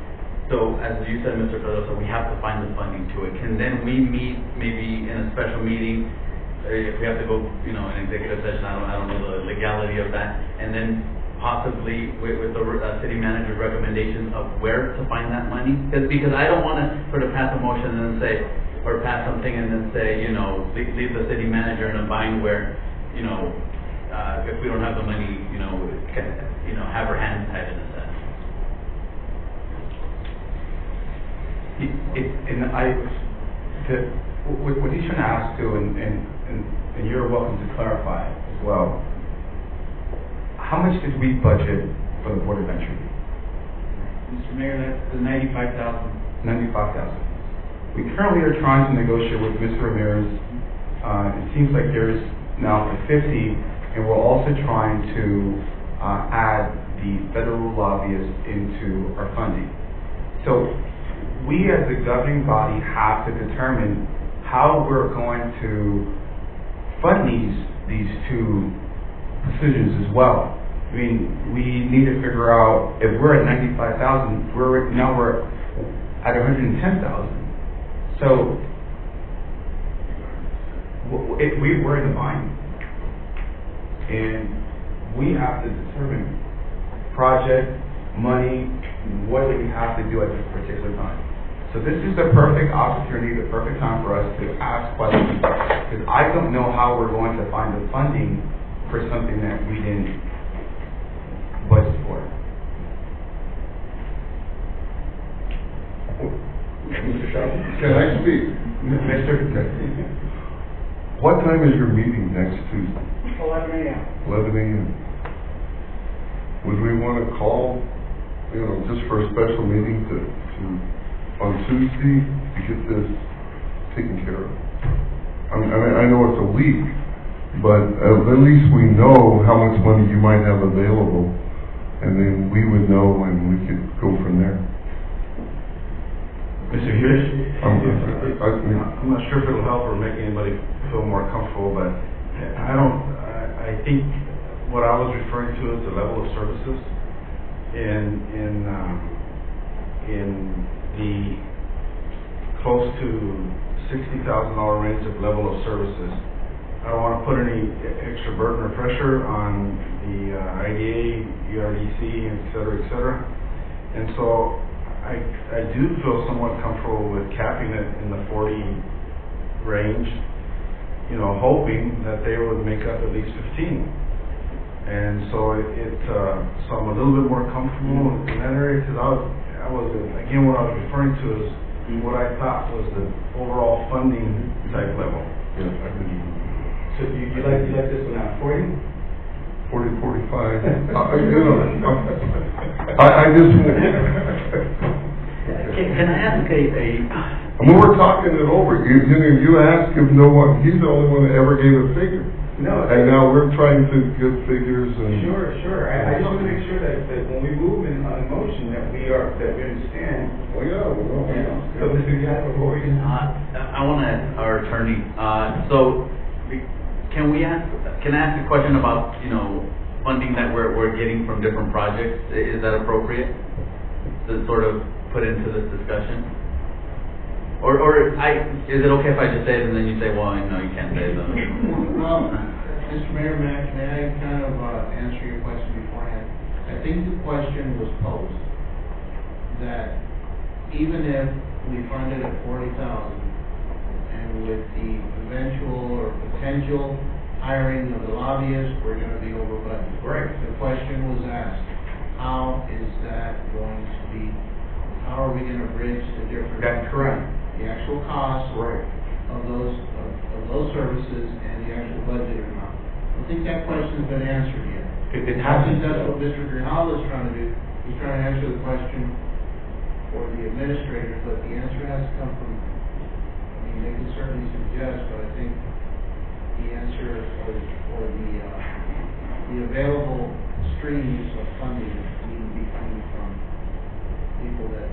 So as you said, Mr. Cardoso, we have to find the funding to it. Can then we meet maybe in a special meeting, if we have to go, in executive session, I don't know the legality of that, and then possibly with the city manager's recommendation of where to find that money? Because I don't want to sort of pass a motion and then say, or pass something and then say, leave the city manager in a bind where, if we don't have the money, have her hands tied in a sense. What he's trying to ask too, and you're welcome to clarify as well. How much did we budget for the port of entry? Mr. Mayor, that's the $95,000. $95,000. We currently are trying to negotiate with Mr. Ramirez. It seems like there's now the 50, and we're also trying to add the federal lobbyists into our funding. So we as the governing body have to determine how we're going to fund these two positions as well. I mean, we need to figure out if we're at 95,000, we're at 110,000. So we're in the bind, and we have to determine project, money, what do we have to do at this particular time. So this is the perfect opportunity, the perfect time for us to ask questions, because I don't know how we're going to find the funding for something that we didn't budget for. Mr. Shelton? Can I speak? Mr. What time is your meeting next Tuesday? 11 a.m. 11 a.m. would we want to call, just for a special meeting on Tuesday to get this taken care of? I mean, I know it's a week, but at least we know how much money you might have available, and then we would know and we could go from there. Mr. Hughes? I'm not sure if it'll help or make anybody feel more comfortable, but I think what I was referring to is the level of services in the close to $60,000 range of level of services. I don't want to put any extra burden or pressure on the IDA, ERDC, et cetera, and so I do feel somewhat comfortable with capping it in the 40 range, hoping that they would make up at least 15. And so so I'm a little bit more comfortable in that area, because I was again, what I was referring to is what I thought was the overall funding type level. Yeah, so you like this one at 40? 40, 45. I just. Can I ask I mean, we're talking it over. You asked him, he's the only one that ever gave a figure. No. And now we're trying to get figures and. Sure. I just want to make sure that when we move in on a motion that we understand. Well, yeah. So Mr. Jack, before we can. I want to ask our attorney, can I ask a question about, funding that we're getting from different projects? Is that appropriate to sort of put into this discussion? Or is it okay if I just say it and then you say, well, no, you can't say that? Well, Mr. Mayor, may I kind of answer your question beforehand? I think the question was posed that even if we funded at 40,000 and with the eventual or potential hiring of the lobbyists, we're going to be over budget. Right. The question was asked, how is that going to be, how are we going to bridge the difference? That's correct. The actual cost of those services and the actual budget amount. I think that question's been answered yet. I think that's what Mr. Grijalva is trying to do. He's trying to answer the question for the administrators, but the answer has to come from, they can certainly suggest, but I think the answer for the available streams of funding need to be coming from people that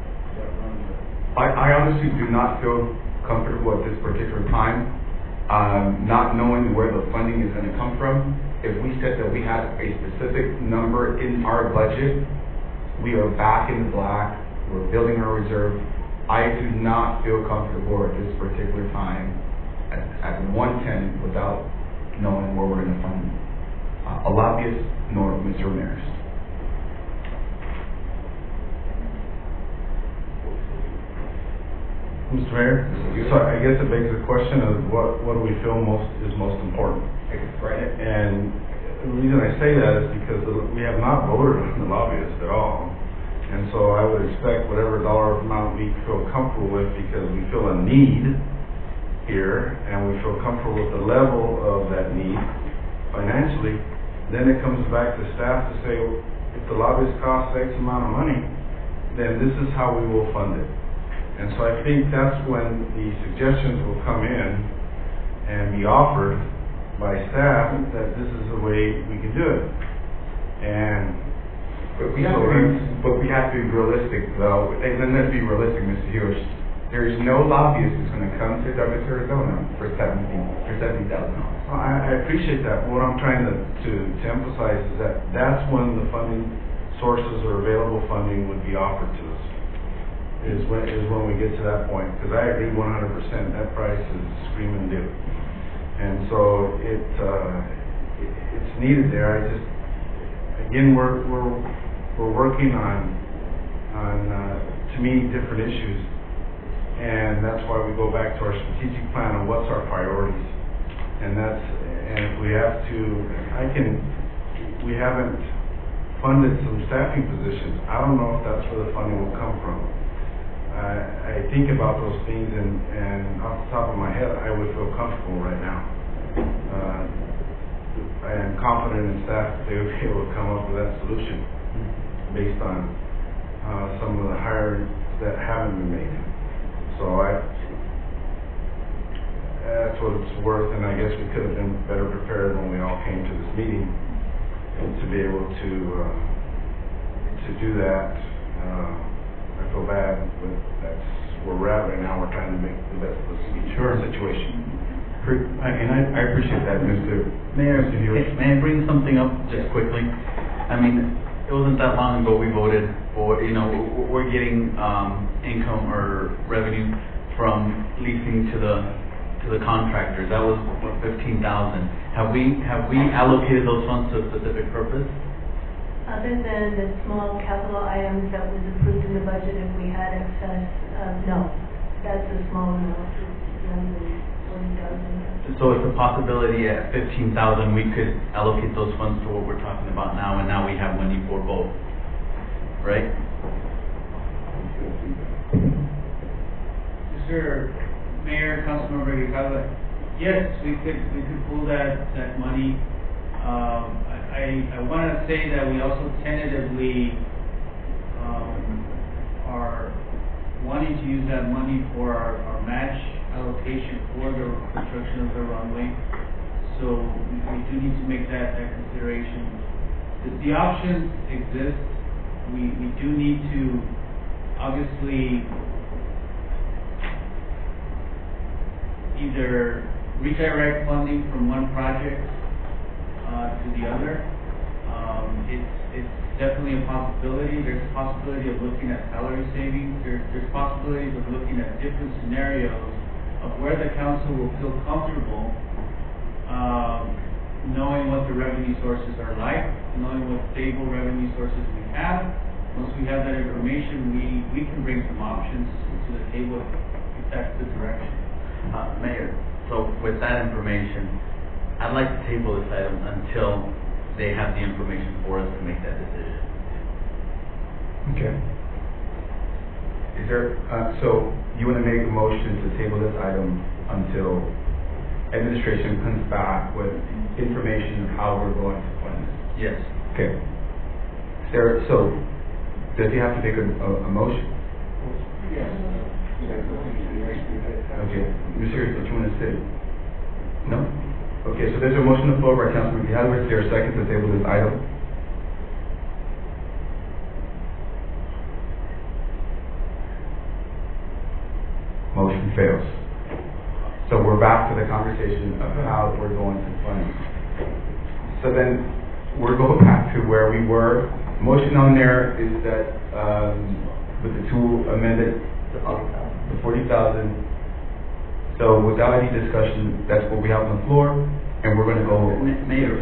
run the. I honestly do not feel comfortable at this particular time, not knowing where the funding is going to come from. If we said that we had a specific number in our budget, we are back in the black, we're building our reserve. I do not feel comfortable at this particular time at 110 without knowing where we're going to fund a lobbyist nor Mr. Ramirez. Mr. Mayor, so I guess it begs the question of what do we feel is most important? Right. And the reason I say that is because we have not voted on the lobbyists at all. And so I would expect whatever dollar amount we feel comfortable with, because we feel a need here and we feel comfortable with the level of that need financially, then it comes back to staff to say, if the lobbyist costs X amount of money, then this is how we will fund it. And so I think that's when the suggestions will come in and be offered by staff that this is the way we can do it. But we have to be realistic, though. And let's be realistic, Mr. Hughes. There's no lobbyist who's going to come to Douglas, Arizona for $70,000. I appreciate that. What I'm trying to emphasize is that that's when the funding sources or available funding would be offered to us. Is when we get to that point, because I agree 100%. That price is screaming due, and so it's needed there. Again, we're working on to meet different issues, and that's why we go back to our strategic plan on what's our priorities, and if we have to, we haven't funded some staffing positions. I don't know if that's where the funding will come from. I think about those things, and off the top of my head, I would feel comfortable right now. I am confident in staff that they will be able to come up with that solution. based on some of the hires that haven't been made. So that's what it's worth, and I guess we could have been better prepared when we all came to this meeting to be able to do that. I feel bad, but that's where we're at right now. We're trying to make the best of the situation. And I appreciate that, Mr. Mayor, Hewish. may I bring something up just quickly? I mean, it wasn't that long ago we voted for, we're getting income or revenue from leasing to the contractors. That was $15,000. Have we allocated those funds to a specific purpose? Other than the small capital items that was approved in the budget, if we had excess, no. That's a small amount, $40,000. So it's a possibility at $15,000 we could allocate those funds to what we're talking about now, and now we have money for both, right? Mr. Mayor, Councilmember Grijalva, yes, we could pull that money. I want to say that we also tentatively are wanting to use that money for our match allocation for the construction of the runway. So we do need to make that consideration. The options exist. We do need to obviously either redirect funding from one project to the other. It's definitely a possibility. There's a possibility of looking at salary savings. There's possibilities of looking at different scenarios of where the council will feel comfortable knowing what the revenue sources are like, knowing what stable revenue sources we have. Once we have that information, we can bring some options to the table if that's the direction. Mayor, so with that information, I'd like to table this item until they have the information for us to make that decision. Okay. Is there, so you want to make a motion to table this item until administration comes back with information of how we're going to fund this? Yes. Okay. Sarah, so does he have to make a motion? Yes. Okay. Mr. Hughes, what you want to say? No? Okay, so there's a motion on the floor by Councilman Grijalva. Is there a second to table this item? Motion fails. So we're back to the conversation of how we're going to fund. So then we're going back to where we were. Motion on there is that with the two amended, the 40,000. So without any discussion, that's what we have on the floor, and we're going to go. Mayor,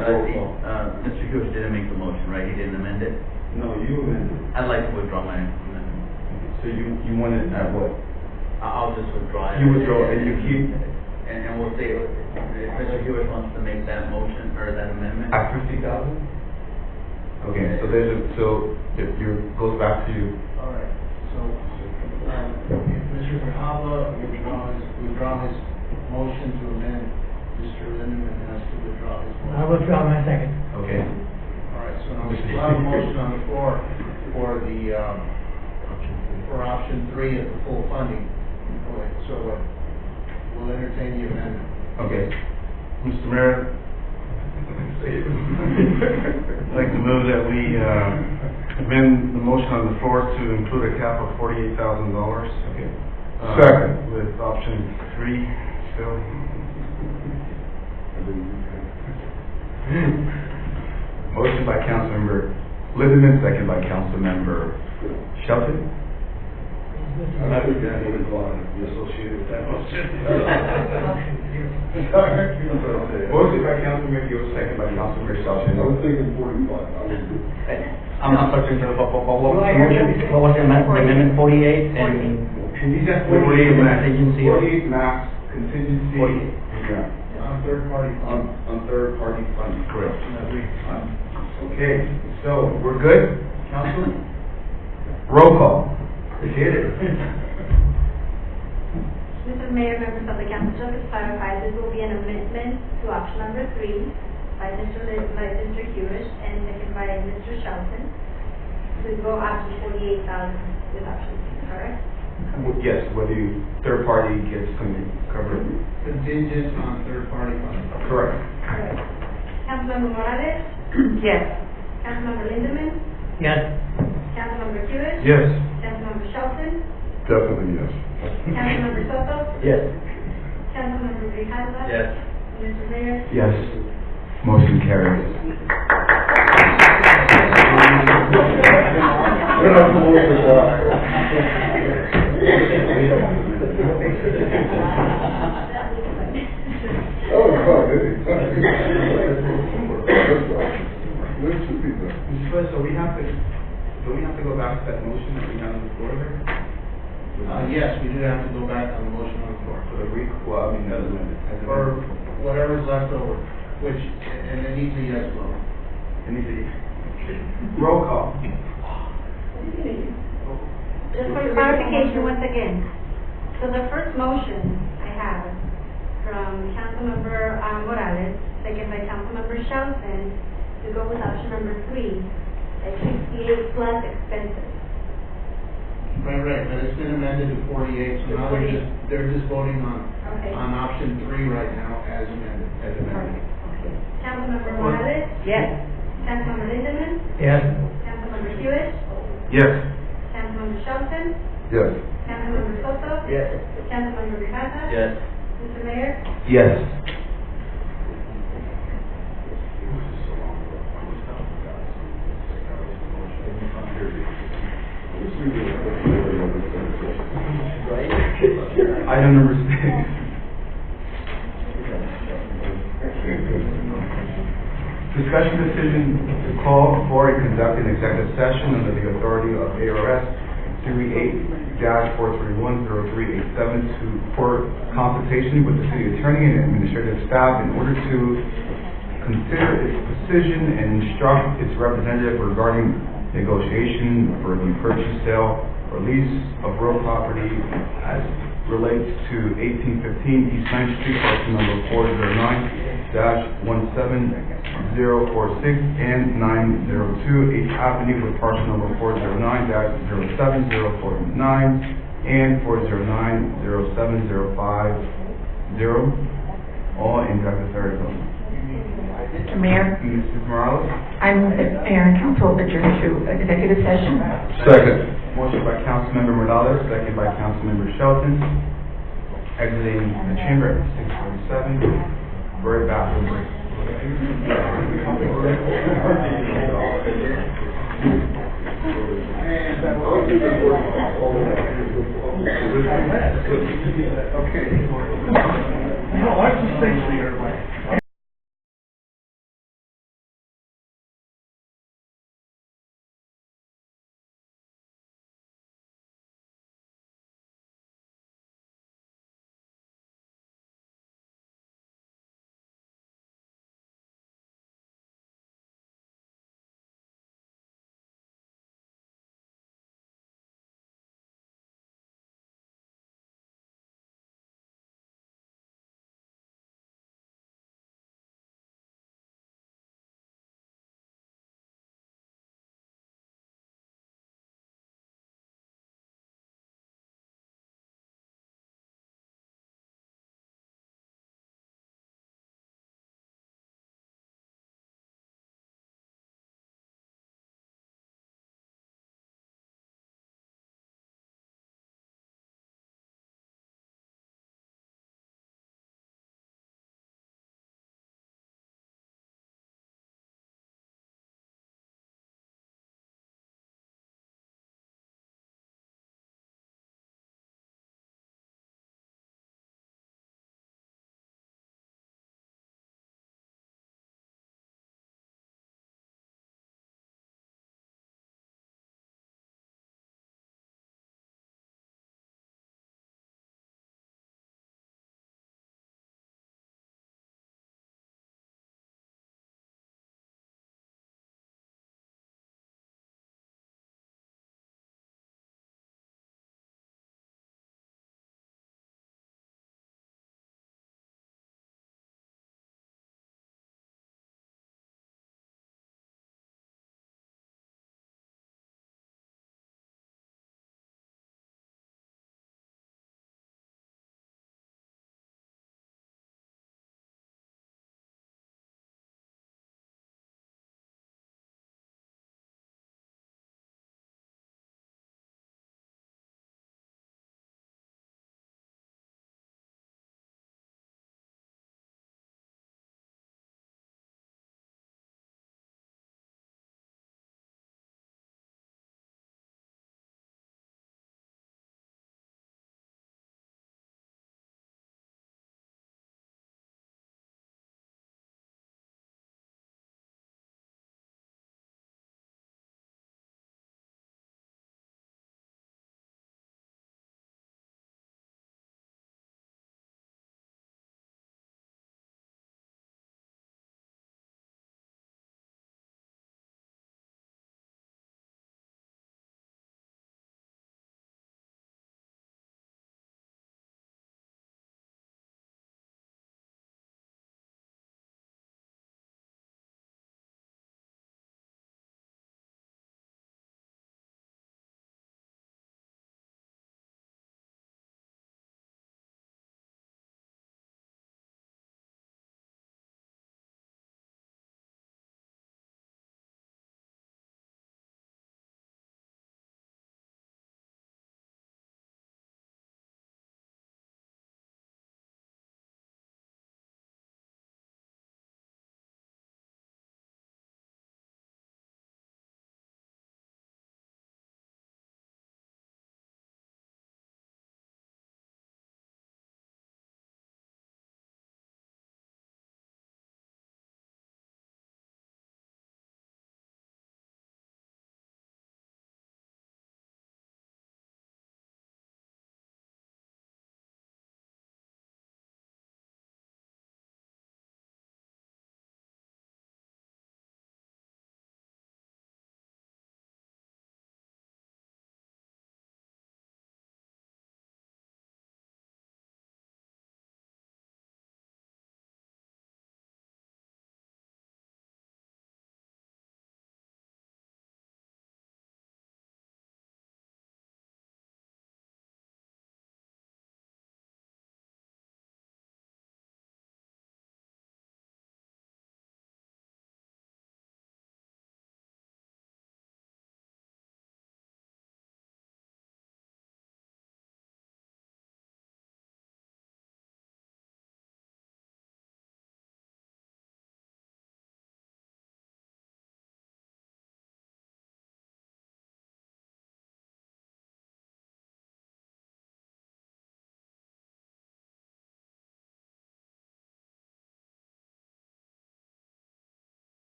Mr. Hughes didn't make the motion, right? He didn't amend it? No, you amended. I'd like to withdraw my amendment. So you want it at what? I'll just withdraw it. You withdraw and you keep. And we'll say, if Mr. Hughes wants to make that motion or that amendment. At 50,000? Okay, so it goes back to you. All right, so, Mr. Grijalva withdraw his motion to amend. Mr. Lindeman has to withdraw his motion. I withdraw my second. Okay. All right, so now we still have a motion on the floor for option 3 of the full funding. Okay, so we'll entertain the amendment. Okay. Mr. Mayor, I'd like to move that we amend the motion on the floor to include a cap of $48,000. Okay. Second. With option 3 still. Motion by Councilmember Lindeman, second by Councilmember Shelton. I would definitely be associated with that motion. Motion by Councilmember Hughes, second by Councilmember Shelton. I was thinking 45. I'm sorry, what was the amendment, 48 and? He's at 48 max, contingency. 48 max contingency. 48. Yeah. On third-party funding. On third-party funding, correct. Okay, so we're good, Council? Roll call. Appreciate it. Mr. Mayor, members of the council, just to clarify, this will be an amendment to option number 3 by Mr. Hughes and second by Mr. Shelton. to go up to 48,000 with option C, correct? Yes, whether third party gets covered. Contingent on third-party funding. Correct. Correct. Councilmember Morales? Yes. Councilmember Lindemann? Yes. Councilmember Hewitt? Yes. Councilmember Shelton? Definitely yes. Councilmember Soto? Yes. Councilmember Grijalva? Yes. Mr. Mayor? Yes. Motion carries. Mr. Flores, so we have to, do we have to go back to that motion that we had on the floor there? Yes, we do have to go back on the motion on the floor. For the well, I mean, as amended. Or whatever's left over, which, and it needs a yes vote. Roll call. Just for clarification once again. So the first motion I have from Councilmember Morales, second by Councilmember Shelton, to go with option number 3, at 68 plus expenses. Right, but it's been amended to 48, so now they're just voting on, Okay. on option 3 right now as amended, Perfect. Okay. Councilmember Morales? Yes. Councilmember Lindemann? Yes. Councilmember Hewitt? Yes. Councilmember Shelton? Yes. Councilmember Soto? Yes. Councilmember Grijalva? Yes. Mr. Mayor? Yes. Item number 6. Discussion decision to call for and conduct an executive session under the authority of ARS 38-4310387 for consultation with the city attorney and administrative staff in order to consider its decision and instruct its representative regarding negotiation for the purchase, sale, or lease of real property as relates to 1815 East 9th Street, parcel number 409-17046 and 902 8th Avenue with parcel number 409-07049 and 409-07050, all in Douglas, Arizona. Mr. Mayor, Mrs. Morales? I move that mayor and council adjourn to executive session. Second. Motion by Councilmember Morales, second by Councilmember Shelton. Exiting the chamber at 6:47. Very bathroom break. Okay. No, I just think so,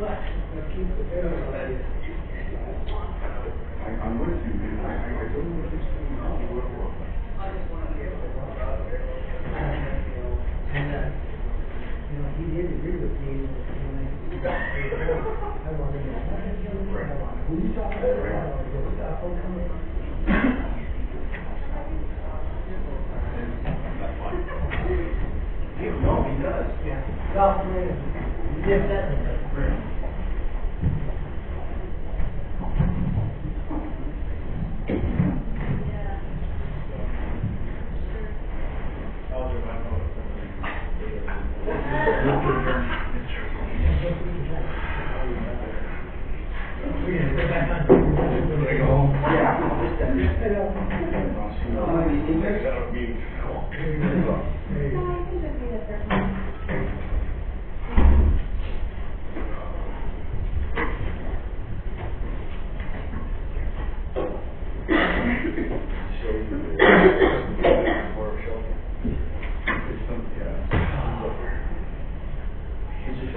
I'm with you, man. I don't know what this thing is. And, he did agree with me. I wanted to know, who you talking No, he does. Yeah. Well, yes, that's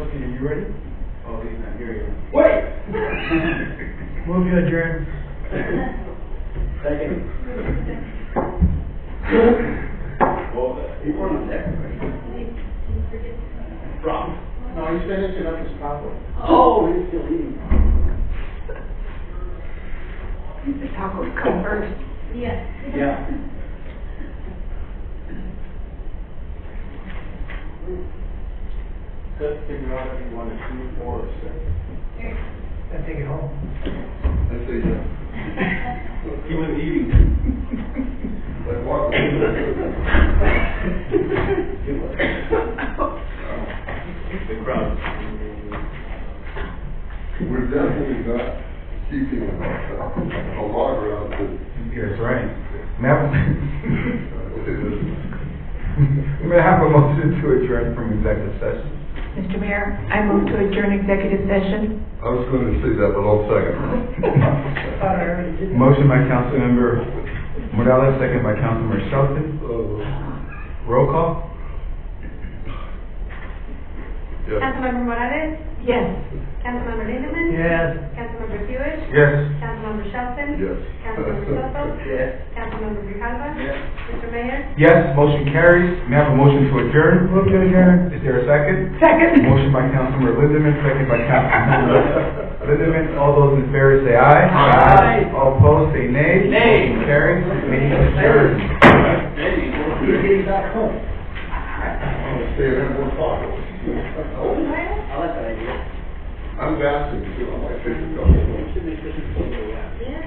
Are you ready? Oh, he's not here yet. Wait! Move to adjourn. Second. Well, he wasn't there. Rob? No, he's finishing up his popcorn. Oh, he's still eating. The tacos come first. Yes. Yeah. Let's figure out if you want to shoot or six. I take it home. I say yes. He was eating. Like what? The crowd. We're definitely not keeping a log around to. That's right. May I have a motion to adjourn from executive session? Mr. Mayor, I move to adjourn executive session. I was going to say that, but I'll second. Motion by Councilmember Morales, second by Councilmember Shelton. Roll call? Yes. Councilmember Morales? Yes. Councilmember Lindemann? Yes. Councilmember Hewitt? Yes. Councilmember Shelton? Yes. Councilmember Soto? Yes. Councilmember Grijalva? Yes. Mr. Mayor? Yes, motion carries. May I have a motion to adjourn? Move to adjourn. Is there a second? Second. Motion by Councilmember Lindemann, second by Councilmember Lindemann. All those in favor say aye. Aye. All opposed say nay. Nay. Motion carries. Meeting adjourned. He's getting back home. I'll stay and have more tacos. I like that idea. I'm fasting too, on my favorite couple. Yeah.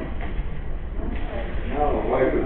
No. My wife is.